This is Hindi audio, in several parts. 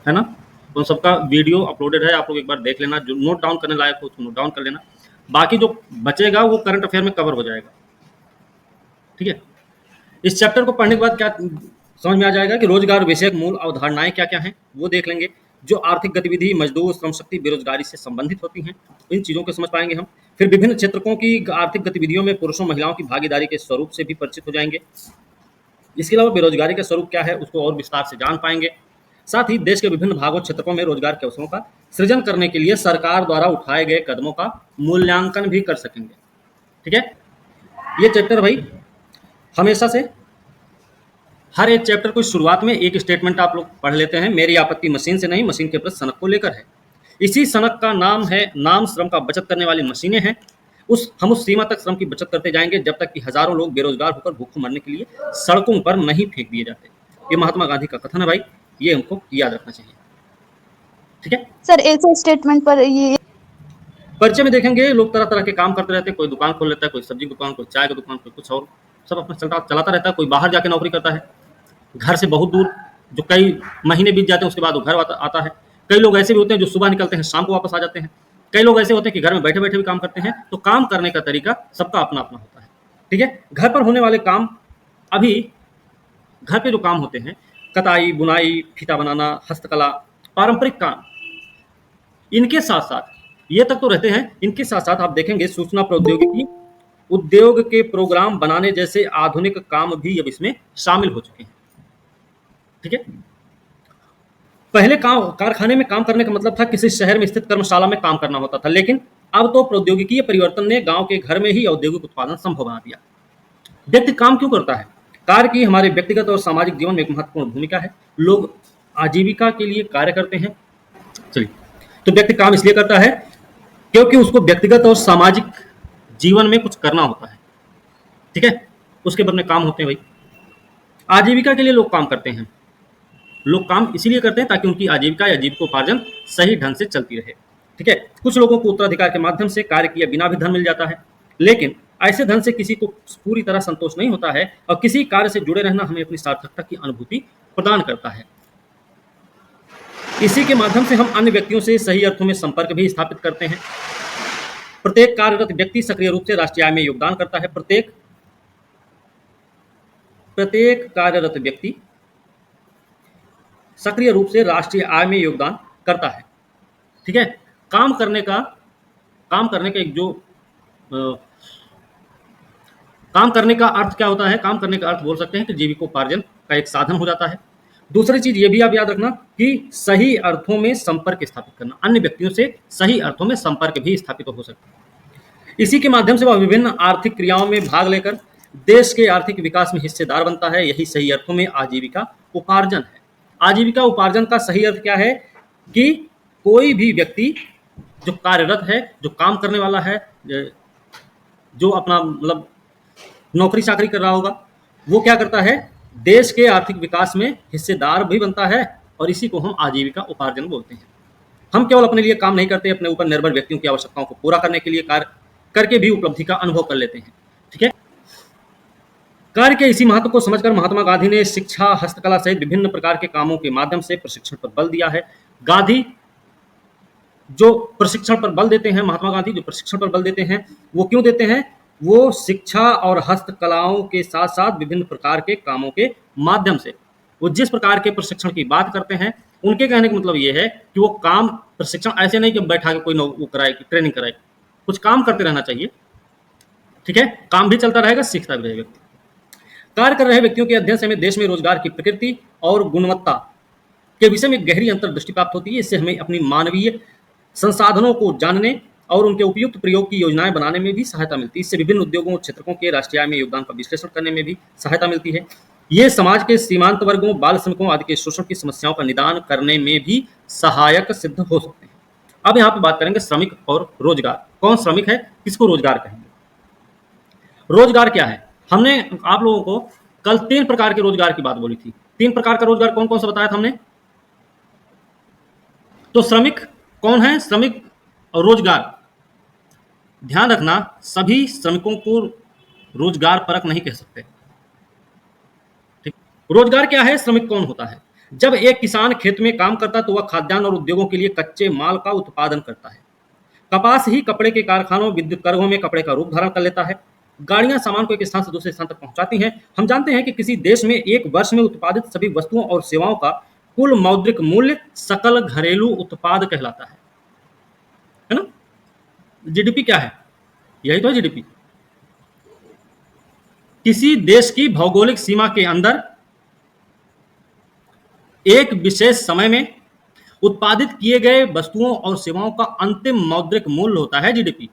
है ना? तो उन सबका वीडियो अपलोडेड है, आप लोग एक बार देख लेना, जो नोट डाउन करने लायक हो उसको नोट डाउन कर लेना। बाकी जो बचेगा वो करंट अफेयर में कवर हो जाएगा, ठीक है? इस चैप्टर को पढ़ने के बाद क्या समझ में आ जाएगा कि रोजगार विषयक मूल अवधारणाएं क्या-क्या हैं, वो देख लेंगे। जो आर्थिक गतिविधि, मजदूर, श्रम शक्ति, बेरोजगारी से संबंधित होती हैं, इन चीज़ों को समझ पाएँगे हम। फिर विभिन्न क्षेत्रकों की आर्थिक गतिविधियों में पुरुषों, महिलाओं की भागीदारी के स्वरूप से भी परिचित हो जाएँगे। इसके अलावा बेरोजगारी का स्वरूप क्या है, उसको और विस्तार से जान पाएँगे। साथ ही देश के विभिन्न भागों, क्षेत्रों में रोजगार के अवसरों का सृजन करने के लिए सरकार द्वारा उठाए गए कदमों का मूल्यांकन भी कर सकेंगे, ठीक है? ये चैप्टर भाई हमेशा से हर एक चैप्टर को शुरुआत में एक स्टेटमेंट आप लोग पढ़ लेते हैं, मेरी आपत्ति मशीन से नहीं, मशीन के प्रति सनक को लेकर है। इसी सनक का नाम है, नाम श्रम का बचत करने वाली मशीनें हैं। हम उस सीमा तक श्रम की बचत करते जाएंगे जब तक कि हजारों लोग बेरोजगार होकर भूखे मरने के लिए सड़कों पर नहीं फेंक दिए जाते। ये महात्मा गांधी का कथन है भाई, ये हमको याद रखना चाहिए, ठीक है? सर ऐसे स्टेटमेंट पर ये परिचय में देखेंगे लोग तरह तरह के काम करते रहते हैं, कोई दुकान खोल लेता है, कोई सब्जी की दुकान, कोई चाय की दुकान, कोई कुछ और, सब अपना चलाता रहता है। कोई बाहर जाके नौकरी करता है, घर से बहुत दूर, जो कई महीने बीत जाते हैं उसके बाद वो घर आता है। कई लोग ऐसे भी होते हैं जो सुबह निकलते हैं शाम को वापस आ जाते हैं। कई लोग ऐसे होते हैं कि घर में बैठे बैठे भी काम करते हैं। तो काम करने का तरीका सबका अपना अपना होता है, ठीक है? घर पर होने वाले काम, अभी घर पे जो काम होते हैं, कताई, बुनाई, फीता बनाना, हस्तकला, पारंपरिक काम, इनके साथ साथ ये तक तो रहते हैं, इनके साथ साथ आप देखेंगे सूचना प्रौद्योगिकी, उद्योग के प्रोग्राम बनाने जैसे आधुनिक काम भी अब इसमें शामिल हो चुके हैं, ठीक है? पहले कारखाने में काम करने का मतलब था किसी शहर में स्थित कर्मशाला में काम करना होता था, लेकिन अब तो प्रौद्योगिकीय परिवर्तन ने गांव के घर में ही औद्योगिक उत्पादन संभव बना दिया। व्यक्ति काम क्यों करता है? कार्य की हमारे व्यक्तिगत और सामाजिक जीवन में एक महत्वपूर्ण भूमिका है। लोग आजीविका के लिए कार्य करते हैं। चलिए, तो व्यक्ति काम इसलिए करता है क्योंकि उसको व्यक्तिगत और सामाजिक जीवन में कुछ करना होता है, ठीक है? उसके बदले काम होते हैं भाई। आजीविका के लिए लोग काम करते हैं। लोग काम इसीलिए करते हैं ताकि उनकी आजीविका या जीविकोपार्जन सही ढंग से चलती रहे, ठीक है? कुछ लोगों को उत्तराधिकार के माध्यम से कार्य किए बिना भी धन मिल जाता है, लेकिन ऐसे धन से किसी को पूरी तरह संतोष नहीं होता है और किसी कार्य से जुड़े रहना हमें अपनी सार्थकता की अनुभूति प्रदान करता है। इसी के माध्यम से हम अन्य व्यक्तियों से सही अर्थों में संपर्क भी स्थापित करते हैं। प्रत्येक कार्यरत व्यक्ति सक्रिय रूप से राष्ट्रीय आय में योगदान करता है। प्रत्येक कार्यरत व्यक्ति सक्रिय रूप से राष्ट्रीय आय में योगदान करता है, ठीक है? काम करने का एक जो काम करने का अर्थ क्या होता है? काम करने का अर्थ बोल सकते हैं कि जीविकोपार्जन का एक साधन हो जाता है। दूसरी चीज ये भी आप याद रखना कि सही अर्थों में संपर्क स्थापित करना, अन्य व्यक्तियों से सही अर्थों में संपर्क भी स्थापित हो सकता है। इसी के माध्यम से वह विभिन्न आर्थिक क्रियाओं में भाग लेकर देश के आर्थिक विकास में हिस्सेदार बनता है। यही सही अर्थों में आजीविका उपार्जन है। आजीविका उपार्जन का सही अर्थ क्या है कि कोई भी व्यक्ति जो कार्यरत है, जो काम करने वाला है, जो अपना मतलब नौकरी चाकरी कर रहा होगा, वो क्या करता है? देश के आर्थिक विकास में हिस्सेदार भी बनता है और इसी को हम आजीविका उपार्जन बोलते हैं। हम केवल अपने लिए काम नहीं करते, अपने ऊपर निर्भर व्यक्तियों की आवश्यकताओं को पूरा करने के लिए कार्य करके भी उपलब्धि का अनुभव कर लेते हैं, ठीक है? कार्य के इसी महत्व को समझकर महात्मा गांधी ने शिक्षा, हस्तकला सहित विभिन्न प्रकार के कामों के माध्यम से प्रशिक्षण पर बल दिया है। गांधी जो प्रशिक्षण पर बल देते हैं, महात्मा गांधी जो प्रशिक्षण पर बल देते हैं, वो क्यों देते हैं? वो शिक्षा और हस्तकलाओं के साथ साथ विभिन्न प्रकार के कामों के माध्यम से वो जिस प्रकार के प्रशिक्षण की बात करते हैं, उनके कहने का मतलब ये है कि वो काम प्रशिक्षण ऐसे नहीं कि बैठा के कोई वो कराए, ट्रेनिंग कराए, कुछ काम करते रहना चाहिए, ठीक है? काम भी चलता रहेगा, सीखता भी रहेगा। कार्य कर रहे व्यक्तियों के अध्ययन से हमें देश में रोजगार की प्रकृति और गुणवत्ता के विषय में गहरी अंतर्दृष्टि प्राप्त होती है। इससे हमें अपनी मानवीय संसाधनों को जानने और उनके उपयुक्त प्रयोग की योजनाएं बनाने में भी सहायता मिलती है। इससे विभिन्न उद्योगों और क्षेत्रों के राष्ट्रीय आय में योगदान का विश्लेषण करने में भी सहायता मिलती है। ये समाज के सीमांत वर्गों, बाल श्रमिकों आदि के शोषण की समस्याओं का निदान करने में भी सहायक सिद्ध हो सकते हैं। अब यहाँ पे बात करेंगे श्रमिक और रोजगार। कौन श्रमिक है, किसको रोजगार कहेंगे? रोजगार क्या है? हमने आप लोगों को कल 3 प्रकार के रोजगार की बात बोली थी। 3 प्रकार का रोजगार कौन कौन सा बताया था हमने? तो श्रमिक कौन है? श्रमिक और रोजगार, ध्यान रखना, सभी श्रमिकों को रोजगार परक नहीं कह सकते, ठीक? रोजगार क्या है, श्रमिक कौन होता है? जब एक किसान खेत में काम करता है तो वह खाद्यान्न और उद्योगों के लिए कच्चे माल का उत्पादन करता है। कपास ही कपड़े के कारखानों, विद्युत करघों में कपड़े का रूप धारण कर लेता है। गाड़ियां सामान को एक स्थान से दूसरे स्थान तक पहुंचाती हैं। हम जानते हैं कि किसी देश में एक वर्ष में उत्पादित सभी वस्तुओं और सेवाओं का कुल मौद्रिक मूल्य सकल घरेलू उत्पाद कहलाता है ना? जीडीपी क्या है? यही तो है जीडीपी। किसी देश की भौगोलिक सीमा के अंदर एक विशेष समय में उत्पादित किए गए वस्तुओं और सेवाओं का अंतिम मौद्रिक मूल्य होता है जीडीपी।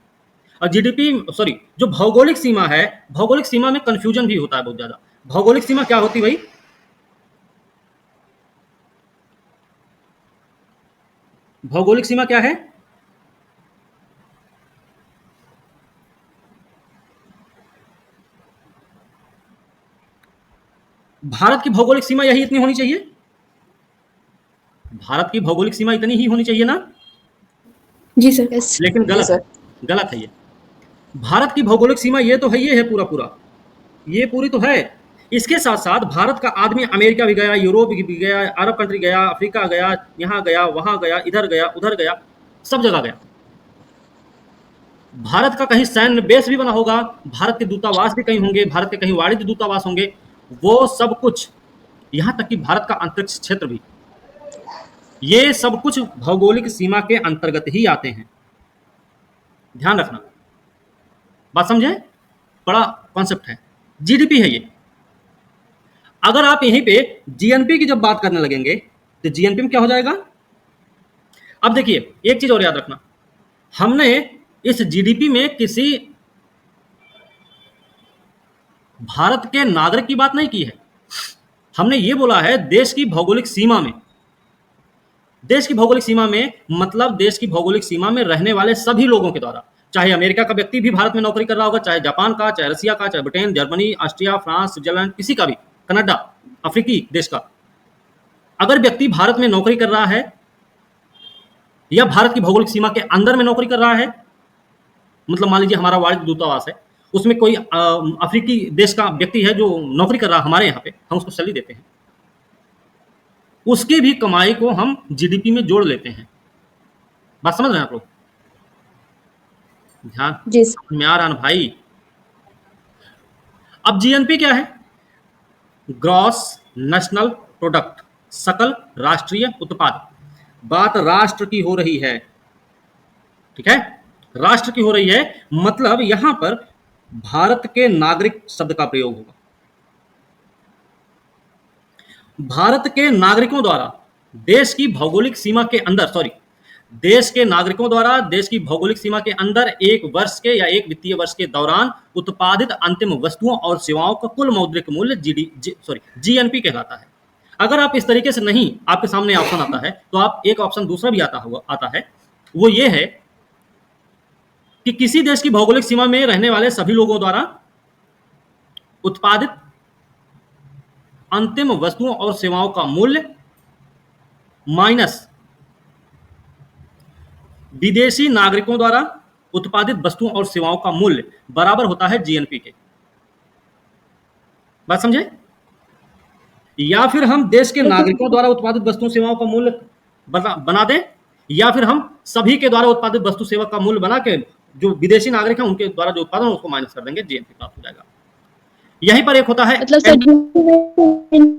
और जीडीपी, सॉरी, जो भौगोलिक सीमा है, भौगोलिक सीमा में कंफ्यूजन भी होता है बहुत ज्यादा। भौगोलिक सीमा क्या होती भाई? भौगोलिक सीमा क्या है? भारत की भौगोलिक सीमा यही इतनी होनी चाहिए। भारत की भौगोलिक सीमा इतनी ही होनी चाहिए ना? जी सर। यस लेकिन जी गलत है, सर। गलत है ये। भारत की भौगोलिक सीमा ये तो है, ये है पूरा पूरा, ये पूरी तो है। इसके साथ साथ भारत का आदमी अमेरिका भी गया, यूरोप भी गया, अरब कंट्री गया, अफ्रीका गया, यहाँ गया, वहां गया, इधर गया, उधर गया, सब जगह गया। भारत का कहीं सैन्य बेस भी बना होगा, भारत के दूतावास भी कहीं होंगे, भारत के कहीं वाणिज्य दूतावास होंगे, वो सब कुछ, यहां तक कि भारत का अंतरिक्ष क्षेत्र भी, ये सब कुछ भौगोलिक सीमा के अंतर्गत ही आते हैं। ध्यान रखना, बात समझे? बड़ा कॉन्सेप्ट है, जीडीपी है ये। अगर आप यहीं पे जीएनपी की जब बात करने लगेंगे तो जीएनपी में क्या हो जाएगा? अब देखिए, एक चीज और याद रखना, हमने इस जीडीपी में किसी भारत के नागरिक की बात नहीं की है। हमने ये बोला है देश की भौगोलिक सीमा में। देश की भौगोलिक सीमा में मतलब देश की भौगोलिक सीमा में रहने वाले सभी लोगों के द्वारा, चाहे अमेरिका का व्यक्ति भी भारत में नौकरी कर रहा होगा, चाहे जापान का, चाहे रसिया का, चाहे Britain, Germany, Austria, France, Switzerland, किसी का भी, कनाडा, अफ्रीकी देश का, अगर व्यक्ति भारत में नौकरी कर रहा है या भारत की भौगोलिक सीमा के अंदर में नौकरी कर रहा है, मतलब मान लीजिए हमारा वाणिज्य दूतावास है, उसमें कोई अफ्रीकी देश का व्यक्ति है जो नौकरी कर रहा है हमारे यहाँ पे, हम उसको सैलरी देते हैं, उसकी भी कमाई को हम जीडीपी में जोड़ लेते हैं। बात समझ रहे हैं आप लोग? ध्यान जी सर। समझ में आ रहा है ना भाई? अब जीएनपी क्या है? ग्रॉस नेशनल प्रोडक्ट, सकल राष्ट्रीय उत्पाद। बात राष्ट्र की हो रही है, ठीक है? राष्ट्र की हो रही है, मतलब यहां पर भारत के नागरिक शब्द का प्रयोग होगा। भारत के नागरिकों द्वारा देश की भौगोलिक सीमा के अंदर, सॉरी, देश के नागरिकों द्वारा देश की भौगोलिक सीमा के अंदर एक वर्ष के या एक वित्तीय वर्ष के दौरान उत्पादित अंतिम वस्तुओं और सेवाओं का कुल मौद्रिक मूल्य जीएनपी कहलाता है। अगर आप इस तरीके से नहीं, आपके सामने ऑप्शन आता है तो आप एक ऑप्शन दूसरा भी आता है, वो ये है कि किसी देश की भौगोलिक सीमा में रहने वाले सभी लोगों द्वारा उत्पादित अंतिम वस्तुओं और सेवाओं का मूल्य माइनस विदेशी नागरिकों द्वारा उत्पादित वस्तुओं और सेवाओं का मूल्य बराबर होता है जीएनपी के। बात समझे? या फिर हम देश के नागरिकों द्वारा उत्पादित वस्तु सेवाओं का मूल्य बना दें, या फिर हम सभी के द्वारा उत्पादित वस्तु सेवा का मूल्य बना के जो विदेशी नागरिक हैं उनके द्वारा जो उत्पादन उसको माइनस कर देंगे, जीएनपी प्राप्त हो जाएगा। यहीं पर एक होता है मतलब सर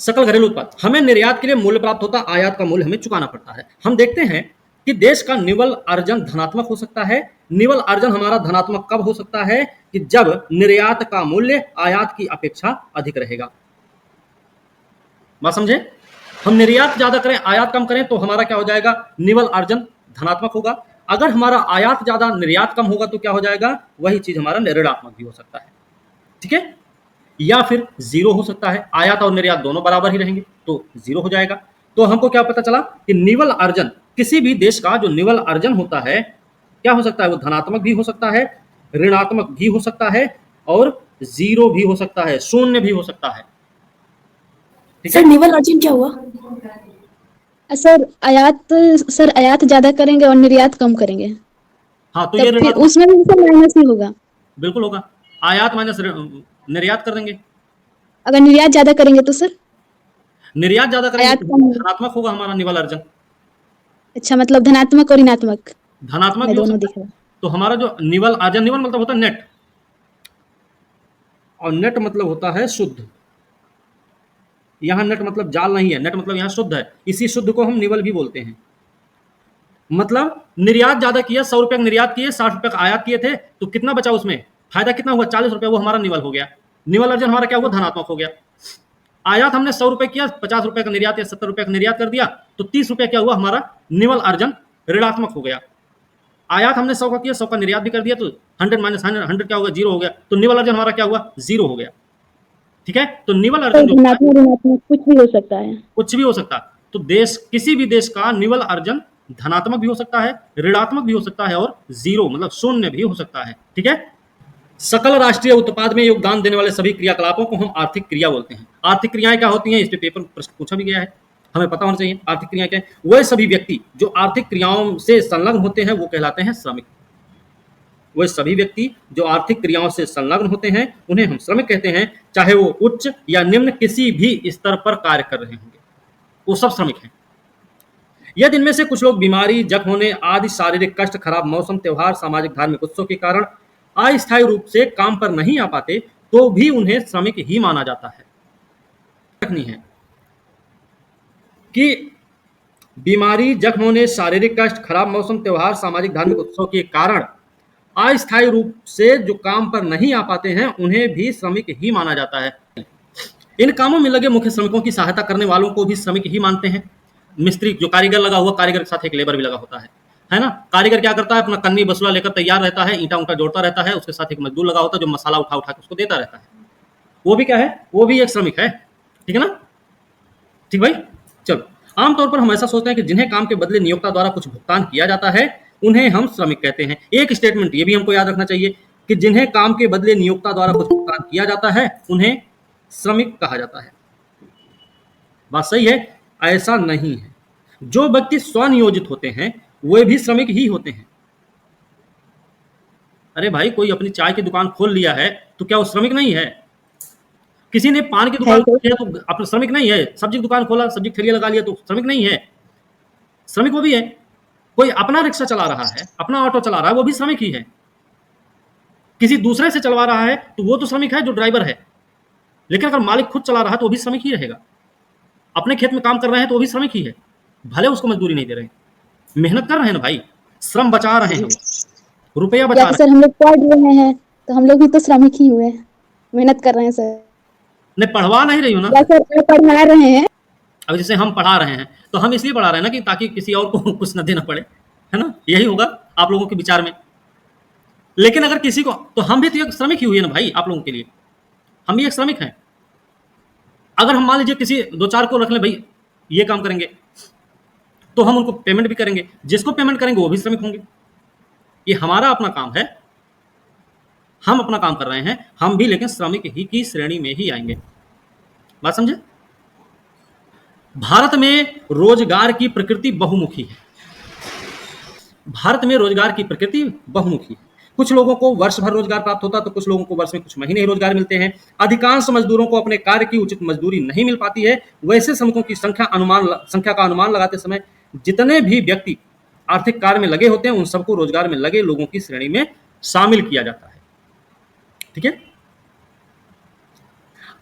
सकल घरेलू उत्पाद। हमें निर्यात के लिए मूल्य प्राप्त होता है, आयात का मूल्य हमें चुकाना पड़ता है। हम देखते हैं कि देश का निवल अर्जन धनात्मक हो सकता है। निवल अर्जन हमारा धनात्मक कब हो सकता है? कि जब निर्यात का मूल्य आयात की अपेक्षा अधिक रहेगा। बात समझे? हम निर्यात ज्यादा करें, आयात कम करें तो हमारा क्या हो जाएगा? निवल अर्जन धनात्मक होगा। अगर हमारा आयात ज्यादा निर्यात कम होगा तो क्या हो जाएगा? वही चीज हमारा ऋणात्मक भी हो सकता है, ठीक है? या फिर जीरो हो सकता है। आयात और निर्यात दोनों बराबर ही रहेंगे तो जीरो हो जाएगा। तो हमको क्या पता चला कि निवल अर्जन, किसी भी देश का जो निवल अर्जन होता है क्या हो सकता है? वो धनात्मक भी हो सकता है, ऋणात्मक भी हो सकता है और जीरो भी हो सकता है, शून्य भी हो सकता है। ठीक सर है? निवल अर्जन क्या हुआ? सर आयात ज्यादा करेंगे और निर्यात कम करेंगे, हाँ, तो तब ये फिर ऋणात्मक उसमें भी सर माइनस ही होगा। बिल्कुल होगा। आयात माइनस निर्यात कर देंगे अगर निर्यात ज्यादा करेंगे तो सर? निर्यात ज्यादा करेंगे आयात तो कम। धनात्मक होगा हमारा निवल अर्जन। अच्छा, मतलब धनात्मक और ऋणात्मक धनात्मक में भी हो दोनों सकता दिख है। रहा है। तो हमारा जो निवल अर्जन, निवल मतलब होता है नेट, और नेट मतलब होता है शुद्ध। यहाँ नेट मतलब जाल नहीं है, नेट मतलब यहाँ शुद्ध है, इसी शुद्ध को हम निवल भी बोलते हैं। मतलब निर्यात ज्यादा किया, 100 रुपए का निर्यात किए, 60 रुपए का आयात किए थे, तो कितना बचा उसमें, फायदा कितना हुआ, 40 रुपए, वो हमारा निवल हो गया। निवल अर्जन हमारा क्या हुआ, धनात्मक हो गया। आयात हमने 100 रुपए किया, 50 रुपए का निर्यात या 70 रुपए का निर्यात कर दिया, तो 30 रुपए क्या हुआ हमारा निवल अर्जन ऋणात्मक हो गया। आयात हमने 100 का किया, 100 का निर्यात भी कर दिया, तो 100 माइनस 100 क्या होगा, 0 हो गया, तो निवल अर्जन हमारा क्या हुआ, 0 हो गया। ठीक है, तो निवल तो अर्जन जो होता है धनात्मक ऋणात्मक कुछ भी हो सकता है। कुछ भी हो सकता है। तो देश, किसी भी देश का निवल अर्जन धनात्मक भी हो सकता है, ऋणात्मक भी हो सकता है, और 0 मतलब शून्य भी हो सकता है। ठीक है, सकल राष्ट्रीय उत्पाद में योगदान देने वाले सभी क्रियाकलापों को हम आर्थिक क्रिया बोलते हैं। आर्थिक क्रियाएं क्या होती हैं, इस पे पेपर प्रश्न पूछा भी गया है, हमें पता होना चाहिए आर्थिक क्रियाएं क्या है। वह सभी व्यक्ति जो आर्थिक क्रियाओं से संलग्न होते हैं वो कहलाते हैं श्रमिक। वह सभी व्यक्ति जो आर्थिक क्रियाओं से संलग्न होते हैं उन्हें हम श्रमिक कहते हैं, चाहे वो उच्च या निम्न किसी भी स्तर पर कार्य कर रहे होंगे, वो सब श्रमिक हैं। यदि इनमें से कुछ लोग बीमारी, जख्म होने आदि शारीरिक कष्ट, खराब मौसम, त्योहार, सामाजिक धार्मिक उत्सव के कारण अस्थायी रूप से काम पर नहीं आ पाते, तो भी उन्हें श्रमिक ही माना जाता है। रखनी है कि बीमारी, जख्म होने, शारीरिक कष्ट, खराब मौसम, त्योहार, सामाजिक धार्मिक उत्सव के कारण अस्थायी रूप से जो काम पर नहीं आ पाते हैं उन्हें भी श्रमिक ही माना जाता है। इन कामों में लगे मुख्य श्रमिकों की सहायता करने वालों को भी श्रमिक ही मानते हैं। मिस्त्री, जो कारीगर लगा हुआ, कारीगर के साथ एक लेबर भी लगा होता है ना। कारीगर क्या करता है, अपना कन्नी बसुला लेकर तैयार रहता है, ईंटा ऊंटा जोड़ता रहता है, उसके साथ एक मजदूर लगा होता है जो मसाला उठा उठा के उसको देता रहता है। वो भी क्या है, वो भी एक श्रमिक है। ठीक है ना, ठीक भाई। चलो, आमतौर पर हम ऐसा सोचते हैं कि जिन्हें काम के बदले नियोक्ता द्वारा कुछ भुगतान किया जाता है उन्हें हम श्रमिक कहते हैं। एक स्टेटमेंट ये भी हमको याद रखना चाहिए कि जिन्हें काम के बदले नियोक्ता द्वारा कुछ भुगतान किया जाता है उन्हें श्रमिक कहा जाता है। बात सही है, ऐसा नहीं है। जो व्यक्ति स्वनियोजित होते हैं वे भी श्रमिक ही होते हैं। अरे भाई, कोई अपनी चाय की दुकान खोल लिया है तो क्या वो श्रमिक नहीं है? किसी ने पान की दुकान खोल लिया तो अपना श्रमिक नहीं है? सब्जी की दुकान खोला, सब्जी ठेलिया लगा लिया तो श्रमिक नहीं है? श्रमिक वो भी है। कोई अपना रिक्शा चला रहा है, अपना ऑटो चला रहा है, वो भी श्रमिक ही है। किसी दूसरे से चलवा रहा है तो वो तो श्रमिक है जो ड्राइवर है, लेकिन अगर मालिक खुद चला रहा है तो वो भी श्रमिक ही रहेगा। अपने खेत में काम कर रहे हैं तो वो भी श्रमिक ही है, भले उसको मजदूरी नहीं दे रहे हैं, मेहनत कर रहे हैं ना भाई, श्रम बचा रहे हैं, रुपया बचा या रहे तो सर हम लोग पढ़ रहे हैं तो हम लोग भी तो श्रमिक ही हुए, मेहनत कर रहे हैं सर। हैं। नहीं, पढ़वा नहीं रही हो ना। या सर आप पढ़ा रहे हैं? अब जैसे हम पढ़ा रहे हैं तो हम इसलिए पढ़ा रहे हैं ना कि ताकि किसी और को कुछ न देना पड़े, है ना, यही होगा आप लोगों के विचार में। लेकिन अगर किसी को, तो हम भी तो एक श्रमिक ही हुए ना भाई, आप लोगों के लिए हम भी एक श्रमिक हैं। अगर हम मान लीजिए किसी दो चार को रख लें, भाई ये काम करेंगे, तो हम उनको पेमेंट भी करेंगे, जिसको पेमेंट करेंगे वो भी श्रमिक होंगे। ये हमारा अपना काम है, हम अपना काम कर रहे हैं, हम भी लेकिन श्रमिक ही की श्रेणी में ही आएंगे। बात समझे? भारत में रोजगार की प्रकृति बहुमुखी है। भारत में रोजगार की प्रकृति बहुमुखी है। कुछ लोगों को वर्ष भर रोजगार प्राप्त होता है तो कुछ लोगों को वर्ष में कुछ महीने ही रोजगार मिलते हैं। अधिकांश मजदूरों को अपने कार्य की उचित मजदूरी नहीं मिल पाती है। वैसे श्रमिकों की संख्या का अनुमान लगाते समय जितने भी व्यक्ति आर्थिक कार्य में लगे होते हैं उन सबको रोजगार में लगे लोगों की श्रेणी में शामिल किया जाता है। ठीक है,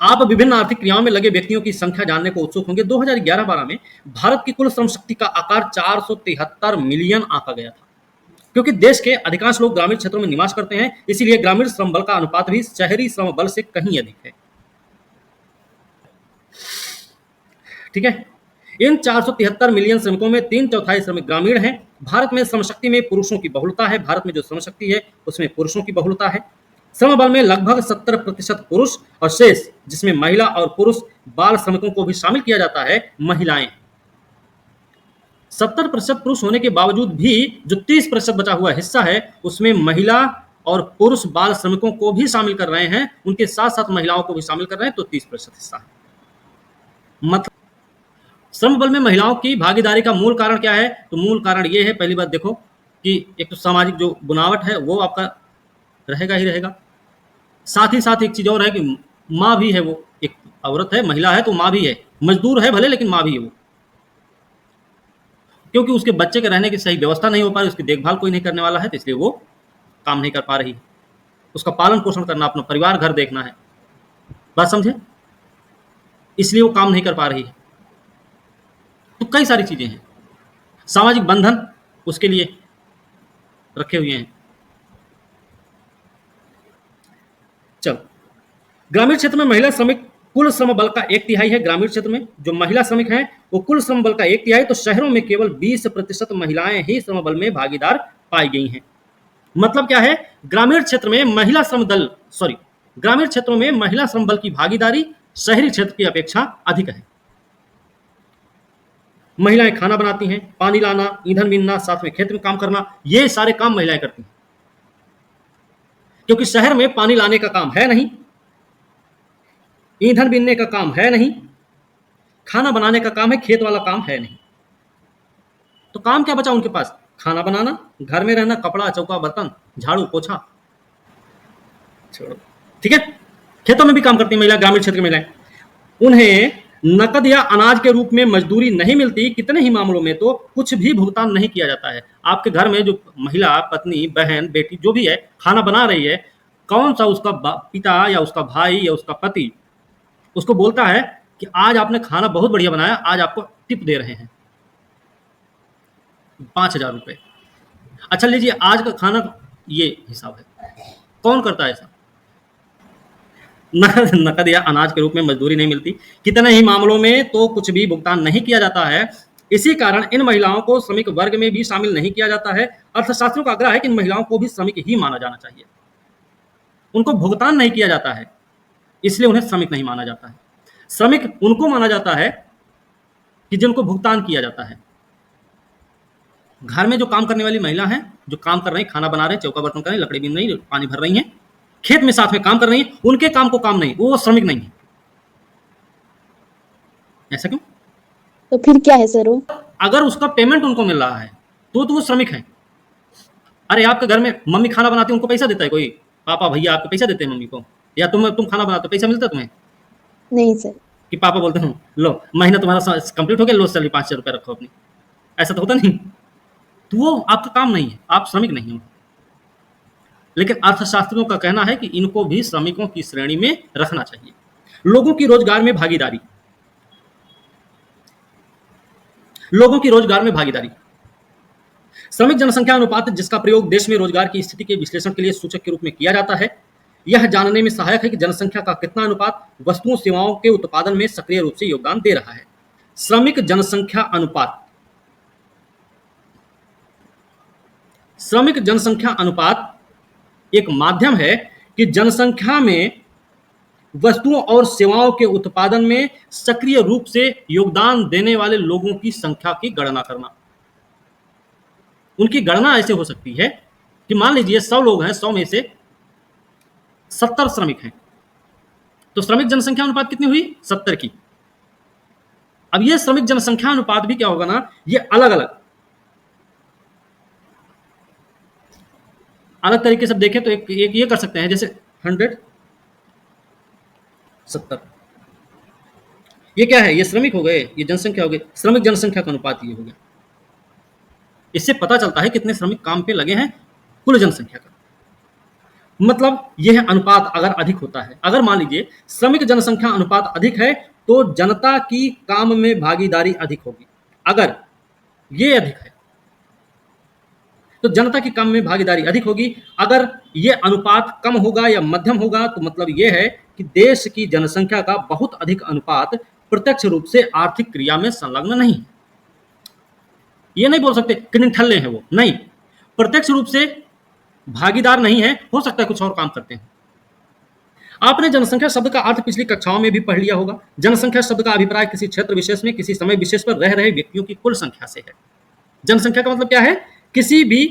आप विभिन्न आर्थिक क्रियाओं में लगे व्यक्तियों की संख्या जानने को उत्सुक होंगे। 2011-12 में भारत की कुल श्रम शक्ति का आकार 473 मिलियन आंका गया था। क्योंकि देश के अधिकांश लोग ग्रामीण क्षेत्रों में निवास करते हैं, इसीलिए ग्रामीण श्रम बल का अनुपात भी शहरी श्रम बल से कहीं अधिक है। ठीक है, इन 473 मिलियन श्रमिकों में 3/4 श्रमिक ग्रामीण हैं। भारत में श्रम शक्ति में पुरुषों की बहुलता है। भारत में जो श्रम शक्ति है उसमें पुरुषों की बहुलता है। श्रम बल में लगभग 70% पुरुष और शेष, जिसमें महिला और पुरुष बाल श्रमिकों को भी शामिल किया जाता है, महिलाएं। 70% पुरुष होने के बावजूद भी जो 30% बचा हुआ हिस्सा है उसमें महिला और पुरुष बाल श्रमिकों को भी शामिल कर रहे हैं, उनके साथ साथ महिलाओं को भी शामिल कर रहे हैं, तो 30% हिस्सा है। मतलब श्रम बल में महिलाओं की भागीदारी का मूल कारण क्या है? तो मूल कारण ये है, पहली बात देखो कि एक तो सामाजिक जो बुनावट है वो आपका रहेगा ही रहेगा। साथ ही साथ एक चीज और है कि माँ भी है, वो एक औरत है, महिला है तो माँ भी है, मजदूर है भले लेकिन माँ भी है वो, क्योंकि उसके बच्चे के रहने की सही व्यवस्था नहीं हो पा रही, उसकी देखभाल कोई नहीं करने वाला है, तो इसलिए वो काम नहीं कर पा रही है। उसका पालन पोषण करना, अपना परिवार घर देखना है, बात समझे, इसलिए वो काम नहीं कर पा रही है। तो कई सारी चीजें हैं, सामाजिक बंधन उसके लिए रखे हुए हैं। चलो, ग्रामीण क्षेत्र में महिला श्रमिक कुल श्रम बल का 1/3 है। ग्रामीण क्षेत्र में जो महिला श्रमिक हैं वो कुल श्रम बल का 1/3, तो शहरों में केवल 20% महिलाएं ही श्रम बल में भागीदार पाई गई हैं। मतलब क्या है, ग्रामीण क्षेत्र में महिला श्रम दल सॉरी ग्रामीण क्षेत्रों में महिला श्रम बल की भागीदारी शहरी क्षेत्र की अपेक्षा अधिक है। महिलाएं खाना बनाती हैं, पानी लाना, ईंधन बीनना, साथ में खेत में काम करना, ये सारे काम महिलाएं करती हैं, क्योंकि शहर में पानी लाने का काम है नहीं, ईंधन बीनने का काम है नहीं, खाना बनाने का काम है, खेत वाला काम है नहीं। तो काम क्या बचा उनके पास? खाना बनाना, घर में रहना, कपड़ा चौका बर्तन, झाड़ू पोछा, छोड़ो, ठीक है। खेतों में भी काम करती है महिला, ग्रामीण क्षेत्र की महिलाएं। उन्हें नकद या अनाज के रूप में मजदूरी नहीं मिलती, कितने ही मामलों में तो कुछ भी भुगतान नहीं किया जाता है। आपके घर में जो महिला, पत्नी, बहन, बेटी जो भी है खाना बना रही है, कौन सा उसका पिता या उसका भाई या उसका पति उसको बोलता है कि आज आपने खाना बहुत बढ़िया बनाया, आज आपको टिप दे रहे हैं 5,000 रुपये। अच्छा लीजिए, आज का खाना ये हिसाब है, कौन करता है ऐसा? नकद या अनाज के रूप में मजदूरी नहीं मिलती, कितने ही मामलों में तो कुछ भी भुगतान नहीं किया जाता है। इसी कारण इन महिलाओं को श्रमिक वर्ग में भी शामिल नहीं किया जाता है। अर्थशास्त्रियों का आग्रह है कि इन महिलाओं को भी श्रमिक ही माना जाना चाहिए। उनको भुगतान नहीं किया जाता है, इसलिए उन्हें श्रमिक नहीं माना जाता है। श्रमिक उनको माना जाता है कि जिनको भुगतान किया जाता है। घर में जो काम करने वाली महिला हैं, जो काम कर रही, खाना बना रहे, चौका बर्तन कर रही, लकड़ी बीन रही, पानी भर रही हैं, खेत में साथ में काम कर रही हैं, उनके काम को काम नहीं, वो श्रमिक नहीं है। ऐसा क्यों? तो फिर क्या है सर वो? अगर उसका पेमेंट उनको मिल रहा है तो वो श्रमिक है। अरे आपके घर में मम्मी खाना बनाती है, उनको पैसा देता है कोई? पापा भैया आपको पैसा देते हैं मम्मी को? या तुम खाना बनाते हो, पैसा मिलता है तुम्हें? नहीं सर। कि पापा बोलते हैं लो महीना तुम्हारा कंप्लीट हो गया, लो सैलरी 5,000 रुपये रखो अपनी, ऐसा तो होता नहीं। तो वो आपका काम नहीं है, आप श्रमिक नहीं हो। लेकिन अर्थशास्त्रियों का कहना है कि इनको भी श्रमिकों की श्रेणी में रखना चाहिए। लोगों की रोजगार में भागीदारी, लोगों की रोजगार में भागीदारी, श्रमिक जनसंख्या अनुपात जिसका प्रयोग देश में रोजगार की स्थिति के विश्लेषण के लिए सूचक के रूप में किया जाता है, यह जानने में सहायक है कि जनसंख्या का कितना अनुपात वस्तुओं सेवाओं के उत्पादन में सक्रिय रूप से योगदान दे रहा है। श्रमिक जनसंख्या अनुपात, श्रमिक जनसंख्या अनुपात एक माध्यम है कि जनसंख्या में वस्तुओं और सेवाओं के उत्पादन में सक्रिय रूप से योगदान देने वाले लोगों की संख्या की गणना करना। उनकी गणना ऐसे हो सकती है कि मान लीजिए 100 लोग हैं, 100 में से 70 श्रमिक हैं, तो श्रमिक जनसंख्या अनुपात कितनी हुई? 70 की। अब ये श्रमिक जनसंख्या अनुपात भी क्या होगा ना, ये अलग अलग तरीके से देखें तो एक ये कर सकते हैं, जैसे 100 70, ये क्या है? ये श्रमिक हो गए, ये जनसंख्या हो गई, श्रमिक जनसंख्या का अनुपात ये हो गया। इससे पता चलता है कितने श्रमिक काम पे लगे हैं कुल जनसंख्या का। मतलब यह अनुपात अगर अधिक होता है, अगर मान लीजिए श्रमिक जनसंख्या अनुपात अधिक है तो जनता की काम में भागीदारी अधिक होगी। अगर ये अधिक है तो जनता की काम में भागीदारी अधिक होगी। अगर ये अनुपात कम होगा या मध्यम होगा तो मतलब ये है कि देश की जनसंख्या का बहुत अधिक अनुपात प्रत्यक्ष रूप से आर्थिक क्रिया में संलग्न नहीं है। ये नहीं बोल सकते कि निठल्ले हैं वो, नहीं, प्रत्यक्ष रूप से भागीदार नहीं है, हो सकता है कुछ और काम करते हैं। आपने जनसंख्या शब्द का अर्थ पिछली कक्षाओं में भी पढ़ लिया होगा। जनसंख्या शब्द का अभिप्राय किसी क्षेत्र विशेष में किसी समय विशेष पर रह रहे व्यक्तियों की कुल संख्या से है। जनसंख्या का मतलब क्या है? किसी भी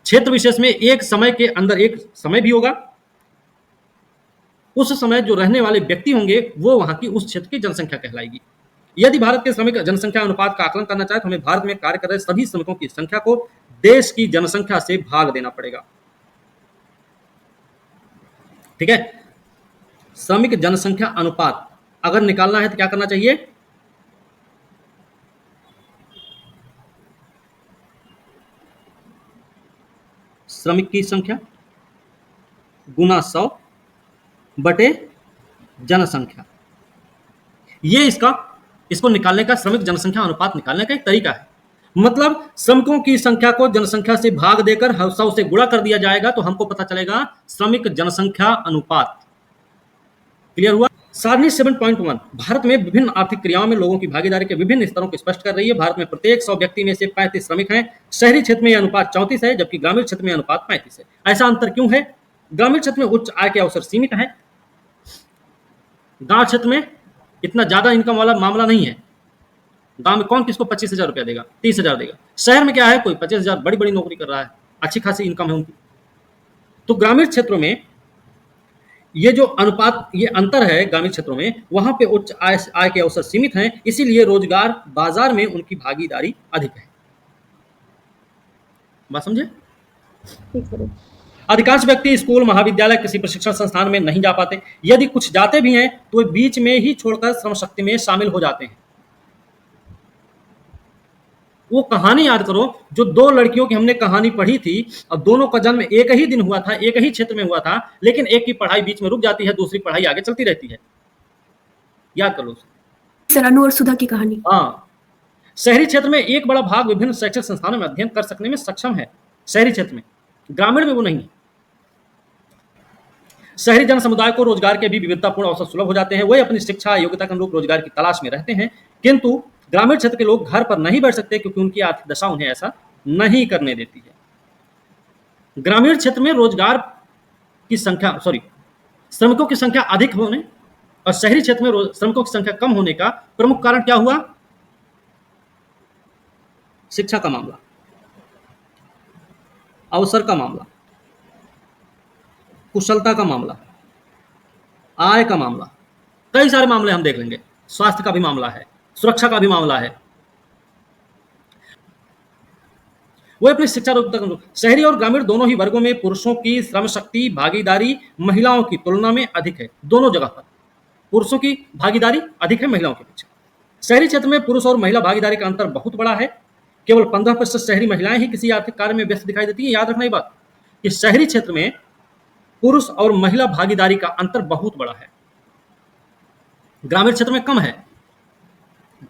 क्षेत्र विशेष में एक समय के अंदर एक समय भी होगा, उस समय जो रहने वाले व्यक्ति होंगे वो वहां की उस क्षेत्र की जनसंख्या कहलाएगी। यदि भारत के श्रमिक जनसंख्या अनुपात का आकलन करना चाहे तो हमें भारत में कार्य कर रहे सभी श्रमिकों की संख्या को देश की जनसंख्या से भाग देना पड़ेगा। ठीक है, श्रमिक जनसंख्या अनुपात अगर निकालना है तो क्या करना चाहिए? श्रमिक की संख्या गुना 100 बटे जनसंख्या। ये इसको निकालने का, श्रमिक जनसंख्या अनुपात निकालने का एक तरीका है। मतलब श्रमिकों की संख्या को जनसंख्या से भाग देकर 100 से गुणा कर दिया जाएगा तो हमको पता चलेगा श्रमिक जनसंख्या अनुपात। क्लियर हुआ? सारणी 7.1 भारत में विभिन्न आर्थिक क्रियाओं में लोगों की भागीदारी के विभिन्न स्तरों को स्पष्ट कर रही है। भारत में प्रत्येक 100 व्यक्ति में से 35 श्रमिक हैं। शहरी क्षेत्र में यह अनुपात 34 है, जबकि ग्रामीण क्षेत्र में अनुपात 35 है। ऐसा अंतर क्यों है? ग्रामीण क्षेत्र में उच्च आय के अवसर सीमित है। गांव क्षेत्र में इतना ज्यादा इनकम वाला मामला नहीं है। गांव में कौन किसको 25,000 रुपया देगा, 30,000 देगा। शहर में क्या है, कोई 25,000 बड़ी बड़ी नौकरी कर रहा है, अच्छी खासी इनकम है उनकी। तो ग्रामीण क्षेत्रों में ये जो अनुपात, ये अंतर है ग्रामीण क्षेत्रों में, वहां पे उच्च आय के अवसर सीमित हैं, इसीलिए रोजगार बाजार में उनकी भागीदारी अधिक है। बात समझे? ठीक है। अधिकांश व्यक्ति स्कूल, महाविद्यालय, किसी प्रशिक्षण संस्थान में नहीं जा पाते। यदि कुछ जाते भी हैं तो वे बीच में ही छोड़कर श्रम शक्ति में शामिल हो जाते हैं। वो कहानी याद करो जो 2 लड़कियों की हमने कहानी पढ़ी थी, और दोनों का जन्म एक ही दिन हुआ था, एक ही क्षेत्र में हुआ था, लेकिन एक की पढ़ाई बीच में रुक जाती है, दूसरी पढ़ाई आगे चलती रहती है। याद कर लो सर, अनु और सुधा की कहानी। हाँ, शहरी क्षेत्र में एक बड़ा भाग विभिन्न शैक्षिक संस्थानों में अध्ययन कर सकने में सक्षम है, शहरी क्षेत्र में। ग्रामीण में वो नहीं है। शहरी जन समुदाय को रोजगार के भी विविधतापूर्ण अवसर सुलभ हो जाते हैं। वे अपनी शिक्षा, योग्यता के अनुरूप रोजगार की तलाश में रहते हैं, किंतु ग्रामीण क्षेत्र के लोग घर पर नहीं बैठ सकते क्योंकि उनकी आर्थिक दशा उन्हें ऐसा नहीं करने देती है। ग्रामीण क्षेत्र में रोजगार की संख्या, श्रमिकों की संख्या अधिक होने और शहरी क्षेत्र में श्रमिकों की संख्या कम होने का प्रमुख कारण क्या हुआ? शिक्षा का मामला, अवसर का मामला, कुशलता का मामला, आय का मामला, कई सारे मामले हम देख लेंगे। स्वास्थ्य का भी मामला है, सुरक्षा का भी मामला है। वो अपनी शिक्षा तक, शहरी और ग्रामीण दोनों ही वर्गों में पुरुषों की श्रम शक्ति भागीदारी महिलाओं की तुलना में अधिक है। दोनों जगह पर पुरुषों की भागीदारी अधिक है महिलाओं के पीछे। शहरी क्षेत्र में पुरुष और महिला भागीदारी का अंतर बहुत बड़ा है। केवल 15% शहरी महिलाएं ही किसी आर्थिक कार्य में व्यस्त दिखाई देती है। याद रखना ये बात कि शहरी क्षेत्र में पुरुष और महिला भागीदारी का अंतर बहुत बड़ा है, ग्रामीण क्षेत्र में कम है।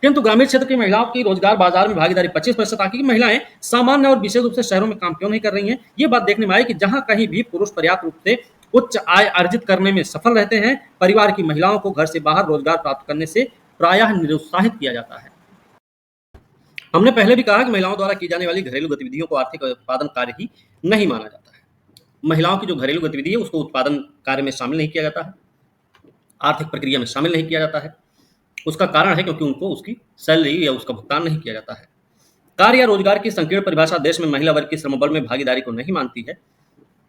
किंतु ग्रामीण क्षेत्र की महिलाओं की रोजगार बाजार में भागीदारी 25% आकी। महिलाएं सामान्य और विशेष रूप से शहरों में काम क्यों नहीं कर रही हैं? ये बात देखने में आई कि जहां कहीं भी पुरुष पर्याप्त रूप से उच्च आय अर्जित करने में सफल रहते हैं, परिवार की महिलाओं को घर से बाहर रोजगार प्राप्त करने से प्रायः निरुत्साहित किया जाता है। हमने पहले भी कहा कि महिलाओं द्वारा की जाने वाली घरेलू गतिविधियों को आर्थिक उत्पादन कार्य ही नहीं माना जाता है। महिलाओं की जो घरेलू गतिविधि है उसको उत्पादन कार्य में शामिल नहीं किया जाता है, आर्थिक प्रक्रिया में शामिल नहीं किया जाता है। उसका कारण है क्योंकि उनको उसकी सैलरी या उसका भुगतान नहीं किया जाता है। कार्य या रोजगार की संकीर्ण परिभाषा देश में महिला वर्ग की श्रमबल में भागीदारी को नहीं मानती है,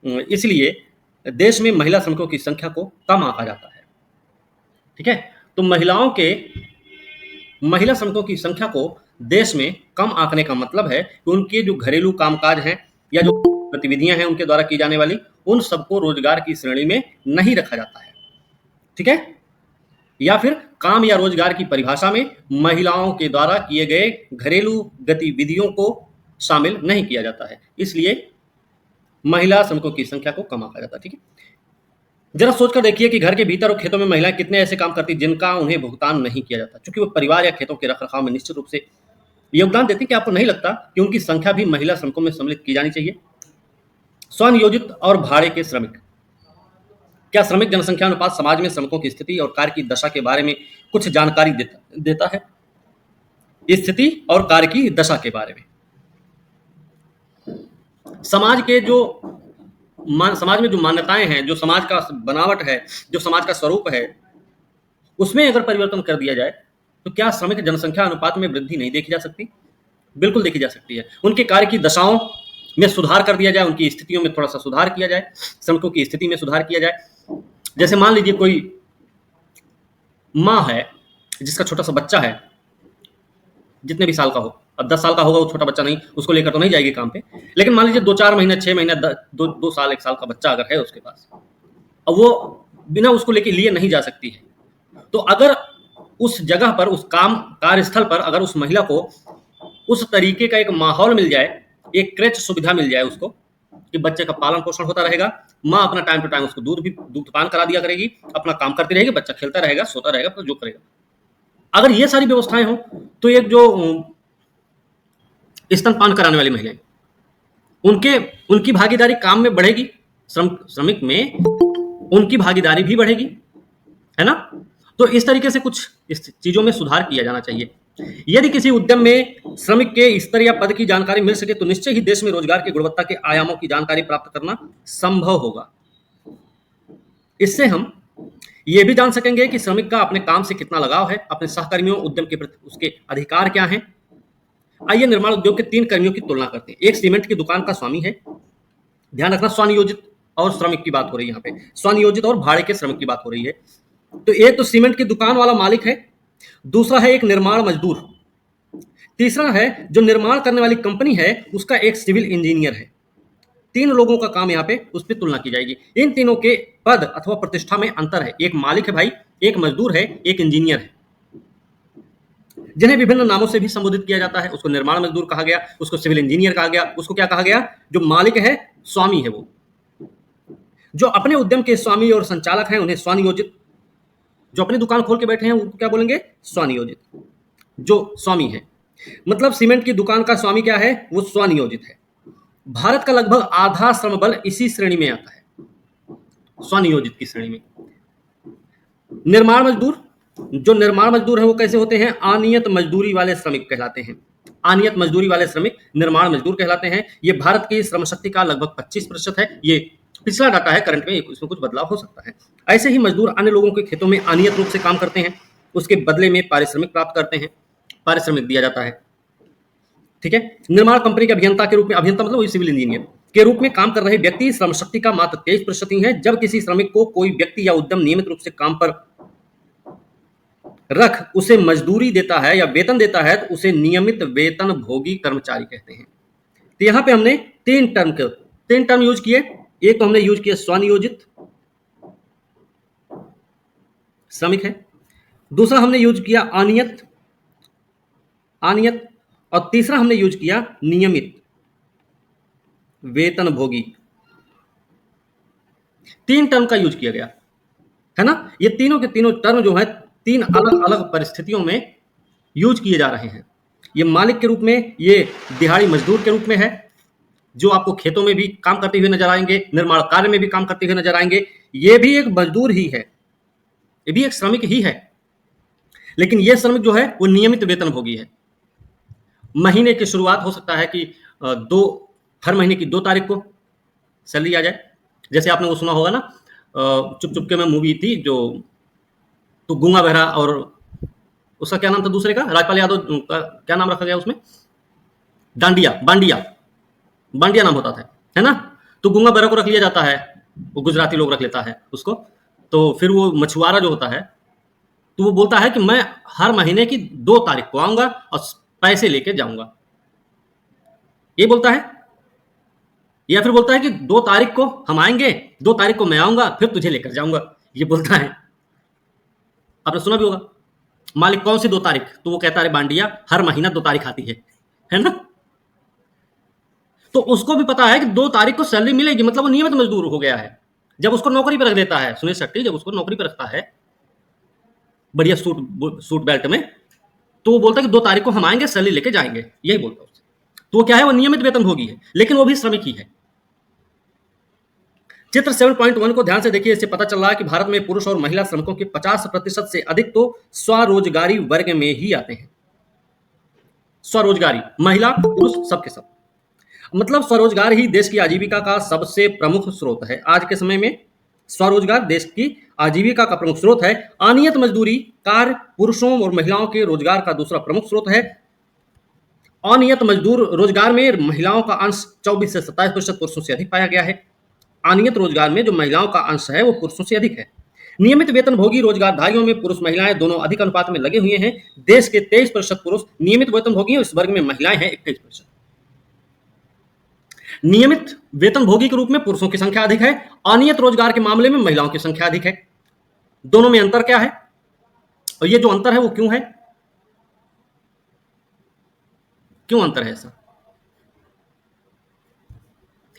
इसलिए देश में महिला श्रमिकों की संख्या को कम आंका जाता है। ठीक है, तो महिला श्रमिकों की संख्या को देश में कम आंकने का मतलब है कि उनके जो घरेलू कामकाज हैं या जो गतिविधियां हैं उनके द्वारा की जाने वाली, उन सबको रोजगार की श्रेणी में नहीं रखा जाता है। ठीक है, या फिर काम या रोजगार की परिभाषा में महिलाओं के द्वारा किए गए घरेलू गतिविधियों को शामिल नहीं किया जाता है, इसलिए महिला श्रमिकों की संख्या को कम आंका जाता है। ठीक है, जरा सोचकर देखिए कि घर के भीतर और खेतों में महिलाएं कितने ऐसे काम करती जिनका उन्हें भुगतान नहीं किया जाता, क्योंकि वो परिवार या खेतों के रखरखाव में निश्चित रूप से योगदान देती। क्या आपको नहीं लगता कि उनकी संख्या भी महिला श्रमिकों में सम्मिलित की जानी चाहिए? स्वनियोजित और भाड़े के श्रमिक, क्या श्रमिक जनसंख्या अनुपात समाज में श्रमिकों की स्थिति और कार्य की दशा के बारे में कुछ जानकारी देता है? स्थिति और कार्य की दशा के बारे में समाज में जो मान्यताएं हैं, जो समाज का बनावट है, जो समाज का स्वरूप है, उसमें अगर परिवर्तन कर दिया जाए तो क्या श्रमिक जनसंख्या अनुपात में वृद्धि नहीं देखी जा सकती? बिल्कुल देखी जा सकती है। उनके कार्य की दशाओं में सुधार कर दिया जाए, उनकी स्थितियों में थोड़ा सा सुधार किया जाए, श्रमिकों की स्थिति में सुधार किया जाए। जैसे मान लीजिए कोई माँ है जिसका छोटा सा बच्चा है, जितने भी साल का हो, अब 10 साल का होगा वो छोटा बच्चा नहीं, उसको लेकर तो नहीं जाएगी काम पे, लेकिन मान लीजिए 2-4 महीने, 6 महीने, 2 साल, 1 साल का बच्चा अगर है उसके पास, अब वो बिना उसको लेके लिए नहीं जा सकती है। तो अगर उस जगह पर, उस कार्यस्थल पर अगर उस महिला को उस तरीके का एक माहौल मिल जाए, एक क्रेच सुविधा मिल जाए उसको, कि बच्चे का पालन पोषण होता रहेगा, माँ अपना टाइम टू टाइम उसको दूध पान करा दिया करेगी, अपना काम करती रहेगी, बच्चा खेलता रहेगा, सोता रहेगा, तो जो करेगा। अगर ये सारी व्यवस्थाएं हो तो एक जो स्तनपान कराने वाली महिलाएं, उनकी भागीदारी काम में बढ़ेगी, श्रमिक में उनकी भागीदारी भी बढ़ेगी, है ना। तो इस तरीके से कुछ इस चीजों में सुधार किया जाना चाहिए। यदि किसी उद्यम में श्रमिक के स्तर या पद की जानकारी मिल सके तो निश्चय ही देश में रोजगार की गुणवत्ता के आयामों की जानकारी प्राप्त करना संभव होगा। इससे हम ये भी जान सकेंगे कि श्रमिक का अपने काम से कितना लगाव है, अपने सहकर्मियों, उद्यम के प्रति उसके अधिकार क्या हैं। आइए निर्माण उद्योग के 3 कर्मियों की तुलना करते हैं। एक सीमेंट की दुकान का स्वामी है, ध्यान रखना स्वनियोजित और श्रमिक की बात हो रही है, यहाँ पे स्वनियोजित और भाड़े के श्रमिक की बात हो रही है। तो एक तो सीमेंट की दुकान वाला मालिक है, दूसरा है एक निर्माण मजदूर, तीसरा है जो निर्माण करने वाली कंपनी है उसका एक सिविल इंजीनियर है। 3 लोगों का काम यहाँ पे उस पर तुलना की जाएगी। इन तीनों के पद अथवा प्रतिष्ठा में अंतर है। एक मालिक है भाई, एक मजदूर है, एक इंजीनियर है, जिन्हें विभिन्न नामों से भी संबोधित किया जाता है। उसको निर्माण मजदूर कहा गया, उसको सिविल इंजीनियर कहा गया, उसको क्या कहा गया, जो मालिक है, स्वामी है, वो जो अपने उद्यम के स्वामी और संचालक हैं उन्हें स्वनियोजित, जो अपनी दुकान खोल के बैठे हैं उनको क्या बोलेंगे, स्वनियोजित, जो स्वामी है। मतलब सीमेंट की दुकान का स्वामी क्या है, वो स्वनियोजित है। भारत का लगभग आधा श्रम बल इसी श्रेणी में आता है, स्वनियोजित की श्रेणी में। निर्माण मजदूर, जो निर्माण मजदूर है वो कैसे होते हैं, अनियत मजदूरी वाले श्रमिक कहलाते हैं। अनियत मजदूरी वाले श्रमिक निर्माण मजदूर कहलाते हैं। ये भारत की श्रम शक्ति का लगभग 25% है। ये पिछला डाटा है, करंट में इसमें कुछ बदलाव हो सकता है। ऐसे ही मजदूर अन्य लोगों के खेतों में अनियत रूप से काम करते हैं, उसके बदले में पारिश्रमिक प्राप्त करते हैं, पारिश्रमिक दिया जाता है, ठीक है। निर्माण कंपनी के अभियंता के रूप में, अभियंता मतलब वही सिविल इंजीनियर के रूप में काम कर रहे व्यक्ति श्रम शक्ति का मात्र 23% ही है। जब किसी श्रमिक को कोई व्यक्ति या उद्यम नियमित रूप से काम पर रख उसे मजदूरी देता है या वेतन देता है तो उसे नियमित वेतन भोगी कर्मचारी कहते हैं। तो यहां पे हमने 3 टर्म यूज किए। एक तो हमने यूज किया स्वनियोजित श्रमिक है, दूसरा हमने यूज किया अनियत, और तीसरा हमने यूज किया नियमित वेतन भोगी। 3 टर्म का यूज किया गया है ना। ये तीनों के तीनों टर्म जो है 3 अलग अलग परिस्थितियों में यूज किए जा रहे हैं। ये मालिक के रूप में, ये दिहाड़ी मजदूर के रूप में है, जो आपको खेतों में भी काम करते हुए नजर आएंगे, निर्माण कार्य में भी काम करते हुए नजर आएंगे। ये भी एक मजदूर ही है, ये भी एक श्रमिक ही है, लेकिन ये श्रमिक जो है वो नियमित वेतन भोगी है। महीने की शुरुआत हो सकता है कि हर महीने की 2 तारीख को सैलरी आ जाए। जैसे आपने वो सुना होगा ना, चुप चुप के में मूवी थी, जो तो गूंगा बहरा, और उसका क्या नाम था दूसरे का, राजपाल यादव का क्या नाम रखा गया उसमें, बांडिया नाम होता था, है ना। तो गूंगा बहरा को रख लिया जाता है, वो गुजराती लोग रख लेता है उसको। तो फिर वो मछुआरा जो होता है तो वो बोलता है कि मैं हर महीने की 2 तारीख को आऊंगा और पैसे लेके जाऊंगा, ये बोलता है। या फिर बोलता है कि 2 तारीख को हम आएंगे, 2 तारीख को मैं आऊंगा, फिर तुझे लेकर जाऊंगा, ये बोलता है। आपने सुना भी होगा, मालिक कौन सी 2 तारीख, तो वो कहता है बांडिया हर महीना 2 तारीख आती है ना। तो उसको भी पता है कि 2 तारीख को सैलरी मिलेगी, मतलब वो नियमित मजदूर हो गया है। जब उसको नौकरी पर रख देता है सुनील शेट्टी, जब उसको नौकरी पर रखता है बढ़िया सूट बेल्ट में, तो वो बोलता है कि 2 तारीख को हम आएंगे, सैलरी लेके जाएंगे, यही बोलता है उससे। तो वो क्या है, वो नियमित वेतन भोगी है, लेकिन वो भी श्रमिक ही है। चित्र 7.1 को ध्यान से देखिए, इससे पता चल रहा है कि भारत में पुरुष और महिला श्रमिकों के 50% से अधिक तो स्वरोजगारी वर्ग में ही आते हैं। स्वरोजगारी, महिला पुरुष सबके सब, मतलब स्वरोजगार ही देश की आजीविका का सबसे प्रमुख स्रोत है। आज के समय में स्वरोजगार देश की आजीविका का प्रमुख स्रोत है। अनियत मजदूरी कार्य पुरुषों और महिलाओं के रोजगार का दूसरा प्रमुख स्रोत है। अनियत मजदूर रोजगार में महिलाओं का अंश 24 से 27% पुरुषों से अधिक पाया गया है। अनियत रोजगार में जो महिलाओं का अंश है वो पुरुषों से अधिक है। नियमित वेतन भोगी रोजगारधारियों में पुरुष महिलाएं दोनों अधिक अनुपात में लगे हुए हैं। देश के 23% पुरुष नियमित वेतन भोगी हैं, इस वर्ग में महिलाएं हैं 21%। नियमित वेतन भोगी के रूप में पुरुषों की संख्या अधिक है, अनियत रोजगार के मामले में महिलाओं की संख्या अधिक है। दोनों में अंतर क्या है और ये जो अंतर है वो क्यों है, क्यों अंतर है ऐसा?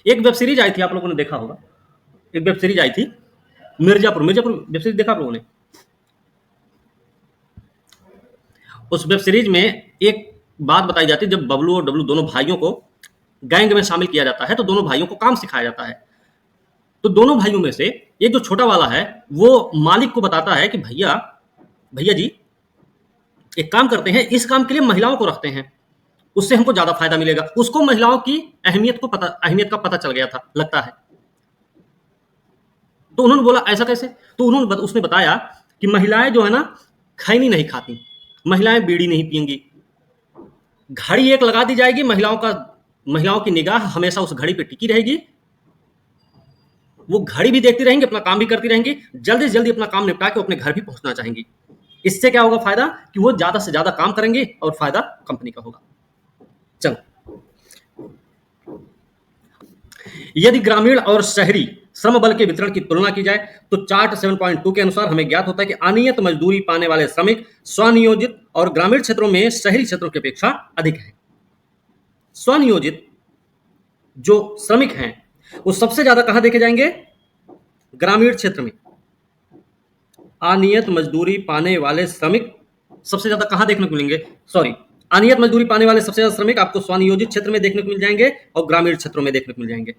एक वेब सीरीज आई थी, आप लोगों ने देखा होगा, एक वेब सीरीज आई थी मिर्जापुर। मिर्जापुर वेब सीरीज देखा आप लोगों ने? उस वेब सीरीज में एक बात बताई जाती है, जब बबलू और डब्लू दोनों भाइयों को गैंग में शामिल किया जाता है तो दोनों भाइयों को काम सिखाया जाता है। तो दोनों भाइयों में से एक जो छोटा वाला है वो मालिक को बताता है कि भैया भैया जी एक काम करते हैं, इस काम के लिए महिलाओं को रखते हैं, उससे हमको ज्यादा फायदा मिलेगा। उसको महिलाओं की अहमियत का पता चल गया था लगता है। तो उन्होंने बोला ऐसा कैसे? तो उसने बताया कि महिलाएं जो है ना खैनी नहीं खाती, महिलाएं बीड़ी नहीं पियेंगी, घड़ी एक लगा दी जाएगी, महिलाओं की निगाह हमेशा उस घड़ी पे टिकी रहेगी, वो घड़ी भी देखती रहेंगी, अपना काम भी करती रहेंगी, जल्दी से जल्दी अपना काम निपटा के अपने घर भी पहुंचना चाहेंगी। इससे क्या होगा फायदा कि वो ज्यादा से ज्यादा काम करेंगे और फायदा कंपनी का होगा। चलो, यदि ग्रामीण और शहरी श्रम बल के वितरण की तुलना की जाए तो चार्ट 7.2 के अनुसार हमें ज्ञात होता है कि अनियत मजदूरी पाने वाले श्रमिक स्वनियोजित और ग्रामीण क्षेत्रों में शहरी क्षेत्रों की अपेक्षा अधिक है। स्वनियोजित जो श्रमिक हैं वो सबसे ज्यादा कहां देखे जाएंगे? ग्रामीण क्षेत्र में। अनियत मजदूरी पाने वाले श्रमिक सबसे ज्यादा कहां देखने को मिलेंगे? सॉरी, अनियत मजदूरी पाने वाले सबसे ज्यादा श्रमिक आपको स्वनियोजित क्षेत्र में देखने को मिल जाएंगे और ग्रामीण क्षेत्रों में देखने को मिल जाएंगे।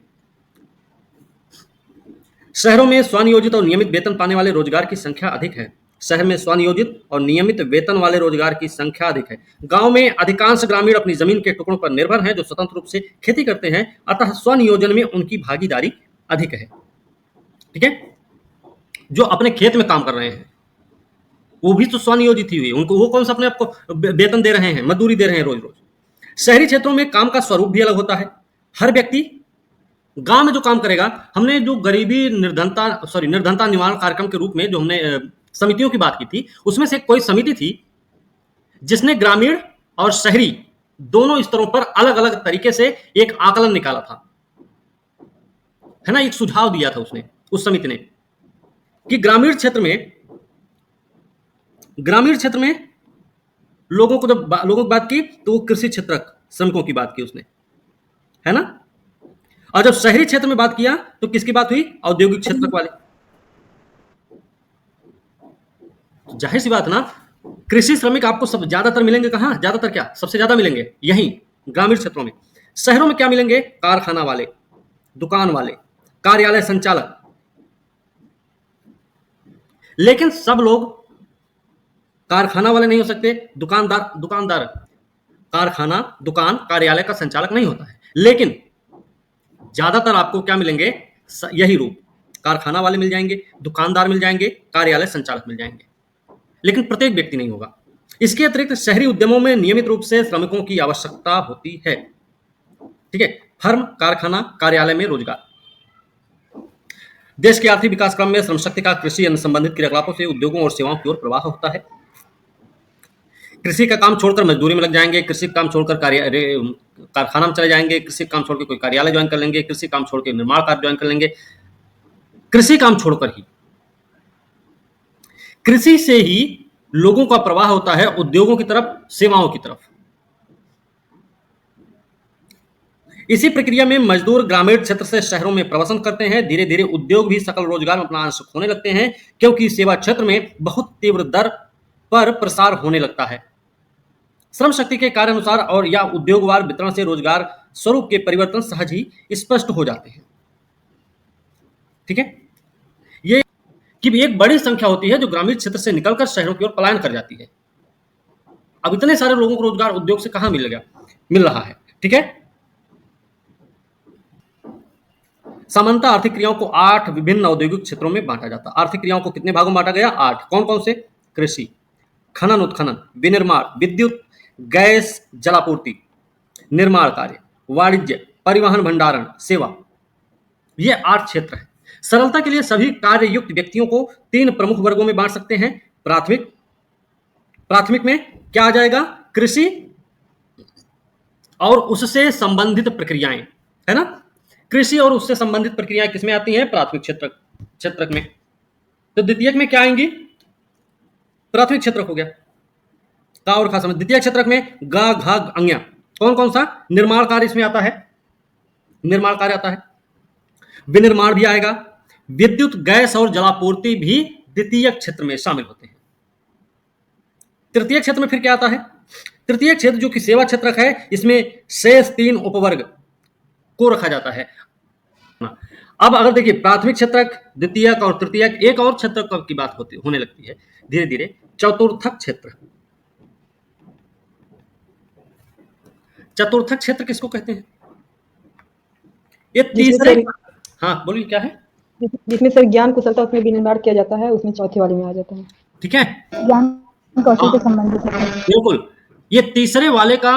शहरों में स्वनियोजित और नियमित वेतन पाने वाले रोजगार की संख्या अधिक है। शहर में स्वनियोजित और नियमित वेतन वाले रोजगार की संख्या अधिक है। गांव में अधिकांश ग्रामीण अपनी जमीन के टुकड़ों पर निर्भर हैं जो स्वतंत्र रूप से खेती करते हैं, अतः स्वनियोजन में उनकी भागीदारी अधिक है। ठीक है, जो अपने खेत में काम कर रहे हैं वो भी तो स्वनियोजित ही हुई, उनको वो कौन सा अपने आपको वेतन दे रहे हैं, मजदूरी दे रहे हैं रोज रोज। शहरी क्षेत्रों में काम का स्वरूप भी अलग होता है। हर व्यक्ति गांव में जो काम करेगा, हमने जो गरीबी निर्धनता निवारण कार्यक्रम के रूप में जो हमने समितियों की बात की थी, उसमें से कोई समिति थी जिसने ग्रामीण और शहरी दोनों स्तरों पर अलग अलग तरीके से एक आकलन निकाला था, है ना, एक सुझाव दिया था उसने, उस समिति ने, कि ग्रामीण क्षेत्र में लोगों को जब लोगों की बात की तो वो कृषि क्षेत्र श्रमिकों की बात की उसने, है ना। और जब शहरी क्षेत्र में बात किया तो किसकी बात हुई? औद्योगिक क्षेत्र वाले। जाहिर सी बात ना, कृषि श्रमिक आपको सब ज्यादातर मिलेंगे कहां? ज्यादातर क्या, सबसे ज्यादा मिलेंगे यहीं ग्रामीण क्षेत्रों में। शहरों में क्या मिलेंगे? कारखाना वाले, दुकान वाले, कार्यालय संचालक। लेकिन सब लोग कारखाना वाले नहीं हो सकते, दुकानदार कारखाना, दुकान, कार्यालय का संचालक नहीं होता है। लेकिन ज्यादातर आपको क्या मिलेंगे? यही रूप, कारखाना वाले मिल जाएंगे, दुकानदार मिल जाएंगे, कार्यालय संचालक मिल जाएंगे, लेकिन प्रत्येक व्यक्ति नहीं होगा। इसके अतिरिक्त शहरी उद्यमों में नियमित रूप से श्रमिकों की आवश्यकता होती है। ठीक है, फर्म, कारखाना, कार्यालय में रोजगार। देश के आर्थिक विकास क्रम में श्रम शक्ति का कृषि अन्य संबंधित क्रियाकलापों से उद्योगों और सेवाओं की ओर प्रवाह होता है। कृषि का काम छोड़कर मजदूरी में लग जाएंगे, कृषि का काम छोड़कर कारखाना में चले जाएंगे, कृषि काम छोड़कर कोई कार्यालय ज्वाइन कर लेंगे, कृषि काम छोड़कर निर्माण कार्य ज्वाइन कर लेंगे। कृषि काम छोड़कर ही, कृषि से ही लोगों का प्रवाह होता है उद्योगों की तरफ, सेवाओं की तरफ। इसी प्रक्रिया में मजदूर ग्रामीण क्षेत्र से शहरों में प्रवासन करते हैं। धीरे धीरे उद्योग भी सकल रोजगार में अपना अंश खोने लगते हैं, क्योंकि सेवा क्षेत्र में बहुत तीव्र दर पर प्रसार होने लगता है। श्रम शक्ति के कार्य अनुसार और या उद्योगवार वितरण से रोजगार स्वरूप के परिवर्तन सहज ही स्पष्ट हो जाते हैं। ठीक है, ये कि एक बड़ी संख्या होती है जो ग्रामीण क्षेत्र से निकलकर शहरों की ओर पलायन कर जाती है। अब इतने सारे लोगों को रोजगार उद्योग से कहां मिल रहा है। ठीक है, सामान्यतः आर्थिक क्रियाओं को 8 विभिन्न औद्योगिक क्षेत्रों में बांटा जाता है। आर्थिक क्रियाओं को कितने भागों में बांटा गया? 8। कौन कौन से? कृषि, खनन उत्खनन, विनिर्माण, विद्युत, गैस जलापूर्ति, निर्माण कार्य, वाणिज्य, परिवहन, भंडारण, सेवा। ये 8 क्षेत्र हैं। सरलता के लिए सभी कार्य युक्त व्यक्तियों को 3 प्रमुख वर्गों में बांट सकते हैं। प्राथमिक में क्या आ जाएगा? कृषि और उससे संबंधित प्रक्रियाएं, है ना। कृषि और उससे संबंधित प्रक्रियाएं किसमें आती हैं? प्राथमिक क्षेत्र में। तो द्वितीयक में क्या आएंगी? प्राथमिक क्षेत्रक हो गया, का और खा समझ। द्वितीय क्षेत्रक में गा घा अंग्या, कौन कौन सा? निर्माण कार्य इसमें आता है, निर्माण कार्य आता है, विनिर्माण भी आएगा, विद्युत गैस और जलापूर्ति भी द्वितीय क्षेत्र में शामिल होते हैं। तृतीय क्षेत्र में फिर क्या आता है? तृतीय क्षेत्र जो कि सेवा क्षेत्रक है, इसमें शेष 3 उपवर्ग को रखा जाता है। अब अगर देखिए प्राथमिक क्षेत्रक, द्वितीयक और तृतीयक, एक और क्षेत्रक की बात होने लगती है धीरे धीरे, चतुर्थक क्षेत्र। चतुर्थक क्षेत्र किसको कहते हैं? ये तीसरे, हाँ बोलिए क्या है? जिसमें सर ज्ञान कुशलता उसमें विनिर्माण किया जाता है, उसमें चौथे वाले में आ जाता है। ठीक है, ज्ञान कौशल से संबंधित है। बिल्कुल, ये तीसरे वाले का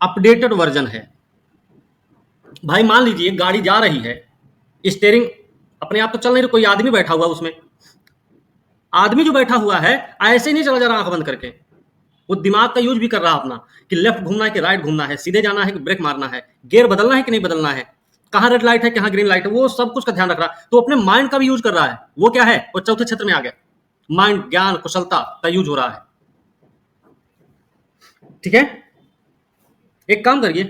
अपडेटेड वर्जन है। भाई मान लीजिए गाड़ी जा रही है, स्टीयरिंग अपने आप तो चल नहीं रही, कोई आदमी बैठा हुआ उसमें, आदमी जो बैठा हुआ है ऐसे नहीं चला जा रहा आंख बंद करके, वो दिमाग का यूज भी कर रहा अपना, कि लेफ्ट घूमना है कि राइट घूमना है, सीधे जाना है कि ब्रेक मारना है, गियर बदलना है कि नहीं बदलना है, कहाँ रेड लाइट है कहाँ ग्रीन लाइट है, वो सब कुछ का ध्यान रख रहा है। तो अपने माइंड का भी यूज कर रहा है। वो क्या है? वो चौथे क्षेत्र में आ गया, माइंड, ज्ञान कुशलता का यूज हो रहा है। ठीक है, एक काम करिए,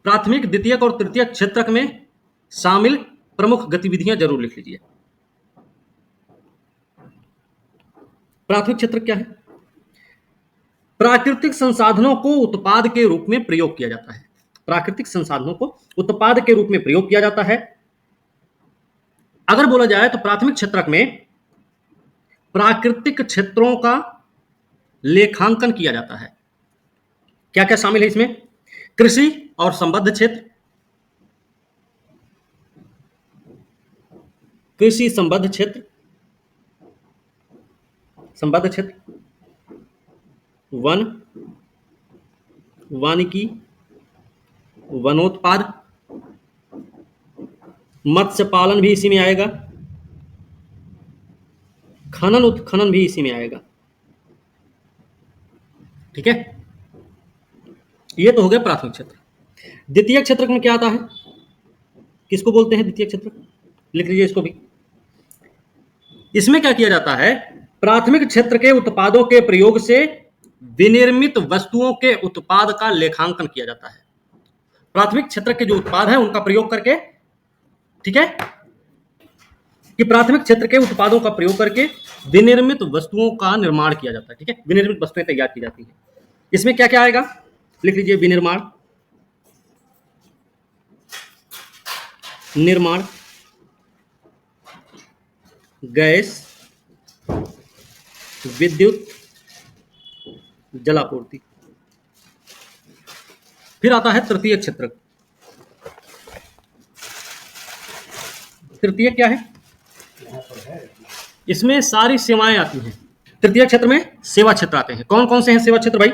प्राथमिक, द्वितीयक और तृतीयक क्षेत्रक में शामिल प्रमुख गतिविधियां जरूर लिख लीजिए। प्राथमिक क्षेत्र क्या है? प्राकृतिक संसाधनों को उत्पाद के रूप में प्रयोग किया जाता है। प्राकृतिक संसाधनों को उत्पाद के रूप में प्रयोग किया जाता है। अगर बोला जाए तो प्राथमिक क्षेत्रक में प्राकृतिक क्षेत्रों का लेखांकन किया जाता है। क्या क्या शामिल है इसमें? कृषि और संबद्ध क्षेत्र, कृषि संबद्ध क्षेत्र, संबद्ध क्षेत्र, वन, वानिकी, वनोत्पाद, मत्स्य पालन भी इसी में आएगा, खनन उत्खनन भी इसी में आएगा। ठीक है, ये तो हो गया प्राथमिक क्षेत्र। द्वितीय क्षेत्र में क्या आता है? किसको बोलते हैं द्वितीय क्षेत्र? लिख लीजिए इसको भी। इसमें क्या किया जाता है? प्राथमिक क्षेत्र के उत्पादों के प्रयोग से विनिर्मित वस्तुओं के उत्पाद का लेखांकन किया जाता है। प्राथमिक क्षेत्र के जो उत्पाद हैं उनका प्रयोग करके, ठीक है, कि प्राथमिक क्षेत्र के उत्पादों का प्रयोग करके विनिर्मित वस्तुओं का निर्माण किया जाता है। ठीक है, विनिर्मित वस्तुएं तैयार की जाती हैं। इसमें क्या क्या आएगा? लिख लीजिए, विनिर्माण, निर्माण, गैस, विद्युत, जलापूर्ति। फिर आता है तृतीय क्षेत्र। तृतीय क्या है? इसमें सारी सेवाएं आती हैं। तृतीय क्षेत्र में सेवा क्षेत्र आते हैं। कौन कौन से हैं सेवा क्षेत्र भाई?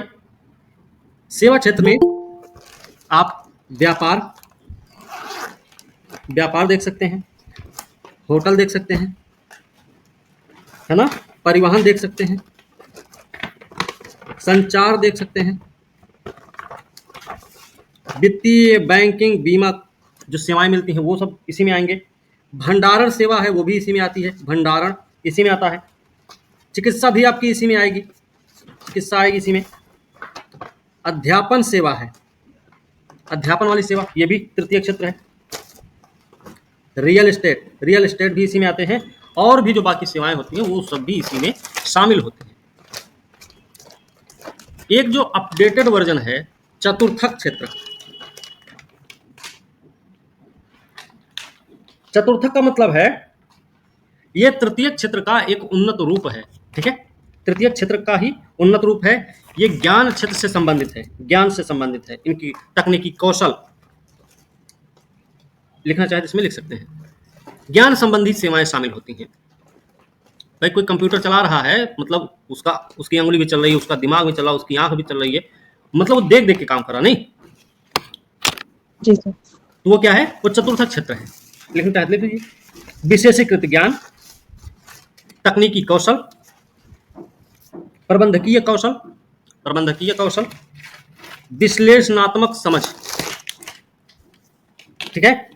सेवा क्षेत्र में आप व्यापार, व्यापार देख सकते हैं, होटल देख सकते हैं, है ना, परिवहन देख सकते हैं, संचार देख सकते हैं, वित्तीय, बैंकिंग, बीमा जो सेवाएं मिलती हैं वो सब इसी में आएंगे। भंडारण सेवा है वो भी इसी में आती है, भंडारण इसी में आता है। चिकित्सा भी आपकी इसी में आएगी, चिकित्सा आएगी इसी में। अध्यापन सेवा है, अध्यापन वाली सेवा, ये भी तृतीय क्षेत्र है। रियल एस्टेट, रियल एस्टेट भी इसी में आते हैं। और भी जो बाकी सेवाएं होती हैं वो सब भी इसी में शामिल होती हैं। एक जो अपडेटेड वर्जन है चतुर्थक क्षेत्र। चतुर्थक का मतलब है ये तृतीय क्षेत्र का एक उन्नत रूप है। ठीक है, तृतीय क्षेत्र का ही उन्नत रूप है। ये ज्ञान क्षेत्र से संबंधित है, ज्ञान से संबंधित है। इनकी तकनीकी कौशल लिखना चाहे तो इसमें लिख सकते हैं। ज्ञान संबंधी सेवाएं शामिल होती हैं। भाई कोई कंप्यूटर चला रहा है, मतलब उसकी अंगुली भी चल रही है, उसका दिमाग भी चल रहा है, उसकी आंख भी चल रही है, मतलब वो देख देख के काम कर रहा, नहीं जी सर। तो वो क्या है? वो चतुर्थक क्षेत्र है। लिखना चाहे लिख लीजिए, विशेषीकृत ज्ञान, तकनीकी कौशल, प्रबंधकीय कौशल, प्रबंधकीय कौशल, विश्लेषणात्मक समझ। ठीक है,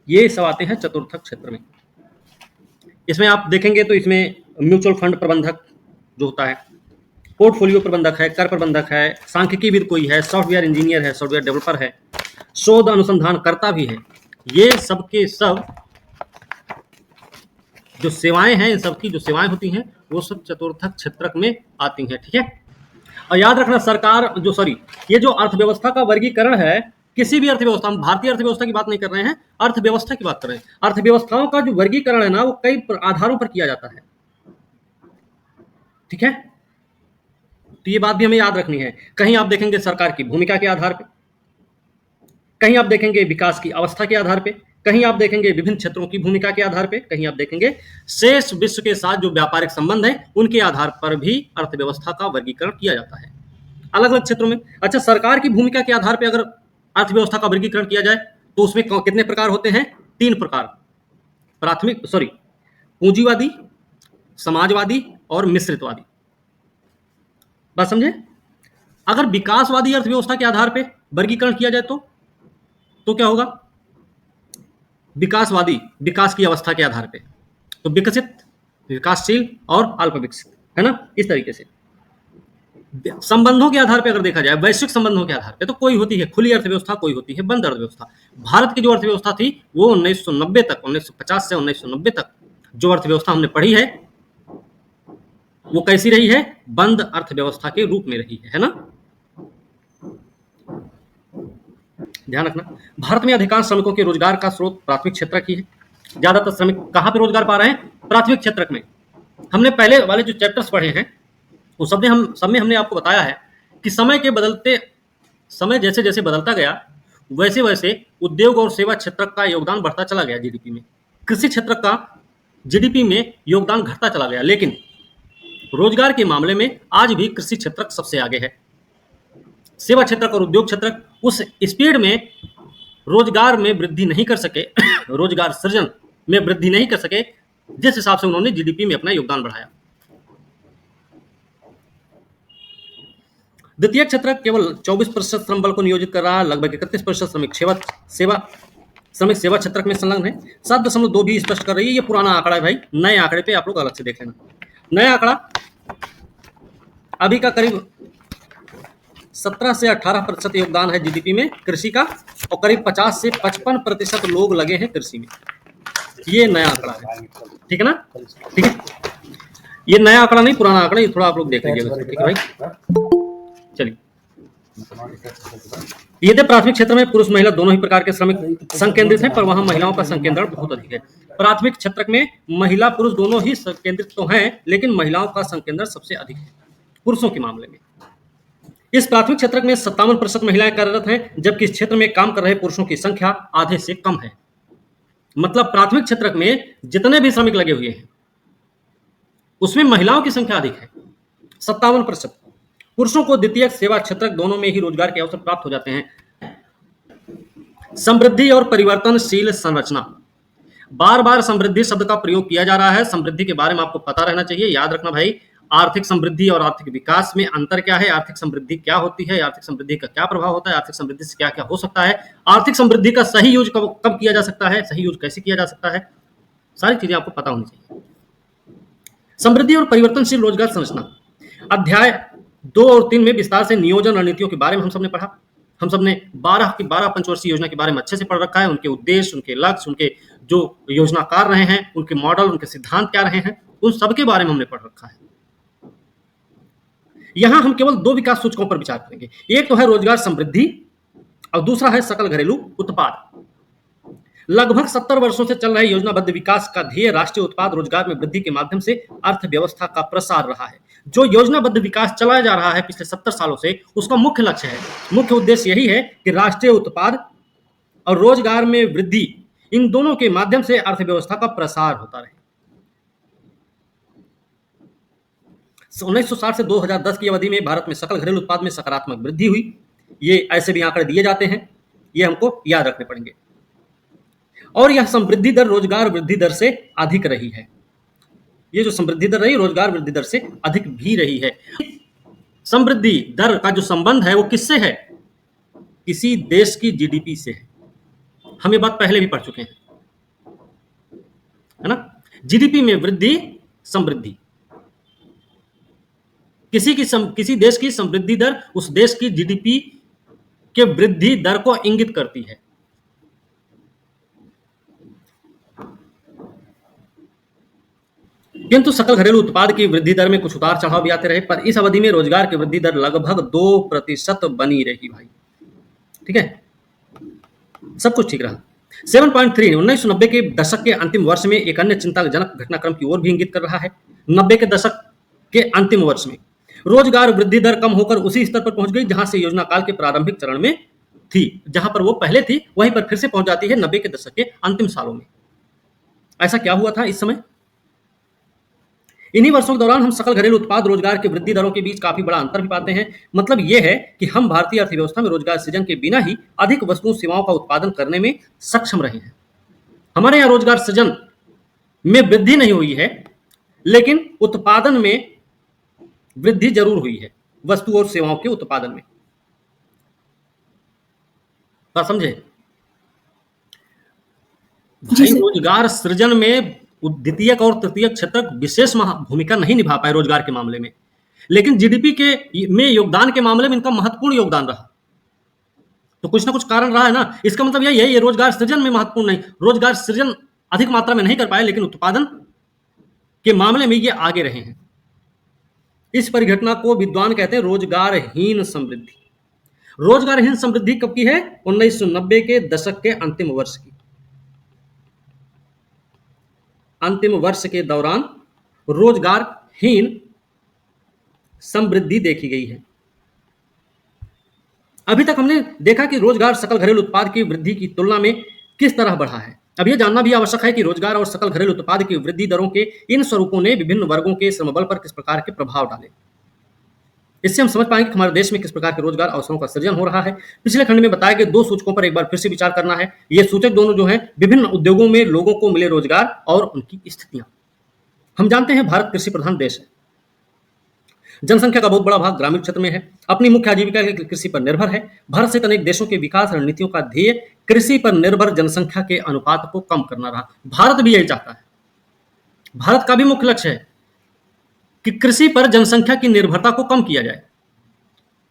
ये सब आते हैं चतुर्थक क्षेत्र में। इसमें आप देखेंगे तो इसमें म्यूचुअल फंड प्रबंधक जो होता है, पोर्टफोलियो प्रबंधक है, कर प्रबंधक है, सांख्यिकीविद कोई है, सॉफ्टवेयर इंजीनियर है, सॉफ्टवेयर डेवलपर है, शोध अनुसंधानकर्ता भी है। ये सब के सब जो सेवाएं हैं, इन सब की जो सेवाएं होती हैं वो सब चतुर्थक क्षेत्रक में आती हैं। ठीक है, और याद रखना सरकार जो ये जो अर्थव्यवस्था का वर्गीकरण है, किसी भी अर्थव्यवस्था, हम भारतीय अर्थव्यवस्था की बात नहीं कर रहे हैं, अर्थव्यवस्था की बात कर रहे हैं। अर्थव्यवस्थाओं का जो वर्गीकरण है ना, वो कई आधारों पर किया जाता है। ठीक है, तो ये बात भी हमें याद रखनी है। कहीं आप देखेंगे सरकार की भूमिका के आधार पर, कहीं आप देखेंगे विकास की अवस्था के आधार पे, कहीं आप देखेंगे विभिन्न क्षेत्रों की भूमिका के आधार पे, कहीं आप देखेंगे शेष विश्व के साथ जो व्यापारिक संबंध है उनके आधार पर भी अर्थव्यवस्था का वर्गीकरण किया जाता है अलग अलग क्षेत्रों में। अच्छा, सरकार की भूमिका के आधार पर अगर अर्थव्यवस्था का वर्गीकरण किया जाए तो उसमें कितने प्रकार होते हैं? 3 प्रकार, पूंजीवादी, समाजवादी और मिश्रितवादी। बात समझे? अगर विकासवादी अर्थव्यवस्था के आधार पर वर्गीकरण किया जाए तो क्या होगा? विकासवादी, विकास की अवस्था के आधार पे, तो विकसित, विकासशील और अल्प विकसित, है ना? इस तरीके से संबंधों के आधार पे अगर देखा जाए, वैश्विक संबंधों के आधार पे, तो कोई होती है खुली अर्थव्यवस्था, कोई होती है बंद अर्थव्यवस्था। भारत की जो अर्थव्यवस्था थी वो 1990 तक, 1950 से 1990 तक जो अर्थव्यवस्था हमने पढ़ी है वो कैसी रही है? बंद अर्थव्यवस्था के रूप में रही है ना? ध्यान रखना, भारत में अधिकांश श्रमिकों के रोजगार का स्रोत प्राथमिक क्षेत्र ही है। ज्यादातर श्रमिक कहां पे रोजगार पा रहे हैं? प्राथमिक क्षेत्र में। हमने पहले वाले जो चैप्टर्स पढ़े हैं वो सब में हमने आपको बताया है कि समय जैसे जैसे बदलता गया वैसे वैसे उद्योग और सेवा क्षेत्र का योगदान बढ़ता चला गया जीडीपी में। कृषि क्षेत्र का जीडीपी में योगदान घटता चला गया, लेकिन रोजगार के मामले में आज भी कृषि क्षेत्र सबसे आगे है। सेवा क्षेत्र और उद्योग क्षेत्र उस स्पीड में रोजगार में वृद्धि नहीं कर सके, रोजगार सृजन में वृद्धि नहीं कर सके जिस हिसाब से उन्होंने जीडीपी में अपना योगदान बढ़ाया। द्वितीय क्षेत्र केवल 24% श्रम बल को नियोजित कर रहा है, लगभग 31% श्रमिक सेवा क्षेत्र में संलग्न है। 7.2 भी स्पष्ट कर रही है। ये पुराना आंकड़ा है भाई, नए आंकड़े पे आप लोग अलग से देख लेना। नया आंकड़ा अभी का करीब 17 से 18% योगदान है जीडीपी में कृषि का, और करीब 50 से 55% लोग लगे हैं कृषि में। ये नया आंकड़ा है, ठीक है ना? ठीक है, ये नया आंकड़ा नहीं, पुराना आंकड़ा, ये थोड़ा आप लोग देख लीजिएगा। ठीक है भाई, चलिए। यदि प्राथमिक क्षेत्र में पुरुष महिला दोनों ही प्रकार के श्रमिक संकेंद्रित हैं, पर वहां महिलाओं का संकेंद्रण बहुत अधिक है। प्राथमिक क्षेत्र में महिला पुरुष दोनों ही संकेंद्रित तो हैं, लेकिन महिलाओं का संकेंद्रण सबसे अधिक है पुरुषों के मामले में। इस प्राथमिक क्षेत्र में 57% महिलाएं कार्यरत हैं, जबकि इस क्षेत्र में काम कर रहे पुरुषों की संख्या आधे से कम है। मतलब प्राथमिक क्षेत्र में जितने भी श्रमिक लगे हुए हैं उसमें महिलाओं की संख्या अधिक है, 57%। पुरुषों को द्वितीय सेवा क्षेत्र दोनों में ही रोजगार के अवसर प्राप्त हो जाते हैं। समृद्धि और परिवर्तनशील संरचना, बार बार समृद्धि शब्द का प्रयोग किया जा रहा है। समृद्धि के बारे में आपको पता रहना चाहिए। याद रखना भाई, आर्थिक समृद्धि और आर्थिक विकास में अंतर क्या है, आर्थिक समृद्धि क्या होती है, आर्थिक समृद्धि का क्या प्रभाव होता है, आर्थिक समृद्धि से क्या क्या हो सकता है, आर्थिक समृद्धि का सही यूज कब किया जा सकता है, सही यूज कैसे किया जा सकता है, सारी चीजें आपको पता होनी चाहिए। समृद्धि और परिवर्तनशील रोजगार संरचना, अध्याय 2 और 3 में विस्तार से नियोजन रणनीतियों के बारे में हम सबने पढ़ा। हम सबने 12 पंचवर्षीय योजना के बारे में अच्छे से पढ़ रखा है। उनके उद्देश्य, उनके लक्ष्य, उनके जो योजनाकार रहे हैं, उनके मॉडल, उनके सिद्धांत क्या रहे हैं, उन सबके बारे में हमने पढ़ रखा है। यहां हम केवल 2 विकास सूचकों पर विचार करेंगे। एक तो है रोजगार समृद्धि और दूसरा है सकल घरेलू उत्पाद। लगभग 70 वर्षों से चल रहे योजनाबद्ध विकास का ध्येय राष्ट्रीय उत्पाद रोजगार में वृद्धि के माध्यम से अर्थव्यवस्था का प्रसार रहा है। जो योजनाबद्ध विकास चलाया जा रहा है पिछले 70 सालों से, उसका मुख्य लक्ष्य है, मुख्य उद्देश्य यही है कि राष्ट्रीय उत्पाद और रोजगार में वृद्धि, इन दोनों के माध्यम से अर्थव्यवस्था का प्रसार होता रहे। 1960 से 2010 की अवधि में भारत में सकल घरेलू उत्पाद में सकारात्मक वृद्धि हुई। ये ऐसे भी आंकड़े दिए जाते हैं, ये हमको याद रखने पड़ेंगे। और यह समृद्धि दर रोजगार वृद्धि दर से अधिक रही है। ये जो समृद्धि दर रही, रोजगार वृद्धि दर से अधिक भी रही है। समृद्धि दर का जो संबंध है वो किससे है? किसी देश की जीडीपी से है। हम ये बात पहले भी पढ़ चुके हैं, है ना? जीडीपी में वृद्धि समृद्धि, किसी देश की समृद्धि दर उस देश की जीडीपी के वृद्धि दर को इंगित करती है। किंतु सकल घरेलू उत्पाद की वृद्धि दर में कुछ उतार चढ़ाव भी आते रहे, पर इस अवधि में रोजगार की वृद्धि दर लगभग 2% बनी रही भाई। ठीक है, सब कुछ ठीक रहा। 7.3 1990 के दशक के अंतिम वर्ष में एक अन्य चिंताजनक घटनाक्रम की ओर भी इंगित कर रहा है। 90 के दशक के अंतिम वर्ष में रोजगार वृद्धि दर कम होकर उसी स्तर पर पहुंच गई जहां से योजना काल के प्रारंभिक चरण में थी। जहां पर वो पहले थी वहीं पर फिर से पहुंच जाती है 90 के दशक के अंतिम सालों में। ऐसा क्या हुआ था इस समय? इन्हीं वर्षों के दौरान हम सकल घरेलू उत्पाद रोजगार की वृद्धि दरों के बीच काफी बड़ा अंतर भी पाते हैं। मतलब यह है कि हम भारतीय अर्थव्यवस्था में रोजगार सृजन के बिना ही अधिक वस्तुओं सेवाओं का उत्पादन करने में सक्षम रहे हैं। हमारे यहाँ रोजगार सृजन में वृद्धि नहीं हुई है, लेकिन उत्पादन में वृद्धि जरूर हुई है, वस्तु और सेवाओं के उत्पादन में। बात समझे भाई? रोजगार सृजन में द्वितीयक और तृतीयक क्षेत्र विशेष भूमिका नहीं निभा पाए रोजगार के मामले में, लेकिन जीडीपी के में योगदान के मामले में इनका महत्वपूर्ण योगदान रहा। तो कुछ ना कुछ कारण रहा है ना। इसका मतलब यही है, ये रोजगार सृजन में महत्वपूर्ण नहीं, रोजगार सृजन अधिक मात्रा में नहीं कर पाए, लेकिन उत्पादन के मामले में ये आगे रहे हैं। इस परिघटना को विद्वान कहते हैं रोजगारहीन समृद्धि। रोजगारहीन समृद्धि कब की है? 1990 के दशक के अंतिम वर्ष की। अंतिम वर्ष के दौरान रोजगारहीन समृद्धि देखी गई है। अभी तक हमने देखा कि रोजगार सकल घरेलू उत्पाद की वृद्धि की तुलना में किस तरह बढ़ा है। अब यह जानना भी आवश्यक है कि रोजगार और सकल घरेलू उत्पाद की वृद्धि दरों के इन स्वरूपों ने विभिन्न वर्गों के श्रमबल पर किस प्रकार के प्रभाव डाले। इससे हम समझ पाएंगे कि हमारे देश में किस प्रकार के रोजगार अवसरों का सृजन हो रहा है। पिछले खंड में बताए गए दो सूचकों पर एक बार फिर से विचार करना है। ये सूचक दोनों जो हैं विभिन्न उद्योगों में लोगों को मिले रोजगार और उनकी स्थितियां। हम जानते हैं भारत कृषि प्रधान देश है। जनसंख्या का बहुत बड़ा भाग ग्रामीण क्षेत्र में है, अपनी मुख्य आजीविका कृषि पर निर्भर है। भारत सहित अनेक देशों के विकास रणनीतियों का ध्येय कृषि पर निर्भर जनसंख्या के अनुपात को कम करना रहा। भारत भी यही चाहता है। भारत का भी मुख्य लक्ष्य है कि कृषि पर जनसंख्या की निर्भरता को कम किया जाए,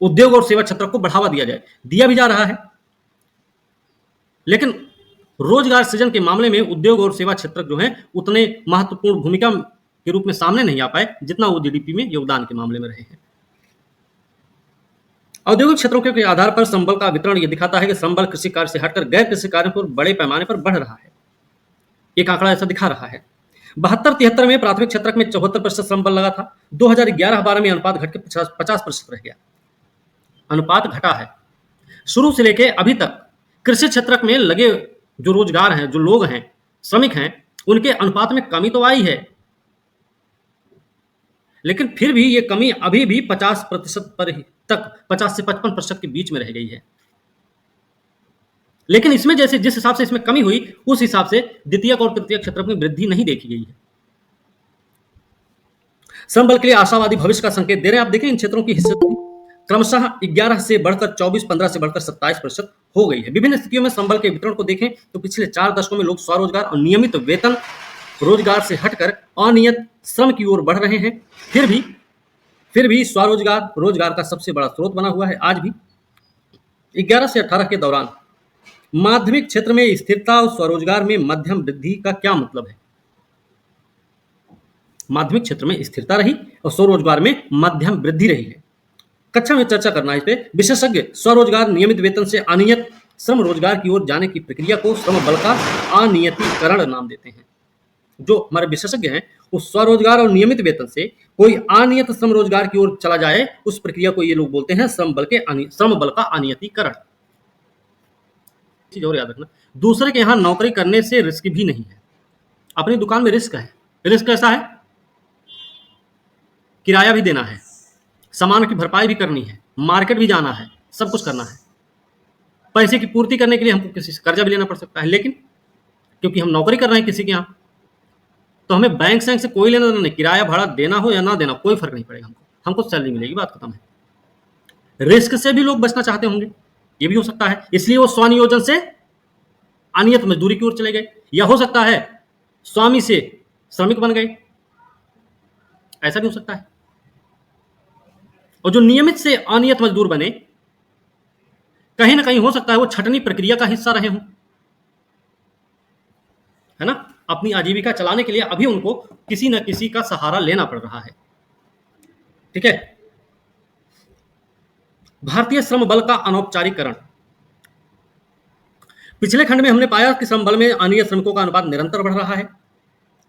उद्योग और सेवा क्षेत्र को बढ़ावा दिया जाए। दिया भी जा रहा है, लेकिन रोजगार सृजन के मामले में उद्योग और सेवा क्षेत्र जो है उतने महत्वपूर्ण भूमिका के रूप में सामने नहीं आ पाए जितना वो जीडीपी में योगदान के मामले में रहे हैं। औद्योगिक क्षेत्रों के आधार पर श्रम बल का वितरण यह दिखाता है कि श्रम बल कृषि कार्य से हटकर गैर कृषि कार्यों पर बड़े पैमाने पर बढ़ रहा है। एक आंकड़ा ऐसा दिखा रहा है। 72-73 में प्राथमिक क्षेत्र में 74% श्रम बल लगा था। 2011-12 में अनुपात घट के 50% रह गया। अनुपात घटा है। शुरू से लेकर अभी तक कृषि क्षेत्र में लगे जो रोजगार हैं, जो लोग हैं, श्रमिक हैं, उनके अनुपात में कमी तो आई है, लेकिन फिर भी ये कमी अभी भी 50% पर ही तक 50 से 55% के बीच में रह गई है। लेकिन इसमें जैसे जिस हिसाब से इसमें कमी हुई उस हिसाब से द्वितीयक और तृतीयक क्षेत्र में वृद्धि नहीं देखी गई है। श्रम बल के लिए आशावादी भविष्य का संकेत दे रहे हैं। आप देखें इन क्षेत्रों की हिस्सेदारी क्रमशः 11 से बढ़कर 24, 15 से बढ़कर 27% हो गई है। विभिन्न स्थितियों में श्रम बल के वितरण को देखें तो पिछले 4 दशकों में लोग स्वरोजगार और नियमित वेतन रोजगार से हटकर अनियत श्रम की ओर बढ़ रहे हैं। फिर भी स्वरोजगार रोजगार का सबसे बड़ा स्रोत बना हुआ है आज भी। 11 से 18 के दौरान माध्यमिक क्षेत्र में स्थिरता और स्वरोजगार में मध्यम वृद्धि का क्या मतलब है? माध्यमिक क्षेत्र में स्थिरता रही और स्वरोजगार में मध्यम वृद्धि रही है। कक्षा में चर्चा करना है इस पे। विशेषज्ञ स्वरोजगार नियमित वेतन से अनियत श्रम रोजगार की ओर जाने की प्रक्रिया को श्रम बल का अनियतीकरण नाम देते हैं। जो हमारे विशेषज्ञ हैं उस स्वरोजगार और नियमित वेतन से कोई अनियत श्रम रोजगार की ओर चला जाए उस प्रक्रिया को ये लोग बोलते हैं श्रम बल का अनियतीकरण। चीज और याद रखना, दूसरे के यहाँ नौकरी करने से रिस्क भी नहीं है। अपनी दुकान में रिस्क है। रिस्क कैसा है? किराया भी देना है, सामान की भरपाई भी करनी है, मार्केट भी जाना है, सब कुछ करना है। पैसे की पूर्ति करने के लिए हमको किसी से कर्जा भी लेना पड़ सकता है, लेकिन क्योंकि हम नौकरी कर रहे हैं किसी के यहाँ तो हमें बैंक से कोई लेना देना नहीं। किराया भाड़ा देना हो या ना देना कोई फर्क नहीं पड़ेगा। हमको सैलरी मिलेगी, बात खत्म है। रिस्क से भी लोग बचना चाहते होंगे, ये भी हो सकता है, इसलिए वो स्वनियोजन से अनियत मजदूरी की ओर चले गए। या हो सकता है स्वामी से श्रमिक बन गए, ऐसा भी हो सकता है। और जो नियमित से अनियत मजदूर बने, कहीं ना कहीं हो सकता है वो छटनी प्रक्रिया का हिस्सा रहे हों, है ना। अपनी आजीविका चलाने के लिए अभी उनको किसी न किसी का सहारा लेना पड़ रहा है, ठीक है। भारतीय श्रम बल का अनौपचारिकरण। पिछले खंड में हमने पाया कि श्रम बल में अनियत श्रमिकों का अनुपात निरंतर बढ़ रहा है।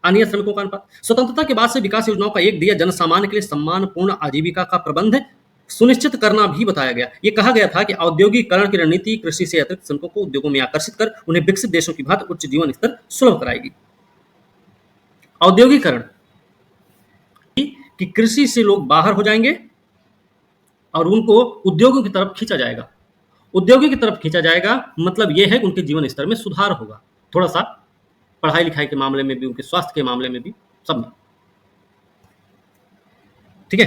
अनियत श्रमिकों का अनुपात स्वतंत्रता के बाद से विकास योजनाओं का एक दिया जन सामान्य के लिए सम्मानपूर्ण आजीविका का प्रबंध सुनिश्चित करना भी बताया गया। ये कहा गया था कि औद्योगिकरण की रणनीति कृषि से अतिरिक्त श्रमिकों को उद्योगों में आकर्षित कर उन्हें विकसित देशों की भांति उच्च जीवन स्तर सुलभ कराएगी। औद्योगिकरण कि कृषि से लोग बाहर हो जाएंगे और उनको उद्योगों की तरफ खींचा जाएगा। उद्योगों की तरफ खींचा जाएगा मतलब यह है कि उनके जीवन स्तर में सुधार होगा, थोड़ा सा पढ़ाई लिखाई के मामले में भी, उनके स्वास्थ्य के मामले में भी, सब में, ठीक है।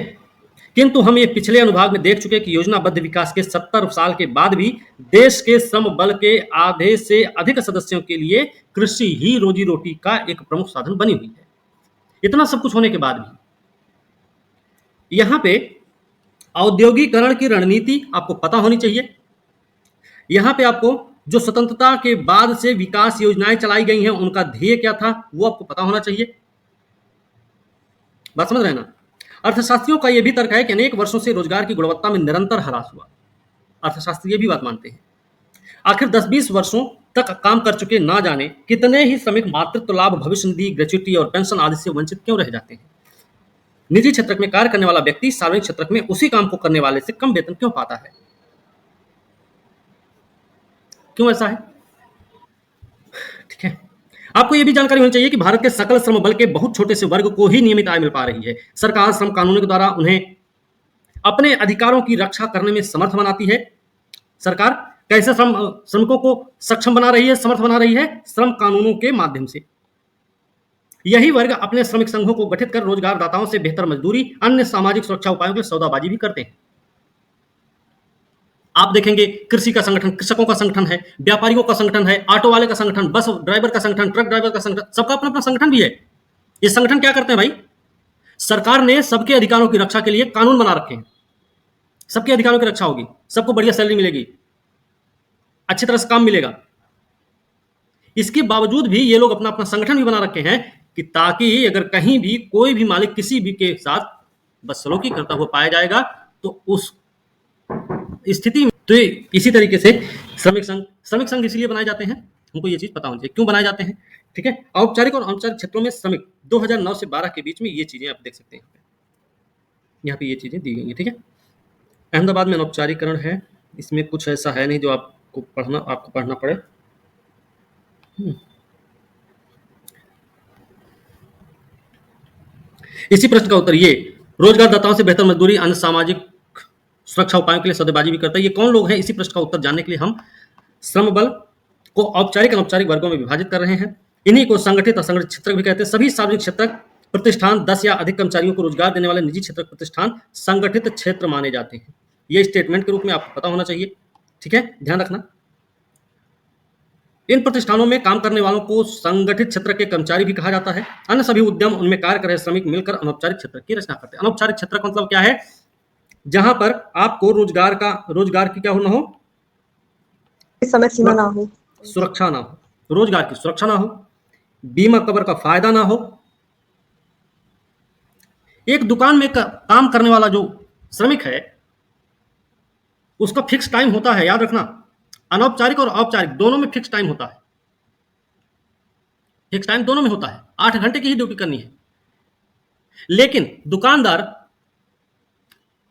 किंतु हम ये पिछले अनुभाग में देख चुके कि योजनाबद्ध विकास के 70 साल के बाद भी देश के श्रम बल के आधे से अधिक सदस्यों के लिए कृषि ही रोजी रोटी का एक प्रमुख साधन बनी हुई है। इतना सब कुछ होने के बाद भी यहां पे औद्योगिकरण की रणनीति आपको पता होनी चाहिए। यहां पे आपको जो स्वतंत्रता के बाद से विकास योजनाएं चलाई गई हैं उनका ध्येय क्या था वो आपको पता होना चाहिए। बात समझ रहे हैं ना। अर्थशास्त्रियों का यह भी तर्क है कि अनेक वर्षों से रोजगार की गुणवत्ता में निरंतर ह्रास हुआ। अर्थशास्त्री ये भी बात मानते हैं। आखिर 10-20 वर्षों तक काम कर चुके ना जाने कितने ही श्रमिक मातृत्व लाभ, भविष्य निधि, ग्रेच्युटी और पेंशन आदि से वंचित क्यों रह जाते हैं। निजी क्षेत्र में कार्य करने वाला व्यक्ति सार्वजनिक क्षेत्र में उसी काम को करने वाले से कम वेतन क्यों पाता है, क्यों ऐसा है, ठीक है। आपको यह भी जानकारी होनी चाहिए कि भारत के सकल श्रम बल के बहुत छोटे से वर्ग को ही नियमित आय मिल पा रही है। सरकार श्रम कानूनों के द्वारा उन्हें अपने अधिकारों की रक्षा करने में समर्थ बनाती है। सरकार कैसे श्रमिकों को सक्षम बना रही है, समर्थ बना रही है, श्रम कानूनों के माध्यम से। यही वर्ग अपने श्रमिक संघों को गठित कर रोजगारदाताओं से बेहतर मजदूरी, अन्य सामाजिक सुरक्षा उपायों के लिए सौदाबाजी भी करते हैं। आप देखेंगे कृषि का संगठन, कृषकों का संगठन है, व्यापारियों का संगठन है, ऑटो वाले का संगठन, बस ड्राइवर का संगठन, ट्रक ड्राइवर का संगठन, सबका अपना अपना संगठन भी है। ये संगठन क्या करते हैं भाई, सरकार ने सबके अधिकारों की रक्षा के लिए कानून बना रखे हैं। सबके अधिकारों की रक्षा होगी, सबको बढ़िया सैलरी मिलेगी, अच्छी तरह से काम मिलेगा। इसके बावजूद भी ये लोग अपना अपना संगठन भी बना रखे हैं कि ताकि अगर कहीं भी कोई भी मालिक किसी भी के साथ बदसलूकी करता हुआ पाया जाएगा तो उस स्थिति में, तो इसी तरीके से श्रमिक संघ इसलिए बनाए जाते हैं, हमको ये चीज पता होनी चाहिए क्यों बनाए जाते हैं, ठीक है। औपचारिक और अनौपचारिक क्षेत्रों में श्रमिक 2009 से 12 के बीच में ये चीजें आप देख सकते हैं। यहाँ पे ये चीजें दी गई हैं, ठीक है। अहमदाबाद में अनौपचारिकरण है, इसमें कुछ ऐसा है नहीं जो आपको पढ़ना पड़े। इसी प्रश्न का उत्तर ये, रोजगारदाताओं से बेहतर मजदूरी, अन्य सामाजिक सुरक्षा उपायों के लिए सौदेबाजी भी करता है। ये कौन लोग हैं, इसी प्रश्न का उत्तर जानने के लिए हम श्रम बल को औपचारिक अनौपचारिक वर्गों में विभाजित कर रहे हैं। इन्हीं को संगठित असंगठित क्षेत्र भी कहते हैं। सभी सार्वजनिक क्षेत्र प्रतिष्ठान 10 या अधिक कर्मचारियों को रोजगार देने वाले निजी क्षेत्र प्रतिष्ठान संगठित क्षेत्र माने जाते हैं। ये स्टेटमेंट के रूप में आपको पता होना चाहिए, ठीक है, ध्यान रखना। इन प्रतिष्ठानों में काम करने वालों को संगठित क्षेत्र के कर्मचारी भी कहा जाता है। अन्य सभी उद्यम, उनमें कार्य कर रहे श्रमिक मिलकर अनौपचारिक क्षेत्र की रचना करते हैं। अनौपचारिक क्षेत्र का मतलब क्या है, जहां पर आपको रोजगार की क्या हो ना हो, समय सीमा ना हो, सुरक्षा ना हो, रोजगार की सुरक्षा ना हो, बीमा कवर का फायदा ना हो। एक दुकान में काम करने वाला जो श्रमिक है उसका फिक्स टाइम होता है, याद रखना। अनौपचारिक और औपचारिक दोनों में फिक्स टाइम होता है, फिक्स टाइम दोनों में होता है, 8 घंटे की ही ड्यूटी करनी है। लेकिन दुकानदार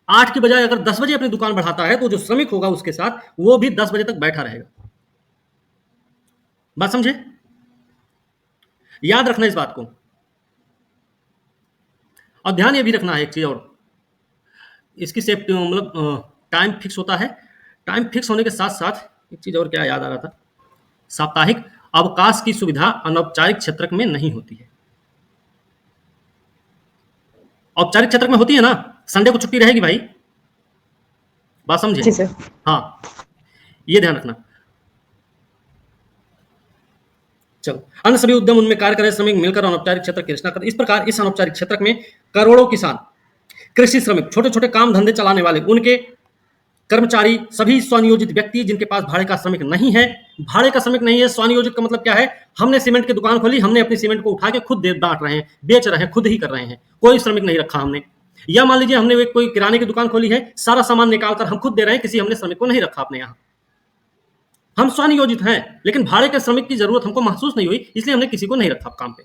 8 की बजाय अगर 10 बजे अपनी दुकान बढ़ाता है तो जो श्रमिक होगा उसके साथ वो भी 10 बजे तक बैठा रहेगा। बात समझे, याद रखना इस बात को। और ध्यान ये भी रखना है एक चीज और, इसकी सेफ्टी मतलब टाइम फिक्स होता है। टाइम फिक्स होने के साथ साथ एक चीज और क्या याद आ रहा था, साप्ताहिक अवकाश की सुविधा अनौपचारिक क्षेत्र में नहीं होती है। औपचारिक क्षेत्र में होती है ना, संडे को छुट्टी रहेगी भाई, बात समझे। जी सर। हाँ, ये ध्यान रखना। चलो, अन्य सभी उद्यम उनमें कार्य करे श्रमिक मिलकर अनौपचारिक क्षेत्र की रचना करते। इस प्रकार इस अनौपचारिक क्षेत्र में करोड़ों किसान, कृषि श्रमिक, छोटे छोटे काम धंधे चलाने वाले, उनके कर्मचारी, सभी स्वनियोजित व्यक्ति जिनके पास भाड़े का श्रमिक नहीं है। भाड़े का श्रमिक नहीं है, स्वनियोजित का मतलब क्या है? हमने सीमेंट की दुकान खोली, हमने अपनी सीमेंट को उठा के खुद बांट रहे हैं, बेच रहे हैं, खुद ही कर रहे हैं, कोई श्रमिक नहीं रखा हमने। या मान लीजिए हमने कोई किराने की दुकान खोली है, सारा सामान निकाल कर हम खुद दे रहे हैं, किसी हमने श्रमिक को नहीं रखा अपने यहाँ। हम स्वनियोजित हैं, लेकिन भाड़े के श्रमिक की जरूरत हमको महसूस नहीं हुई, इसलिए हमने किसी को नहीं रखा काम पे।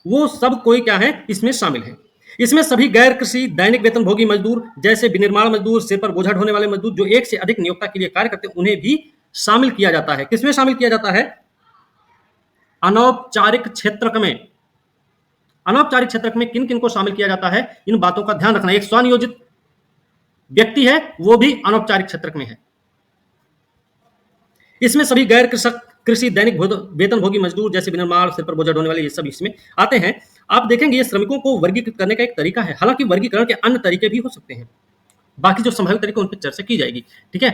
वो सब कोई क्या है इसमें शामिल है। इसमें सभी गैर कृषि दैनिक वेतनभोगी मजदूर, जैसे विनिर्माण मजदूर, सिर पर बोझा ढोने वाले मजदूर, जो एक से अधिक नियोक्ता के लिए कार्य करते हैं, उन्हें भी शामिल किया जाता है। किसमें शामिल किया जाता है? अनौपचारिक क्षेत्र में। अनौपचारिक क्षेत्र में किन किन को शामिल किया जाता है, इन बातों का ध्यान रखना। एक स्वनियोजित व्यक्ति है, वो भी अनौपचारिक क्षेत्र में है। इसमें सभी गैर कृषि दैनिक वेतनभोगी मजदूर, जैसे विनिर्माण, सिर पर बोझा ढोने वाले, ये सब इसमें आते हैं। आप देखेंगे ये श्रमिकों को वर्गीकृत करने का एक तरीका है। हालांकि वर्गीकरण के अन्य तरीके भी हो सकते हैं, बाकी जो संभावित तरीके उन पर चर्चा की जाएगी। ठीक है,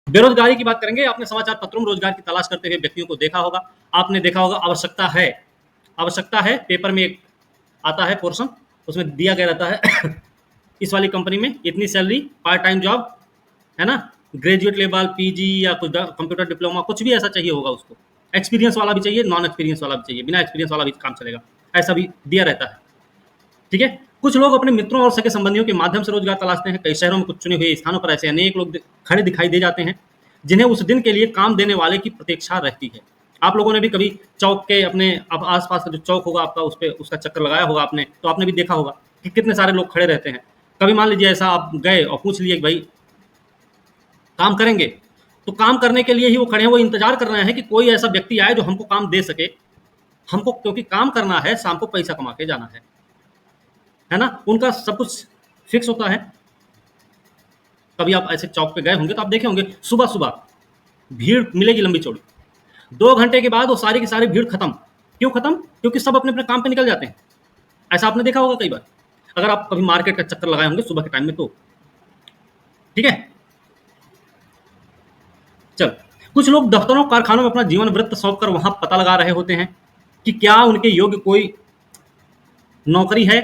बेरोजगारी की बात करेंगे। आपने समाचार पत्रों में रोजगार की तलाश करते हुए व्यक्तियों को देखा होगा। आपने देखा होगा आवश्यकता है, पेपर में एक आता है पोर्शन, उसमें दिया गया रहता है इस वाली कंपनी में इतनी सैलरी, पार्ट टाइम जॉब, है ना, ग्रेजुएट लेवल, पीजी या कुछ कंप्यूटर डिप्लोमा, कुछ भी ऐसा चाहिए होगा उसको। एक्सपीरियंस वाला भी चाहिए, नॉन एक्सपीरियंस वाला भी चाहिए, बिना एक्सपीरियंस वाला भी काम चलेगा, ऐसा भी दिया रहता है। ठीक है, कुछ लोग अपने मित्रों और सगे संबंधियों के माध्यम से रोजगार तलाशते हैं। कई शहरों में कुछ चुने हुए स्थानों पर ऐसे अनेक लोग खड़े दिखाई दे जाते हैं, जिन्हें उस दिन के लिए काम देने वाले की प्रतीक्षा रहती है। आप लोगों ने भी कभी चौक के अपने आसपास का जो चौक होगा आपका, उस पर उसका चक्कर लगाया होगा आपने, तो आपने भी देखा होगा कि कितने सारे लोग खड़े रहते हैं। कभी मान लीजिए ऐसा आप गए और पूछ लिए भाई काम करेंगे, तो काम करने के लिए ही वो खड़े हैं, वो इंतजार कर रहे हैं कि कोई ऐसा व्यक्ति आए जो हमको काम दे सके। हमको क्योंकि काम करना है, शाम को पैसा कमा के जाना है ना, उनका सब कुछ फिक्स होता है। कभी आप ऐसे चौक पे गए होंगे तो आप देखे होंगे सुबह सुबह भीड़ मिलेगी लंबी चौड़ी, 2 घंटे के बाद वो सारी की सारी भीड़ खत्म। क्यों खत्म? क्योंकि सब अपने अपने काम पे निकल जाते हैं। ऐसा आपने देखा होगा कई बार, अगर आप कभी मार्केट का चक्कर लगाए होंगे सुबह के टाइम में तो। ठीक है, चल, कुछ लोग दफ्तरों कारखानों में अपना जीवन वृत्त सौंप कर वहां पता लगा रहे होते हैं कि क्या उनके योग्य कोई नौकरी है,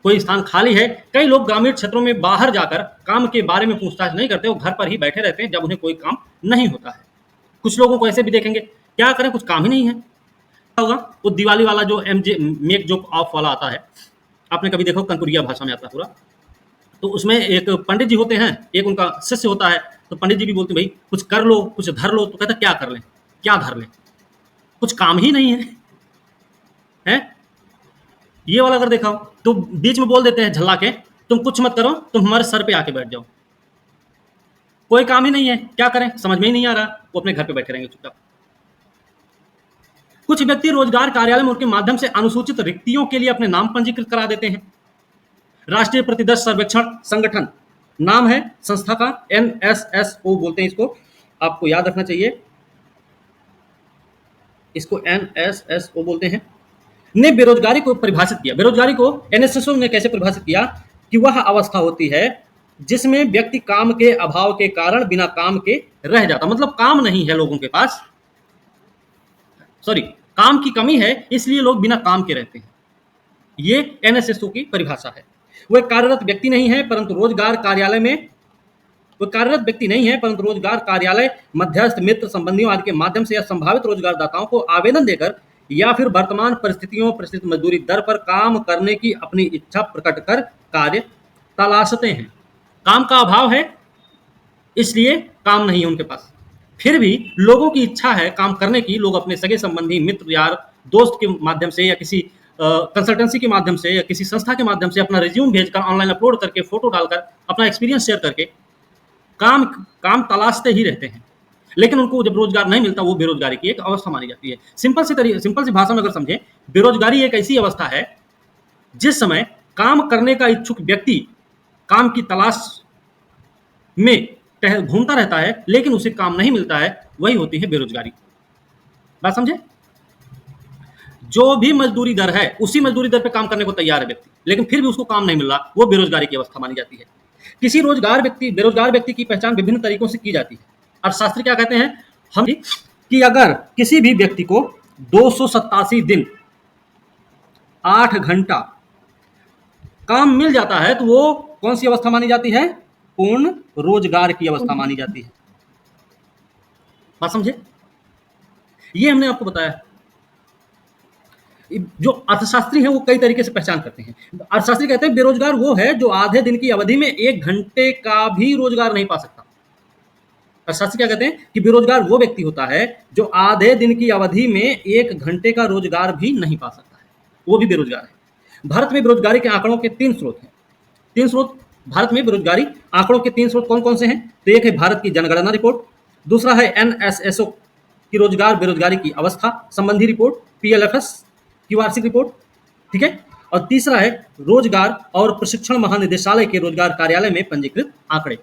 कोई स्थान खाली है। कई लोग ग्रामीण क्षेत्रों में बाहर जाकर काम के बारे में पूछताछ नहीं करते, वो घर पर ही बैठे रहते हैं जब उन्हें कोई काम नहीं होता है। कुछ लोगों को ऐसे भी देखेंगे, क्या करें, कुछ काम ही नहीं है। होगा वो दिवाली वाला जो मेक जोक ऑफ वाला आता है, आपने कभी देखो, कनपुरिया भाषा में आता है पूरा। तो उसमें एक पंडित जी होते हैं, एक उनका शिष्य होता है। तो पंडित जी भी बोलते हैं भाई कुछ कर लो, कुछ धर लो। तो कहता क्या कर लें, क्या धर लें, कुछ काम ही नहीं है। ये वाला अगर देखा हो तो बीच में बोल देते हैं झल्ला के, तुम कुछ मत करो, तुम हमारे सर पे आके बैठ जाओ। कोई काम ही नहीं है, क्या करें, समझ में ही नहीं आ रहा, वो अपने घर पे बैठे रहेंगे चुपचाप। कुछ व्यक्ति रोजगार कार्यालय में उनके माध्यम से अनुसूचित रिक्तियों के लिए अपने नाम पंजीकृत करा देते हैं। राष्ट्रीय प्रतिदर्श सर्वेक्षण संगठन नाम है संस्था का, NSSO बोलते हैं इसको, आपको याद रखना चाहिए, इसको NSSO बोलते हैं, ने बेरोजगारी को परिभाषित किया। बेरोजगारी को NSSO ने कैसे परिभाषित किया कि वह अवस्था होती है जिसमें व्यक्ति काम के अभाव के कारण बिना काम के रह जाता। मतलब काम नहीं है लोगों के पास, काम की कमी है, इसलिए लोग बिना काम के रहते हैं। ये NSSO की परिभाषा है। वो एक कार्यरत व्यक्ति नहीं है, परंतु रोजगार कार्यालय मध्यस्थ, मित्र, संबंधियों आदि के माध्यम से या संभावित रोजगारदाताओं को आवेदन देकर या फिर वर्तमान परिस्थितियों प्रचलित मजदूरी दर पर काम करने की अपनी इच्छा प्रकट कर कार्य तलाशते हैं। काम का अभाव है, इसलिए काम नहीं है उनके पास, फिर भी लोगों की इच्छा है काम करने की। लोग अपने सगे संबंधी, मित्र, यार, दोस्त के माध्यम से या किसी कंसल्टेंसी के माध्यम से या किसी संस्था के माध्यम से अपना रिज्यूम भेजकर, ऑनलाइन अपलोड करके, फोटो डालकर, अपना एक्सपीरियंस शेयर करके काम तलाशते ही रहते हैं। लेकिन उनको जब रोजगार नहीं मिलता, वो बेरोजगारी की एक अवस्था मानी जाती है। सिंपल सी भाषा में अगर समझें, बेरोजगारी एक ऐसी अवस्था है जिस समय काम करने का इच्छुक व्यक्ति काम की तलाश में घूमता रहता है, लेकिन उसे काम नहीं मिलता है, वही होती है बेरोजगारी। बात समझे? जो भी मजदूरी दर है, उसी मजदूरी दर पे काम करने को तैयार है व्यक्ति, लेकिन फिर भी उसको काम नहीं मिल रहा, वो बेरोजगारी की अवस्था मानी जाती है। किसी बेरोजगार व्यक्ति की पहचान विभिन्न तरीकों से की जाती है। अर्थशास्त्री क्या कहते हैं, हम कि अगर किसी भी व्यक्ति को 287 दिन 8 घंटा काम मिल जाता है तो वो कौन सी अवस्था मानी जाती है? पूर्ण रोजगार की अवस्था मानी जाती है। बात समझे? ये हमने आपको बताया। जो अर्थशास्त्री हैं वो कई तरीके से पहचान करते हैं। अर्थशास्त्री कहते हैं बेरोजगार वो है जो आधे दिन की अवधि में 1 घंटे का भी रोजगार नहीं पा सकता। अर्थशास्त्री क्या कहते हैं कि बेरोजगार वो व्यक्ति होता है जो आधे दिन की अवधि में 1 घंटे का रोजगार भी नहीं पा सकता है, वो भी बेरोजगार है। भारत में बेरोजगारी के आंकड़ों के 3 स्रोत हैं। 3 स्रोत भारत में बेरोजगारी आंकड़ों के 3 स्रोत कौन कौन से हैं? तो एक है भारत की जनगणना रिपोर्ट, दूसरा है NSSO की रोजगार बेरोजगारी की अवस्था संबंधी रिपोर्ट, PLFS की वार्षिक रिपोर्ट, ठीक है, और तीसरा है रोजगार और प्रशिक्षण महानिदेशालय के रोजगार कार्यालय में पंजीकृत आंकड़े।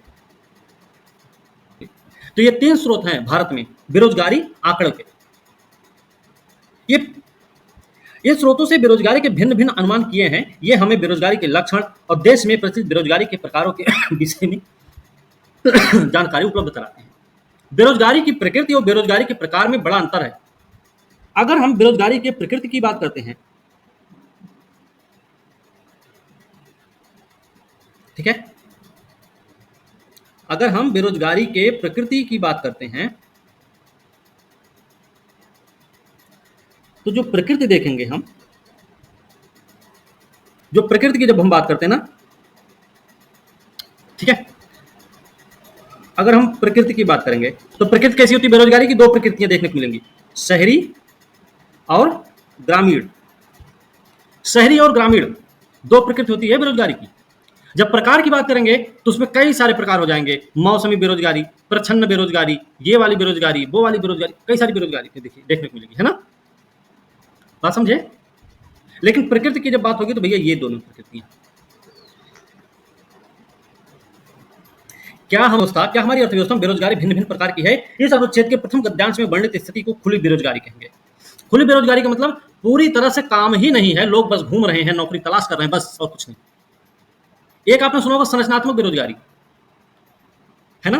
तो ये 3 स्रोत हैं भारत में बेरोजगारी आंकड़ों के। ये स्रोतों से बेरोजगारी के भिन्न भिन्न अनुमान किए हैं। ये हमें बेरोजगारी के लक्षण और देश में प्रचलित बेरोजगारी के प्रकारों के विषय में जानकारी उपलब्ध कराते हैं। बेरोजगारी की प्रकृति और बेरोजगारी के प्रकार में बड़ा अंतर है। अगर हम बेरोजगारी के प्रकृति की बात करते हैं, ठीक है, अगर हम बेरोजगारी के प्रकृति की बात करते हैं तो जो प्रकृति देखेंगे हम, जो प्रकृति की जब हम बात करते हैं ना, ठीक है, अगर हम प्रकृति की बात करेंगे तो प्रकृति कैसी होती है? बेरोजगारी की 2 प्रकृतियां देखने को मिलेंगी, शहरी और ग्रामीण। शहरी और ग्रामीण 2 प्रकृति होती है बेरोजगारी की। जब प्रकार की बात करेंगे तो उसमें कई सारे प्रकार हो जाएंगे। मौसमी बेरोजगारी, प्रच्छन्न बेरोजगारी, ये वाली बेरोजगारी, वो वाली बेरोजगारी, कई सारी बेरोजगारी देखिए देखने को मिलेगी, है ना? बात समझे? लेकिन प्रकृति की जब बात होगी तो भैया ये दोनों प्रकृतियां। क्या हमारी अर्थव्यवस्था में बेरोजगारी भिन्न भिन्न प्रकार की है? इस अनुच्छेद के प्रथम गद्यांश में वर्णित स्थिति को खुली बेरोजगारी कहेंगे। खुली बेरोजगारी का मतलब पूरी तरह से काम ही नहीं है, लोग बस घूम रहे हैं, नौकरी तलाश कर रहे हैं, बस, और कुछ नहीं। एक आपने सुना होगा संरचनात्मक बेरोजगारी, है ना?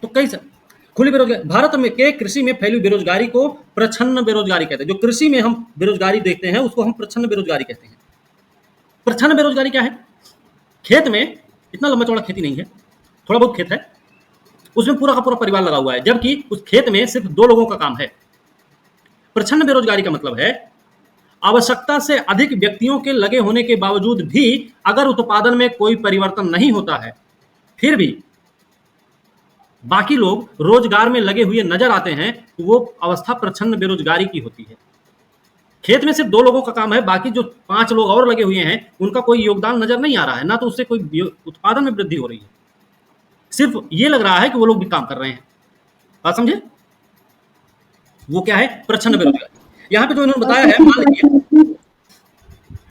तो कई खुली बेरोजगारी। भारत में के कृषि में फैली बेरोजगारी को प्रच्छन्न बेरोजगारी कहते हैं। जो कृषि में हम बेरोजगारी देखते हैं उसको हम प्रच्छन्न बेरोजगारी कहते हैं। प्रच्छन्न बेरोजगारी क्या है? खेत में इतना लंबा चौड़ा खेती नहीं है, थोड़ा बहुत खेत है, उसमें पूरा का पूरा परिवार लगा हुआ है, जबकि उस खेत में सिर्फ 2 लोगों का काम है। प्रच्छन्न बेरोजगारी का मतलब है आवश्यकता से अधिक व्यक्तियों के लगे होने के बावजूद भी अगर उत्पादन में कोई परिवर्तन नहीं होता है, फिर भी बाकी लोग रोजगार में लगे हुए नजर आते हैं, तो वो अवस्था प्रच्छन्न बेरोजगारी की होती है। खेत में सिर्फ 2 लोगों का काम है, बाकी जो 5 लोग और लगे हुए हैं उनका कोई योगदान नजर नहीं आ रहा है, ना तो उससे कोई उत्पादन में वृद्धि हो रही है, सिर्फ ये लग रहा है कि वो लोग भी काम कर रहे हैं। बात समझे? वो क्या है? प्रच्छन्न बेरोजगारी। यहाँ पे जो इन्होंने बताया है,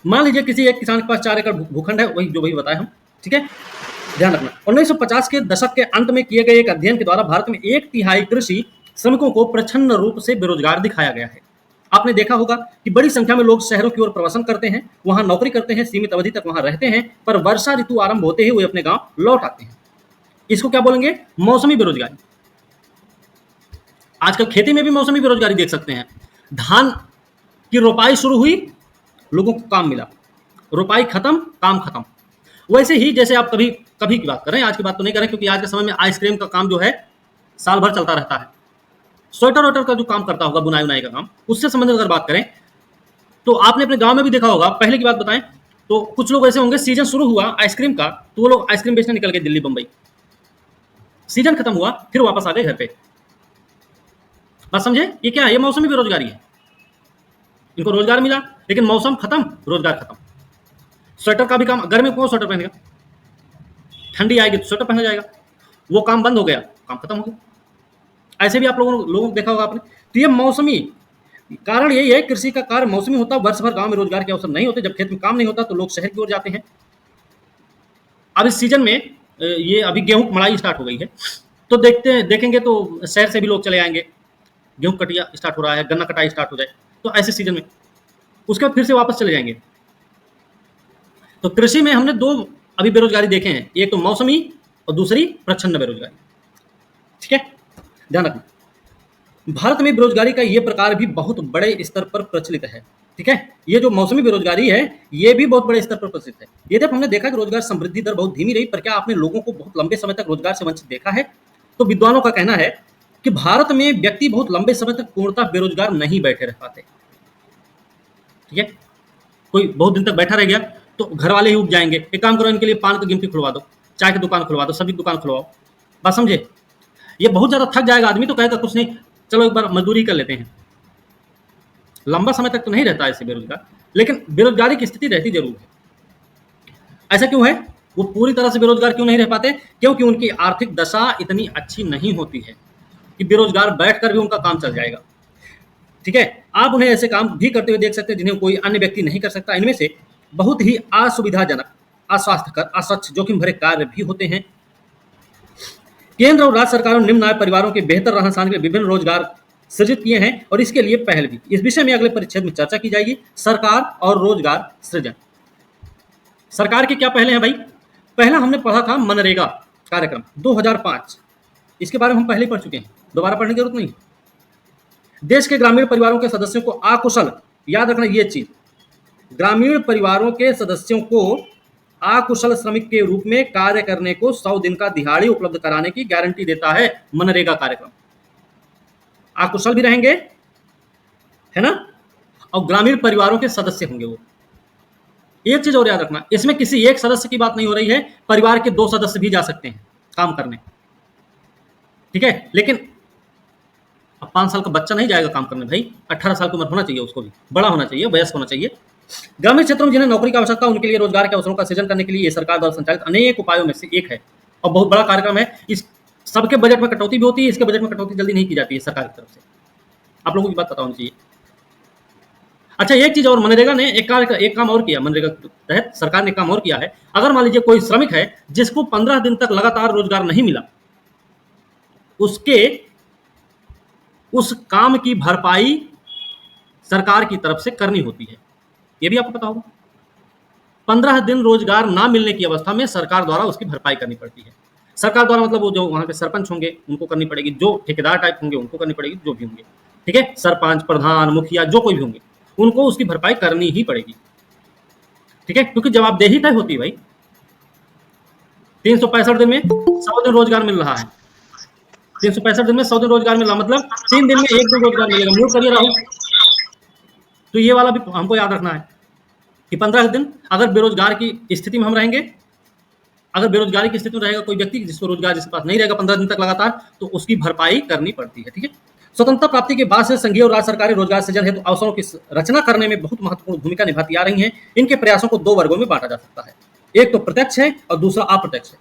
मान लीजिए किसी एक किसान के पास 4 एकड़ भूखंड है, वही बताया हम, ठीक है, ध्यान रखना। 1950 के दशक के अंत में किए गए एक अध्ययन के द्वारा भारत में 1/3 कृषि श्रमिकों को प्रच्छन्न रूप से बेरोजगार दिखाया गया है। आपने देखा होगा कि बड़ी संख्या में लोग शहरों की ओर प्रवासन करते हैं, वहां नौकरी करते हैं, सीमित अवधि तक वहां रहते हैं, पर वर्षा ऋतु आरंभ होते ही वे अपने गांव लौट आते हैं। इसको क्या बोलेंगे? मौसमी बेरोजगारी। आजकल खेती में भी मौसमी बेरोजगारी देख सकते हैं। धान की रोपाई शुरू हुई, लोगों को काम मिला, रोपाई खत्म, काम खत्म। वैसे ही जैसे आप कभी की बात कर रहे हैं, आज की बात तो नहीं कर रहे, क्योंकि आज के समय में आइसक्रीम का काम जो है साल भर चलता रहता है। स्वेटर वेटर का जो काम करता होगा, बुनाई उनाई का काम, उससे संबंधित अगर बात करें तो आपने अपने गांव में भी देखा होगा। पहले की बात बताएं तो कुछ लोग ऐसे होंगे, सीजन शुरू हुआ आइसक्रीम का तो वो लोग आइसक्रीम बेचने निकल गए दिल्ली बंबई, सीजन खत्म हुआ फिर वापस आ गए घर पे। बात समझे? ये क्या है? ये मौसमी बेरोजगारी है। इनको रोजगार मिला लेकिन मौसम खत्म, रोजगार खत्म। स्वेटर का भी काम, गर्मी में कौन स्वेटर पहनेगा? ठंडी आएगी तो स्वेटर पहना जाएगा, वो काम बंद हो गया, काम खत्म हो गया। ऐसे भी आप लोगों को देखा होगा आपने। तो ये मौसमी कारण यही है, कृषि का कार्य मौसमी होता है, वर्ष भर गांव में रोजगार के अवसर नहीं होते। जब खेत में काम नहीं होता तो लोग शहर की ओर जाते हैं। अब इस सीजन में ये अभी गेहूं की मड़ाई स्टार्ट हो गई है, तो देखेंगे तो शहर से भी लोग चले आएंगे। गेहूं कटिया स्टार्ट हो रहा है, गन्ना कटाई स्टार्ट हो जाए तो ऐसे सीजन में उसके बाद फिर से वापस चले जाएंगे। तो कृषि में हमने 2 अभी बेरोजगारी देखे हैं, एक तो मौसमी और दूसरी प्रच्छन्न बेरोजगारी, ठीक है, ध्यान रखना। भारत में बेरोजगारी का ये प्रकार भी बहुत बड़े स्तर पर प्रचलित है। ठीक है, ये जो मौसमी बेरोजगारी है ये भी बहुत बड़े स्तर पर प्रचलित है। ये जब हमने देखा कि रोजगार समृद्धि दर बहुत धीमी रही, पर क्या आपने लोगों को बहुत लंबे समय तक रोजगार से वंचित देखा है? तो विद्वानों का कहना है कि भारत में व्यक्ति बहुत लंबे समय तक पूर्णतः बेरोजगार नहीं बैठे रह पाते। ठीक है, कोई बहुत दिन तक बैठा रह गया तो घर वाले ही उठ जाएंगे, एक काम करो इनके लिए पान की गिनती खुलवा दो, चाय की दुकान खुलवा दो, सब्जी की दुकान खुलवाओ। बात समझे? ये बहुत ज्यादा थक जाएगा आदमी तो कहेगा कुछ नहीं, चलो एक बार मजदूरी कर लेते हैं। लंबा समय तक तो नहीं रहता ऐसे बेरोजगार, लेकिन बेरोजगारी की स्थिति रहती जरूर है। ऐसा क्यों है? वो पूरी तरह से बेरोजगार क्यों नहीं रह पाते? क्योंकि उनकी आर्थिक दशा इतनी अच्छी नहीं होती है कि बेरोजगार बैठकर भी उनका काम चल जाएगा। ठीक है, आप उन्हें ऐसे काम भी करते हुए देख सकते हैं जिन्हें कोई अन्य व्यक्ति नहीं कर सकता। इनमें से बहुत ही असुविधाजनक, अस्वास्थ्यकर, अस्वच्छ, जोखिम भरे कार्य भी होते हैं। केंद्र और राज्य सरकारों ने निम्न आय परिवारों के बेहतर रहन सहन के लिए विभिन्न रोजगार सृजित किए हैं और इसके लिए पहल भी। इस विषय में अगले परिच्छेद में चर्चा की जाएगी, सरकार और रोजगार सृजन। सरकार की क्या पहले हैं भाई? पहला हमने पढ़ा था मनरेगा कार्यक्रम 2005, इसके बारे में हम पहले ही पढ़ चुके हैं, दोबारा पढ़ने की जरूरत नहीं। देश के ग्रामीण परिवारों के सदस्यों को अकुशल, याद रखना ये चीज, ग्रामीण परिवारों के सदस्यों को अकुशल श्रमिक के रूप में कार्य करने को 100 दिन का दिहाड़ी उपलब्ध कराने की गारंटी देता है मनरेगा कार्यक्रम। अकुशल भी रहेंगे, है ना, और ग्रामीण परिवारों के सदस्य होंगे वो। एक चीज और याद रखना, इसमें किसी एक सदस्य की बात नहीं हो रही है, परिवार के 2 सदस्य भी जा सकते हैं काम करने। ठीक है, लेकिन अब 5 साल का बच्चा नहीं जाएगा काम करने भाई, 18 साल की उम्र होना चाहिए, उसको भी बड़ा होना चाहिए, वयस्क होना चाहिए। ग्रामीण क्षेत्रों में जिन्हें नौकरी की आवश्यकता उनके लिए रोजगार के अवसरों का सृजन करने के लिए सरकार द्वारा संचालित अनेक उपायों में से एक है और बहुत बड़ा कार्यक्रम है। इस सबके बजट में कटौती भी होती है, इसके बजट में कटौती जल्दी नहीं की जाती है सरकार की तरफ से, आप लोगों की बात पता होनी चाहिए। अच्छा, एक चीज और, मनरेगा ने एक काम और किया। मनरेगा के तहत सरकार ने काम और किया है, अगर मान लीजिए कोई श्रमिक है जिसको 15 दिन तक लगातार रोजगार नहीं मिला, उसके उस काम की भरपाई सरकार की तरफ से करनी होती है। यह भी आपको पता होगा। 15 दिन रोजगार ना मिलने की अवस्था में सरकार द्वारा उसकी भरपाई करनी पड़ती है। सरकार द्वारा मतलब वो जो वहां के सरपंच होंगे उनको करनी पड़ेगी, जो ठेकेदार टाइप होंगे उनको करनी पड़ेगी, जो भी होंगे। ठीक है, सरपंच, प्रधान, मुखिया, जो कोई भी होंगे उनको उसकी भरपाई करनी ही पड़ेगी। ठीक है, क्योंकि जवाबदेही तय होती है भाई। 365 दिन में 100 दिन रोजगार मिल रहा है, 365 दिन में 100 दिन रोजगार मिल रहा, मतलब 3 दिन में 1 दिन रोजगार मिलेगा। म्यूट करिए राहुल। तो ये वाला भी हमको याद रखना है कि 15 दिन अगर बेरोजगार की स्थिति में हम रहेंगे, अगर बेरोजगारी की स्थिति में रहेगा कोई व्यक्ति जिसको रोजगार जिसके पास नहीं रहेगा 15 दिन तक लगातार, तो उसकी भरपाई करनी पड़ती है। ठीक है, स्वतंत्रता प्राप्ति के बाद से संघीय और राज्य सरकारें रोजगार सृजन हेतु अवसरों की रचना करने में बहुत महत्वपूर्ण भूमिका निभाती आ रही हैं। इनके प्रयासों को 2 वर्गों में बांटा जा सकता है, एक तो प्रत्यक्ष है और दूसरा अप्रत्यक्ष है।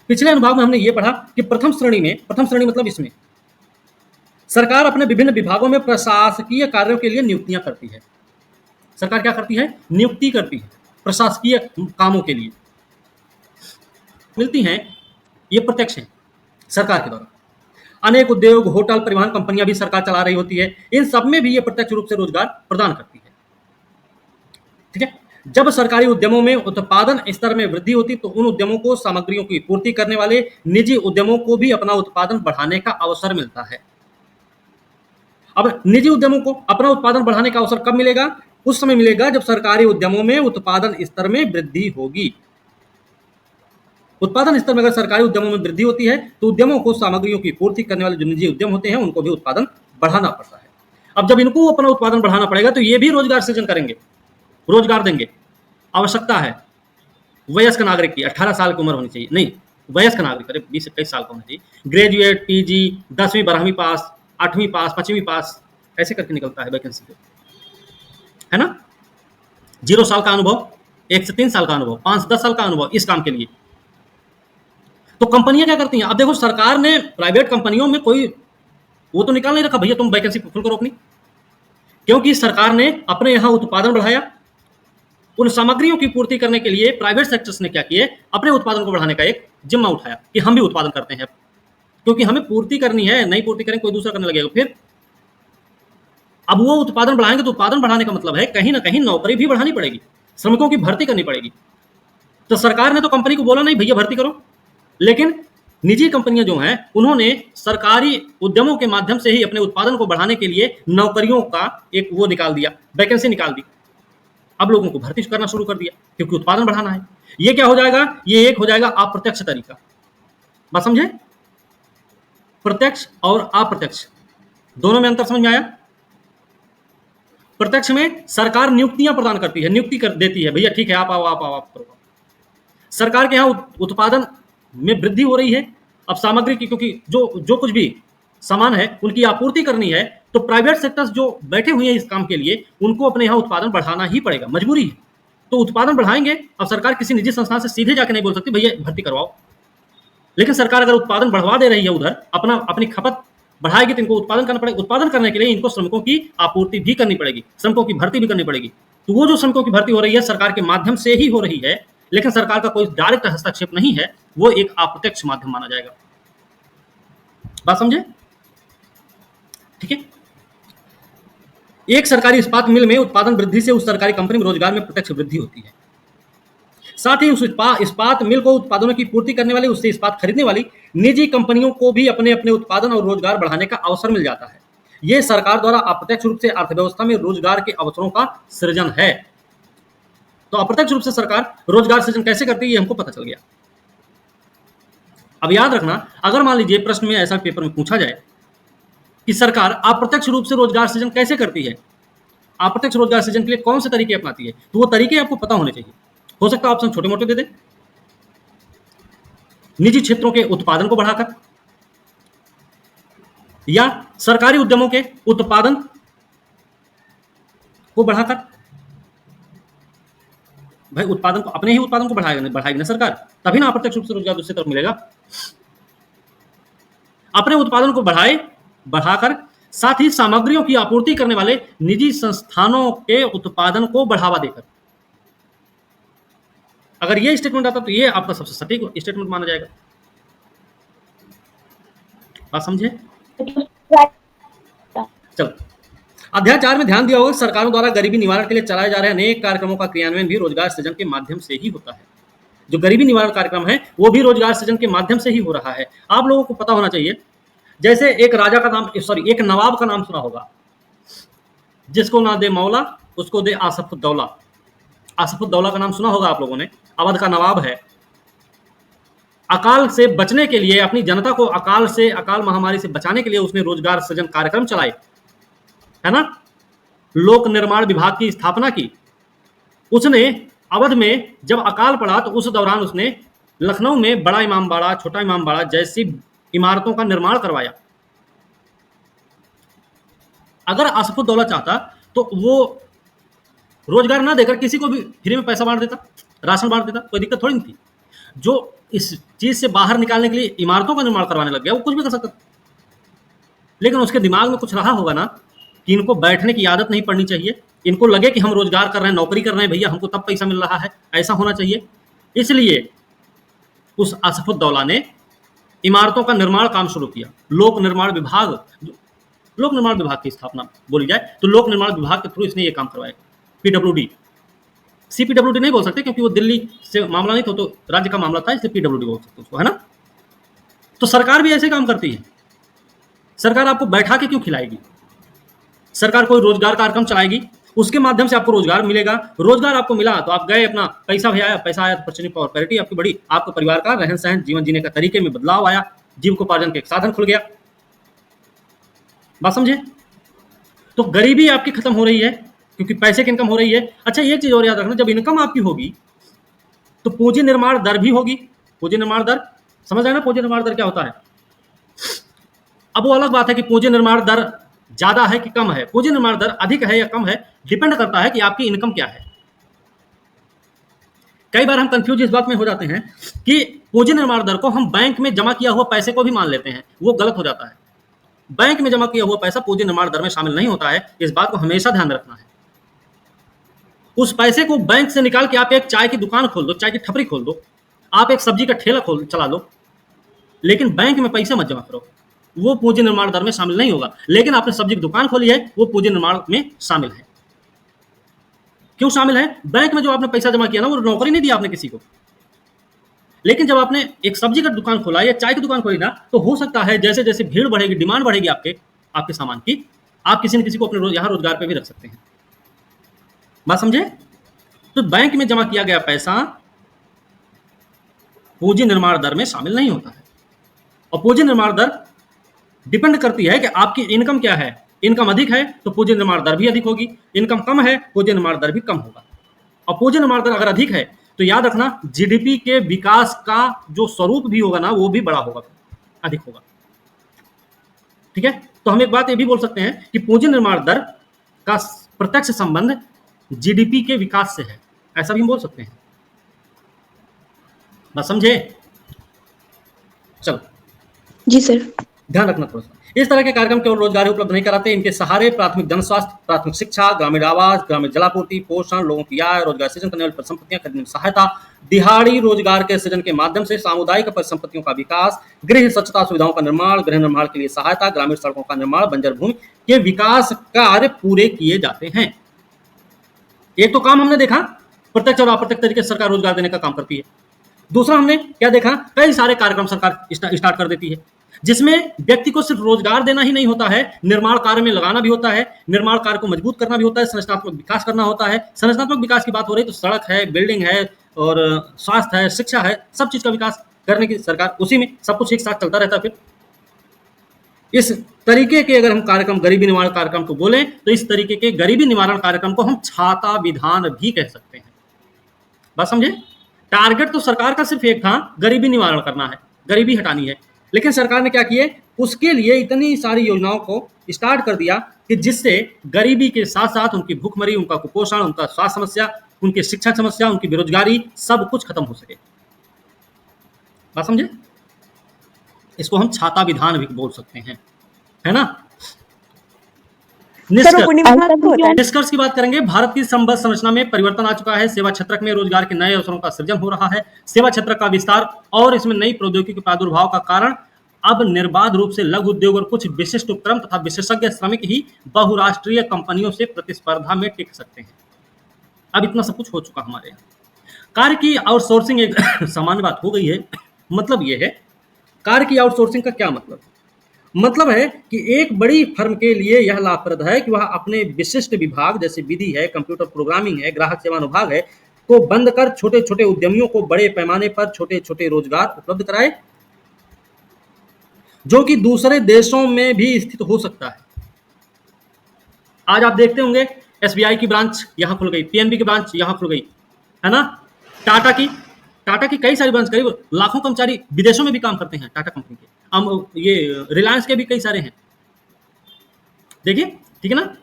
पिछले अनुभाग में हमने ये पढ़ा कि प्रथम श्रेणी मतलब इसमें सरकार अपने विभिन्न विभागों में प्रशासकीय कार्यों के लिए नियुक्तियां करती है। सरकार क्या करती है? नियुक्ति करती है प्रशासकीय कामों के लिए, मिलती हैं, ये प्रत्यक्ष है सरकार के द्वारा। अनेक उद्योग, होटल, परिवहन कंपनियां भी सरकार चला रही होती है, इन सब में भी ये प्रत्यक्ष रूप से रोजगार प्रदान करती है। ठीक है, जब सरकारी उद्यमों में उत्पादन स्तर में वृद्धि होती तो उन उद्यमों को सामग्रियों की पूर्ति करने वाले निजी उद्यमों को भी अपना उत्पादन बढ़ाने का अवसर मिलता है। अब निजी उद्यमों को अपना उत्पादन बढ़ाने का अवसर कब मिलेगा? उस समय मिलेगा जब सरकारी उद्यमों में उत्पादन स्तर में वृद्धि होगी। उत्पादन स्तर में अगर सरकारी उद्यमों में वृद्धि होती है तो उद्यमों को सामग्रियों की पूर्ति करने वाले जो निजी उद्यम होते हैं उनको भी उत्पादन बढ़ाना पड़ता है। अब जब इनको अपना उत्पादन बढ़ाना पड़ेगा तो ये भी रोजगार सृजन करेंगे, रोजगार देंगे। आवश्यकता है वयस्क नागरिक की 18 साल की उम्र होनी चाहिए, नहीं वयस्क नागरिक करीब 20-21 साल का होना चाहिए, ग्रेजुएट, पीजी, 10वीं 12वीं पास, 8वीं पास, 5वीं पास, ऐसे करके निकलता है वैकेंसी पे, है ना। 0 साल का अनुभव, 1 से 3 साल का अनुभव, 5-10 साल का अनुभव इस काम के लिए। तो कंपनियां क्या करती हैं? अब देखो सरकार ने प्राइवेट कंपनियों में कोई वो तो निकाल नहीं रखा भैया तुम वैकेंसी फुल करो अपनी, क्योंकि सरकार ने अपने यहां उत्पादन बढ़ाया। उन सामग्रियों की पूर्ति करने के लिए प्राइवेट सेक्टर्स ने क्या किए? अपने उत्पादन को बढ़ाने का एक जिम्मा उठाया कि हम भी उत्पादन करते हैं, क्योंकि हमें पूर्ति करनी है, नहीं पूर्ति करेंगे कोई दूसरा करने लगेगा। फिर अब वो उत्पादन बढ़ाएंगे तो उत्पादन बढ़ाने का मतलब है कहीं ना कहीं नौकरी भी बढ़ानी पड़ेगी, श्रमिकों की भर्ती करनी पड़ेगी। तो सरकार ने तो कंपनी को बोला नहीं भैया भर्ती करो, लेकिन निजी कंपनियां जो हैं उन्होंने सरकारी उद्यमों के माध्यम से ही अपने उत्पादन को बढ़ाने के लिए नौकरियों का एक वो निकाल दिया, वैकेंसी निकाल दी। अब लोगों को भर्ती करना शुरू कर दिया क्योंकि उत्पादन बढ़ाना है। ये क्या हो जाएगा, ये एक हो जाएगा अप्रत्यक्ष तरीका। बात समझे? प्रत्यक्ष और अप्रत्यक्ष दोनों में अंतर समझ में आया? प्रत्यक्ष में सरकार नियुक्तियां प्रदान करती है, नियुक्ति कर देती है, भैया ठीक है आप आओ आप आओ आप करो। सरकार के यहाँ उत्पादन में वृद्धि हो रही है, अब सामग्री की, क्योंकि जो कुछ भी सामान है उनकी आपूर्ति करनी है, तो प्राइवेट सेक्टर्स जो बैठे हुए हैं इस काम के लिए उनको अपने यहाँ उत्पादन बढ़ाना ही पड़ेगा, मजबूरी है। तो उत्पादन बढ़ाएंगे। अब सरकार किसी निजी संस्थान से सीधे जाके नहीं बोल सकती भैया भर्ती करवाओ, लेकिन सरकार अगर उत्पादन बढ़वा दे रही है, उधर अपनी खपत बढ़ाएगी तो इनको उत्पादन करना पड़ेगा। उत्पादन करने के लिए इनको श्रमिकों की आपूर्ति भी करनी पड़ेगी, श्रमिकों की भर्ती भी करनी पड़ेगी। तो वो जो श्रमिकों की भर्ती हो रही है सरकार के माध्यम से ही हो रही है, लेकिन सरकार का कोई डायरेक्ट हस्तक्षेप नहीं है, वो एक अप्रत्यक्ष माध्यम माना जाएगा। बात समझे? ठीक है। एक सरकारी इस्पात मिल में उत्पादन वृद्धि से उस सरकारी कंपनी में रोजगार में प्रत्यक्ष वृद्धि होती है। साथ ही उस इस्पात मिल को उत्पादनों की पूर्ति करने वाली, उससे इस्पात खरीदने वाली निजी कंपनियों को भी अपने अपने उत्पादन और रोजगार बढ़ाने का अवसर मिल जाता है। यह सरकार द्वारा अप्रत्यक्ष रूप से अर्थव्यवस्था में रोजगार के अवसरों का सृजन है। तो अप्रत्यक्ष रूप से सरकार रोजगार सृजन कैसे करती है ये हमको पता चल गया। अब याद रखना, अगर मान लीजिए प्रश्न में ऐसा पेपर में पूछा जाए कि सरकार अप्रत्यक्ष रूप से रोजगार सृजन कैसे करती है, अप्रत्यक्ष रोजगार सृजन के लिए कौन से तरीके अपनाती है, तो वो तरीके आपको पता होने चाहिए। हो सकता है ऑप्शन छोटे मोटे दे दे। निजी क्षेत्रों के उत्पादन को बढ़ाकर, या सरकारी उद्यमों के उत्पादन को बढ़ाकर। भाई उत्पादन को, अपने ही उत्पादन को बढ़ाएगी ना सरकार, तभी ना अप्रत्यक्ष रूप से रोजगार दूसरी तरफ मिलेगा। अपने उत्पादन को बढ़ाकर, साथ ही सामग्रियों की आपूर्ति करने वाले निजी संस्थानों के उत्पादन को बढ़ावा देकर। अगर ये स्टेटमेंट आता तो ये आपका सबसे सटीक स्टेटमेंट माना जाएगा। बात समझे? चलो, अध्याय 4 में ध्यान दिया होगा, सरकारों द्वारा गरीबी निवारण के लिए चलाए जा रहे अनेक कार्यक्रमों का क्रियान्वयन भी रोजगार सृजन के माध्यम से ही होता है। जो गरीबी निवारण कार्यक्रम है वो भी रोजगार सृजन के माध्यम से ही हो रहा है। आप लोगों को पता होना चाहिए, जैसे एक राजा का नाम, एक नवाब का नाम सुना होगा, जिसको ना दे मौला उसको दे आसफुद्दौला। आसफुद्दौला का नाम सुना होगा आप लोगों ने, अवध का नवाब है। अकाल से बचने के लिए, अपनी जनता को अकाल महामारी से बचाने के लिए उसने रोजगार सृजन कार्यक्रम चलाए, है ना। लोक निर्माण विभाग की स्थापना की उसने। अवध में जब अकाल पड़ा तो उस दौरान उसने लखनऊ में बड़ा इमामबाड़ा, छोटा इमामबाड़ा जैसी इमारतों का निर्माण करवाया। अगर आसफुद्दौला चाहता तो वो रोजगार ना देकर किसी को भी फ्री में पैसा बांट देता, राशन बांट देता, कोई दिक्कत थोड़ी नहीं थी। जो इस चीज से बाहर निकालने के लिए इमारतों का निर्माण करवाने लग गया वो कुछ भी कर सकता, लेकिन उसके दिमाग में कुछ रहा होगा ना कि इनको बैठने की आदत नहीं पड़नी चाहिए, इनको लगे कि हम रोजगार कर रहे हैं, नौकरी कर रहे हैं भैया, हमको तब पैसा मिल रहा है, ऐसा होना चाहिए। इसलिए उस आसफुद्दौला ने इमारतों का निर्माण काम शुरू किया। लोक निर्माण विभाग की स्थापना बोली जाए तो लोक निर्माण विभाग के थ्रू इसने ये काम करवाया। पीडब्ल्यूडी, सीपीडब्ल्यूडी नहीं बोल सकते क्योंकि वो दिल्ली से मामला नहीं था, तो राज्य का मामला था, इसलिए पीडब्ल्यूडी बोल सकते उसको, है ना। तो सरकार भी ऐसे काम करती है। सरकार आपको बैठा के क्यों खिलाएगी? सरकार कोई रोजगार कार्यक्रम चलाएगी, उसके माध्यम से आपको रोजगार मिलेगा। रोजगार आपको मिला तो आप गए, अपना पैसा आया तो परचेजिंग पावर पैरिटी आपकी बढ़ी, आपको परिवार का रहन सहन, जीवन जीने का तरीके में बदलाव आया, जीविकोपार्जन के एक साधन खुल गया। बात समझे? तो गरीबी आपकी खत्म हो रही है क्योंकि पैसे की इनकम हो रही है। अच्छा, एक चीज और याद रखना, जब इनकम आपकी होगी तो पूंजी निर्माण दर भी होगी। पूंजी निर्माण दर समझ आए ना? पूंजी निर्माण दर क्या होता है? अब वो अलग बात है कि पूंजी निर्माण दर ज्यादा है कि कम है, पूंजी निर्माण दर अधिक है या कम है, डिपेंड करता है कि आपकी इनकम क्या है। कई बार हम कंफ्यूज इस बात में हो जाते हैं कि पूंजी निर्माण दर को हम बैंक में जमा किया हुआ पैसे को भी मान लेते हैं, वो गलत हो जाता है। बैंक में जमा किया हुआ पैसा पूंजी निर्माण दर में शामिल नहीं होता है, इस बात को हमेशा ध्यान रखना है। उस पैसे को बैंक से निकाल के आप एक चाय की दुकान खोल दो, चाय की ठपरी खोल दो, आप एक सब्जी का ठेला चला लो, लेकिन बैंक में पैसे मत जमा करो, वो पूंजी निर्माण दर में शामिल नहीं होगा। लेकिन आपने सब्जी की दुकान खोली है, वो पूंजी निर्माण में शामिल है। क्यों शामिल है? बैंक में जो आपने पैसा जमा किया ना, वो नौकरी नहीं दी आपने किसी को, लेकिन जब आपने एक सब्जी का दुकान खोला या चाय की दुकान खोली ना, तो हो सकता है जैसे जैसे भीड़ बढ़ेगी, डिमांड बढ़ेगी आपके आपके सामान की, आप किसी न किसी को अपने यहाँ रोजगार पे भी रख सकते हैं। बात समझे? तो बैंक में जमा किया गया पैसा पूंजी निर्माण दर में शामिल नहीं होता है, और पूंजी निर्माण दर डिपेंड करती है कि आपकी इनकम क्या है। इनकम अधिक है तो पूंजी निर्माण दर भी अधिक होगी, इनकम कम है पूंजी निर्माण दर भी कम होगा। और पूंजी निर्माण दर अगर अधिक है तो याद रखना जीडीपी के विकास का जो स्वरूप भी होगा ना, वो भी बड़ा होगा, अधिक होगा। ठीक है, तो हम एक बात ये भी बोल सकते हैं कि पूंजी निर्माण दर का प्रत्यक्ष संबंध जीडीपी के विकास से है, ऐसा भी हम बोल सकते हैं। बस समझे? चलो, जी सर। ध्यान रखना थोड़ा सा। इस तरह के कार्यक्रम केवल रोजगार उपलब्ध नहीं कराते, इनके सहारे प्राथमिक जन स्वास्थ्य, प्राथमिक शिक्षा, ग्रामीण आवास, ग्रामीण जलापूर्ति, पोषण, लोगों की आय, रोजगार सृजन करने वाली परिसंपत्तियां खरीदने में सहायता, दिहाड़ी रोजगार के सृजन के माध्यम से सामुदायिक परिसंपत्तियों का विकास, गृह स्वच्छता सुविधाओं का निर्माण, गृह निर्माण के लिए सहायता, ग्रामीण सड़कों का निर्माण, बंजर भूमि के विकास कार्य पूरे किए जाते हैं। एक तो काम हमने देखा प्रत्यक्ष और अप्रत्यक्ष तरीके से सरकार रोजगार देने का काम करती है। दूसरा हमने क्या देखा, कई सारे कार्यक्रम सरकार स्टार्ट कर देती है, जिसमें व्यक्ति को सिर्फ रोजगार देना ही नहीं होता है, निर्माण कार्य में लगाना भी होता है, निर्माण कार्य को मजबूत करना भी होता है, संरचनात्मक विकास करना होता है। संरचनात्मक विकास की बात हो रही तो सड़क है, बिल्डिंग है, और स्वास्थ्य है, शिक्षा है, सब चीज का विकास करने की सरकार, उसी में सब कुछ एक साथ चलता रहता है। फिर इस तरीके के अगर हम कार्यक्रम गरीबी निवारण कार्यक्रम को बोलें तो इस तरीके के गरीबी निवारण कार्यक्रम को हम छाता विधान भी कह सकते हैं। बात समझे? टारगेट तो सरकार का सिर्फ एक था, गरीबी निवारण करना है, गरीबी हटानी है, लेकिन सरकार ने क्या किए, उसके लिए इतनी सारी योजनाओं को स्टार्ट कर दिया कि जिससे गरीबी के साथ साथ उनकी भूखमरी, उनका कुपोषण, उनका स्वास्थ्य समस्या, उनकी शिक्षा समस्या, उनकी बेरोजगारी, सब कुछ खत्म हो सके। बात समझे? इसको हम छाता विधान भी बोल सकते हैं, है ना? निष्कर्ष की बात करेंगे। भारत की संबद्ध संरचना में परिवर्तन आ चुका है, सेवा क्षेत्र में रोजगार के नए अवसरों का सृजन हो रहा है, सेवा क्षेत्र का विस्तार और इसमें नई प्रौद्योगिकी के प्रादुर्भाव का कारण अब निर्बाध रूप से लघु उद्योग और कुछ विशिष्ट उपक्रम तथा विशेषज्ञ श्रमिक ही बहुराष्ट्रीय कंपनियों से प्रतिस्पर्धा में टिक सकते हैं। अब इतना सब कुछ हो चुका हमारे यहाँ। कार्य की आउटसोर्सिंग एक सामान्य बात हो गई है। मतलब यह है, कार्य की आउटसोर्सिंग का क्या मतलब? मतलब है कि एक बड़ी फर्म के लिए यह लाभप्रद है कि वह अपने विशिष्ट विभाग जैसे विधि है, कंप्यूटर प्रोग्रामिंग है, ग्राहक सेवा अनुभाग है, को बंद कर छोटे छोटे उद्यमियों को बड़े पैमाने पर छोटे छोटे रोजगार उपलब्ध कराए, जो कि दूसरे देशों में भी स्थित हो सकता है। आज आप देखते होंगे एसबीआई की ब्रांच यहां खुल गई, पीएनबी की ब्रांच यहां खुल गई, है ना? टाटा की कई सारी ब्रांच, करीब लाखों कर्मचारी विदेशों में भी काम करते हैं टाटा कंपनी के। हम ये रिलायंस के भी कई सारे हैं, देखिए, ठीक है ना?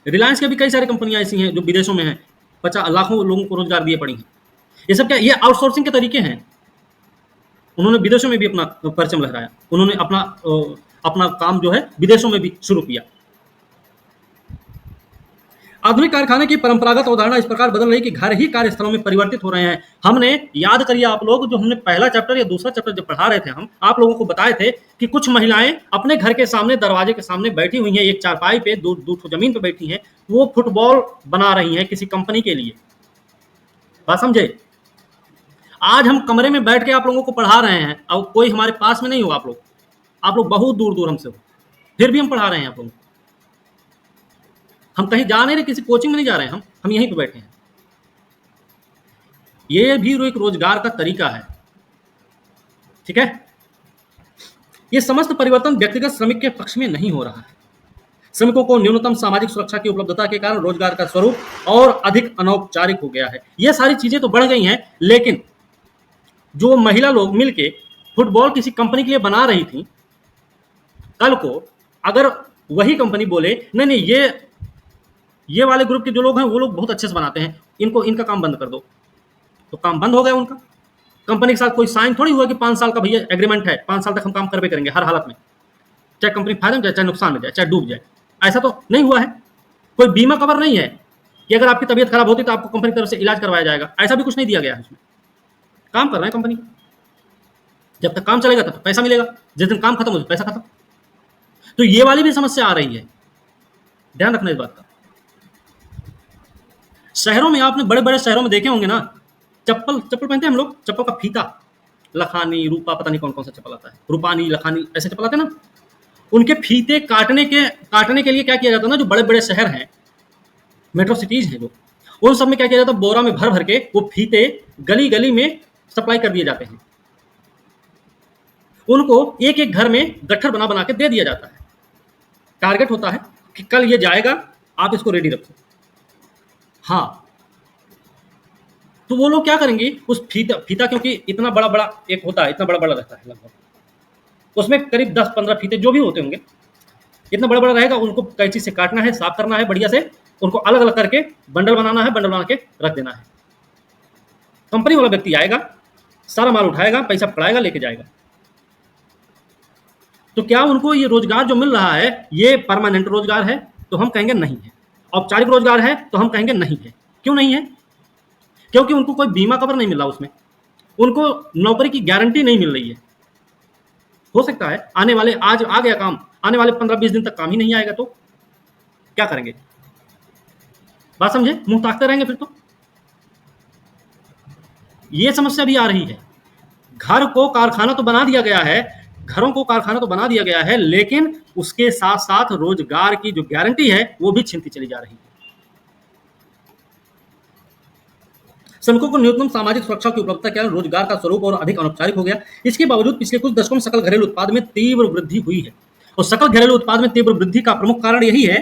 रिलायंस के भी कई सारी कंपनियां ऐसी हैं जो विदेशों में हैं, 50 लाखों लोगों को रोजगार दिए पड़ी हैं। ये सब क्या, ये आउटसोर्सिंग के तरीके हैं। उन्होंने विदेशों में भी अपना परचम लहराया, उन्होंने अपना काम जो है विदेशों में भी शुरू किया। आधुनिक कारखाने की परंपरागत अवधारणा इस प्रकार बदल रही कि घर ही कार्यस्थलों में परिवर्तित हो रहे हैं। हमने याद करिए आप लोग, जो हमने पहला चैप्टर या दूसरा चैप्टर जब पढ़ा रहे थे, हम आप लोगों को बताए थे कि कुछ महिलाएं अपने घर के सामने दरवाजे के सामने बैठी हुई हैं, एक चारपाई पे, दो जमीन पे बैठी हैं, वो फुटबॉल बना रही हैं किसी कंपनी के लिए। बात समझे? आज हम कमरे में बैठ के आप लोगों को पढ़ा रहे हैं, अब कोई हमारे पास में नहीं हो, आप लोग बहुत दूर दूर हमसे हो, फिर भी हम पढ़ा रहे हैं आप लोगों को। हम कहीं जा नहीं रहे, किसी कोचिंग में नहीं जा रहे हैं, हम यहीं पे बैठे हैं। ये भी एक रोजगार का तरीका है, ठीक है? ये समस्त परिवर्तन व्यक्तिगत श्रमिक के पक्ष में नहीं हो रहा है। श्रमिकों को न्यूनतम सामाजिक सुरक्षा की उपलब्धता के कारण रोजगार का स्वरूप और अधिक अनौपचारिक हो गया है। ये सारी चीजें तो बढ़ गई हैं, लेकिन जो महिला लोग मिलके फुटबॉल किसी कंपनी के लिए बना रही थी, कल को अगर वही कंपनी बोले नहीं नहीं, ये वाले ग्रुप के जो लोग हैं वो लोग बहुत अच्छे से बनाते हैं, इनका काम बंद कर दो, तो काम बंद हो गया उनका। कंपनी के साथ कोई साइन थोड़ी हुआ कि 5 साल का भैया एग्रीमेंट है, 5 साल तक हम काम करबे करेंगे हर हालत में, चाहे कंपनी फायदा में जाए, चाहे नुकसान में जाए, चाहे डूब जाए। ऐसा तो नहीं हुआ है। कोई बीमा कवर नहीं है कि अगर आपकी तबीयत खराब होती तो आपको कंपनी की तरफ से इलाज करवाया जाएगा, ऐसा भी कुछ नहीं दिया गया है। उसमें काम कर रहे हैं कंपनी, जब तक काम चलेगा तब तक पैसा मिलेगा, जिस दिन काम खत्म हो जाए पैसा खत्म। तो ये वाली भी समस्या आ रही है, ध्यान रखना इस बात का। शहरों में आपने बड़े बड़े शहरों में देखे होंगे ना, चप्पल चप्पल पहनते हैं हम लोग, चप्पल का फीता, लखानी, रूपा, पता नहीं कौन कौन सा चप्पल आता है, रूपानी, लखानी, ऐसे चप्पल आते हैं ना, उनके फीते काटने के लिए क्या किया जाता है ना, जो बड़े बड़े शहर हैं, मेट्रो सिटीज हैं जो, उन सब में क्या किया जाता है, बोरा में भर भर के वो फीते गली गली में सप्लाई कर दिए जाते हैं। उनको एक एक घर में गट्ठर बना बना के दे दिया जाता है। टारगेट होता है कि कल ये जाएगा, आप इसको रेडी रखो। हाँ, तो वो लोग क्या करेंगे, उस फीता क्योंकि इतना बड़ा बड़ा एक होता है, इतना बड़ा बड़ा रहता है लगभग, उसमें करीब 10-15 फीते जो भी होते होंगे, इतना बड़ा बड़ा रहेगा, उनको कैंची से काटना है, साफ करना है बढ़िया से, उनको अलग अलग करके बंडल बनाना है, बंडल बना के रख देना है। कंपनी वाला व्यक्ति आएगा, सारा माल उठाएगा, पैसा पकड़ाएगा, लेके जाएगा। तो क्या उनको ये रोजगार जो मिल रहा है ये परमानेंट रोजगार है? तो हम कहेंगे नहीं है। औपचारिक रोजगार है? तो हम कहेंगे नहीं है। क्यों नहीं है? क्योंकि उनको कोई बीमा कवर नहीं मिल रहा, उसमें उनको नौकरी की गारंटी नहीं मिल रही है। हो सकता है आने वाले, आज आ गया काम, आने वाले 15-20 दिन तक काम ही नहीं आएगा, तो क्या करेंगे? बात समझे? मुंह ताकते रहेंगे फिर तो। ये समस्या भी आ रही है। घर को कारखाना तो बना दिया गया है, घरों को कारखाना तो बना दिया गया है, लेकिन उसके साथ साथ रोजगार की जो गारंटी है वो भी छीनती चली जा रही है। श्रमिकों को न्यूनतम सामाजिक सुरक्षा की उपलब्धता क्या है? रोजगार का स्वरूप और अधिक अनौपचारिक हो गया। इसके बावजूद पिछले कुछ दशकों में सकल घरेलू उत्पाद में तीव्र वृद्धि हुई है, और सकल घरेलू उत्पाद में तीव्र वृद्धि का प्रमुख कारण यही है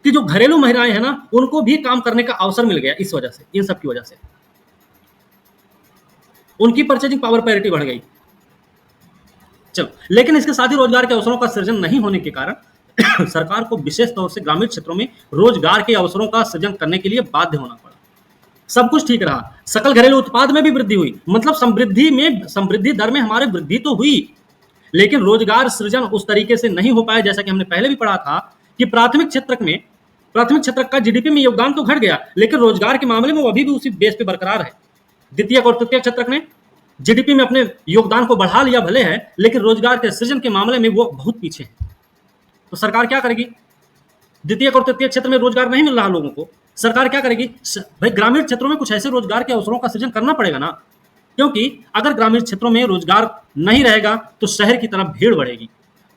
कि जो घरेलू महिलाएं हैं ना, उनको भी काम करने का अवसर मिल गया। इस वजह से, इन सब की वजह से उनकी परचेजिंग पावर पैरिटी बढ़ गई। चलो, लेकिन इसके साथ ही रोजगार के अवसरों का सृजन नहीं होने के कारण सरकार को विशेष तौर से ग्रामीण क्षेत्रों में रोजगार के अवसरों का सृजन करने के लिए बाध्य होना पड़ा। सब कुछ ठीक रहा, सकल घरेलू उत्पाद में भी वृद्धि हुई, मतलब समृद्धि दर में हमारे वृद्धि तो हुई, लेकिन रोजगार सृजन उस तरीके से नहीं हो पाया। जैसा कि हमने पहले भी पढ़ा था कि प्राथमिक क्षेत्र का जीडीपी में योगदान तो घट गया, लेकिन रोजगार के मामले में वो अभी भी उसी बेस पे बरकरार है। द्वितीयक और तृतीयक क्षेत्र ने जीडीपी में अपने योगदान को बढ़ा लिया भले है, लेकिन रोजगार के सृजन के मामले में वो बहुत पीछे है। तो सरकार क्या करेगी? द्वितीयक और तृतीयक क्षेत्र में रोजगार नहीं मिल रहा लोगों को, सरकार क्या करेगी? भाई ग्रामीण क्षेत्रों में कुछ ऐसे रोजगार के अवसरों का सृजन करना पड़ेगा ना, क्योंकि अगर ग्रामीण क्षेत्रों में रोजगार नहीं रहेगा तो शहर की तरफ भीड़ बढ़ेगी।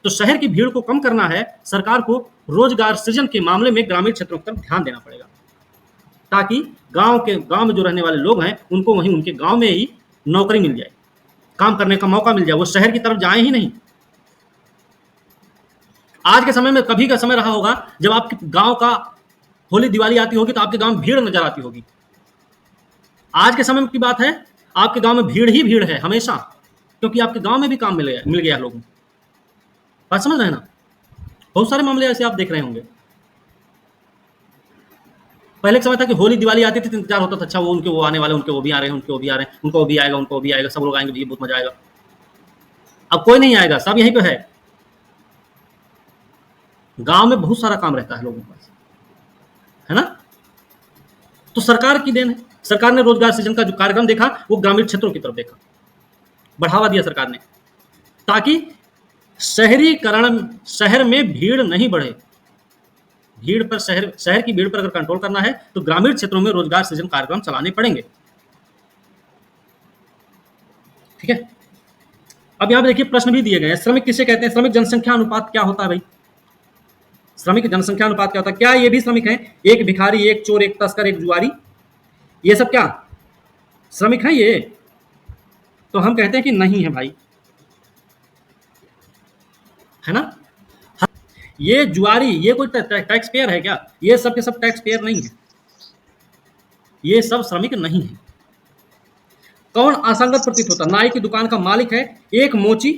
तो शहर की भीड़ को कम करना है, सरकार को रोजगार सृजन के मामले में ग्रामीण क्षेत्रों की तरफ ध्यान देना पड़ेगा, ताकि गांव में जो रहने वाले लोग हैं उनको वहीं उनके गांव में ही नौकरी मिल जाए, काम करने का मौका मिल जाए, वो शहर की तरफ जाए ही नहीं। आज के समय में कभी का समय रहा होगा जब आपके गांव का होली दिवाली आती होगी तो आपके गांव में भीड़ नजर आती होगी। आज के समय की बात है, आपके गांव में भीड़ ही भीड़ है हमेशा, क्योंकि आपके गांव में भी काम मिल गया लोगों को। बात समझ रहे हैं ना? बहुत सारे मामले ऐसे आप देख रहे होंगे। पहले के समय था कि होली दिवाली आती थी तो इंतजार होता था, अच्छा वो उनके वो आने वाले, उनके वो भी आ रहे हैं, उनके वो भी आ रहे हैं, उनको वो भी आएगा, सब लोग आएंगे, बहुत मजा आएगा। अब कोई नहीं आएगा, सब यहीं पे है। गांव में बहुत सारा काम रहता है लोगों के पास, है ना? तो सरकार की देन है, सरकार ने रोजगार सृजन का जो कार्यक्रम देखा वो ग्रामीण क्षेत्रों की तरफ देखा, बढ़ावा दिया सरकार ने, ताकि शहरीकरण, शहर में भीड़ नहीं बढ़े। शहर की भीड़ पर अगर कंट्रोल करना है तो ग्रामीण क्षेत्रों में रोजगार सृजन कार्यक्रम चलाने पड़ेंगे। ठीक है, अब यहां पे देखिए प्रश्न भी दिए गए हैं। श्रमिक किसे कहते हैं? श्रमिक जनसंख्या अनुपात क्या होता है भाई? श्रमिक जनसंख्या अनुपात क्या होता है? क्या ये भी श्रमिक हैं? एक भिखारी, एक चोर, एक तस्कर, एक जुआरी, ये सब क्या श्रमिक हैं ये? तो हम कहते हैं कि नहीं है भाई, है ना? ये जुआरी, ये कोई टैक्स पेयर है क्या? ये सब के सब टैक्स पेयर नहीं है, ये सब श्रमिक नहीं है। कौन असंगत प्रतीत होता? नाई की दुकान का मालिक है, एक मोची,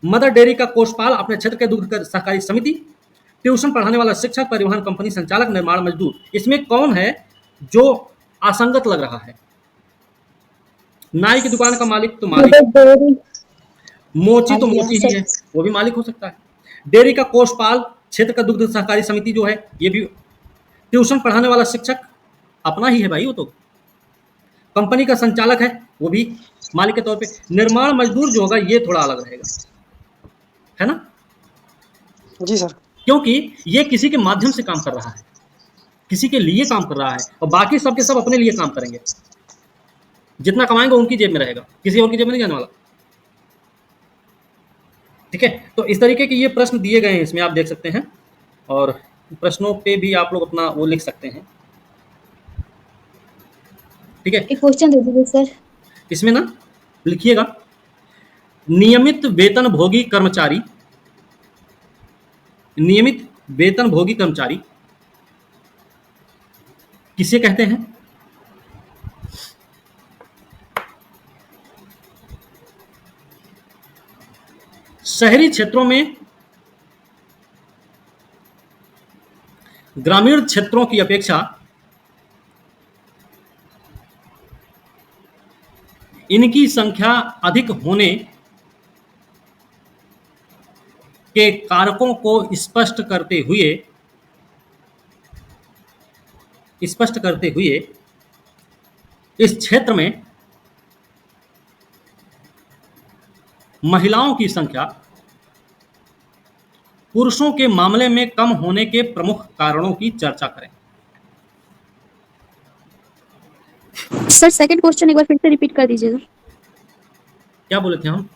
मदर डेयरी का कोषपाल, अपने क्षेत्र के दुग्ध सहकारी समिति, ट्यूशन पढ़ाने वाला शिक्षक, परिवहन कंपनी संचालक, निर्माण मजदूर। इसमें कौन है जो असंगत लग रहा है? नाई की दुकान का मालिक तो मालिक, मोची तो मोची ही है, वो भी मालिक हो सकता है। डेयरी का कोषपाल, क्षेत्र का दुग्ध सहकारी समिति जो है ये भी, ट्यूशन पढ़ाने वाला शिक्षक अपना ही है भाई, वो तो कंपनी का संचालक है, वो भी मालिक के तौर पे। निर्माण मजदूर जो होगा ये थोड़ा अलग रहेगा, है ना? जी सर। क्योंकि ये किसी के माध्यम से काम कर रहा है, किसी के लिए काम कर रहा है, और बाकी सब के सब अपने लिए काम करेंगे। जितना कमाएंगे उनकी जेब में रहेगा, किसी और की जेब में नहीं जाने वाला। ठीक है, तो इस तरीके के ये प्रश्न दिए गए हैं, इसमें आप देख सकते हैं, और प्रश्नों पे भी आप लोग अपना वो लिख सकते हैं। ठीक है, एक क्वेश्चन दे दीजिए सर। इसमें ना लिखिएगा, नियमित वेतनभोगी कर्मचारी, नियमित वेतनभोगी कर्मचारी किसे कहते हैं? शहरी क्षेत्रों में ग्रामीण क्षेत्रों की अपेक्षा इनकी संख्या अधिक होने के कारकों को स्पष्ट करते हुए इस क्षेत्र में महिलाओं की संख्या पुरुषों के मामले में कम होने के प्रमुख कारणों की चर्चा करें। सर सेकंड क्वेश्चन एक बार फिर से रिपीट कर दीजिएगा। क्या बोले थे हम?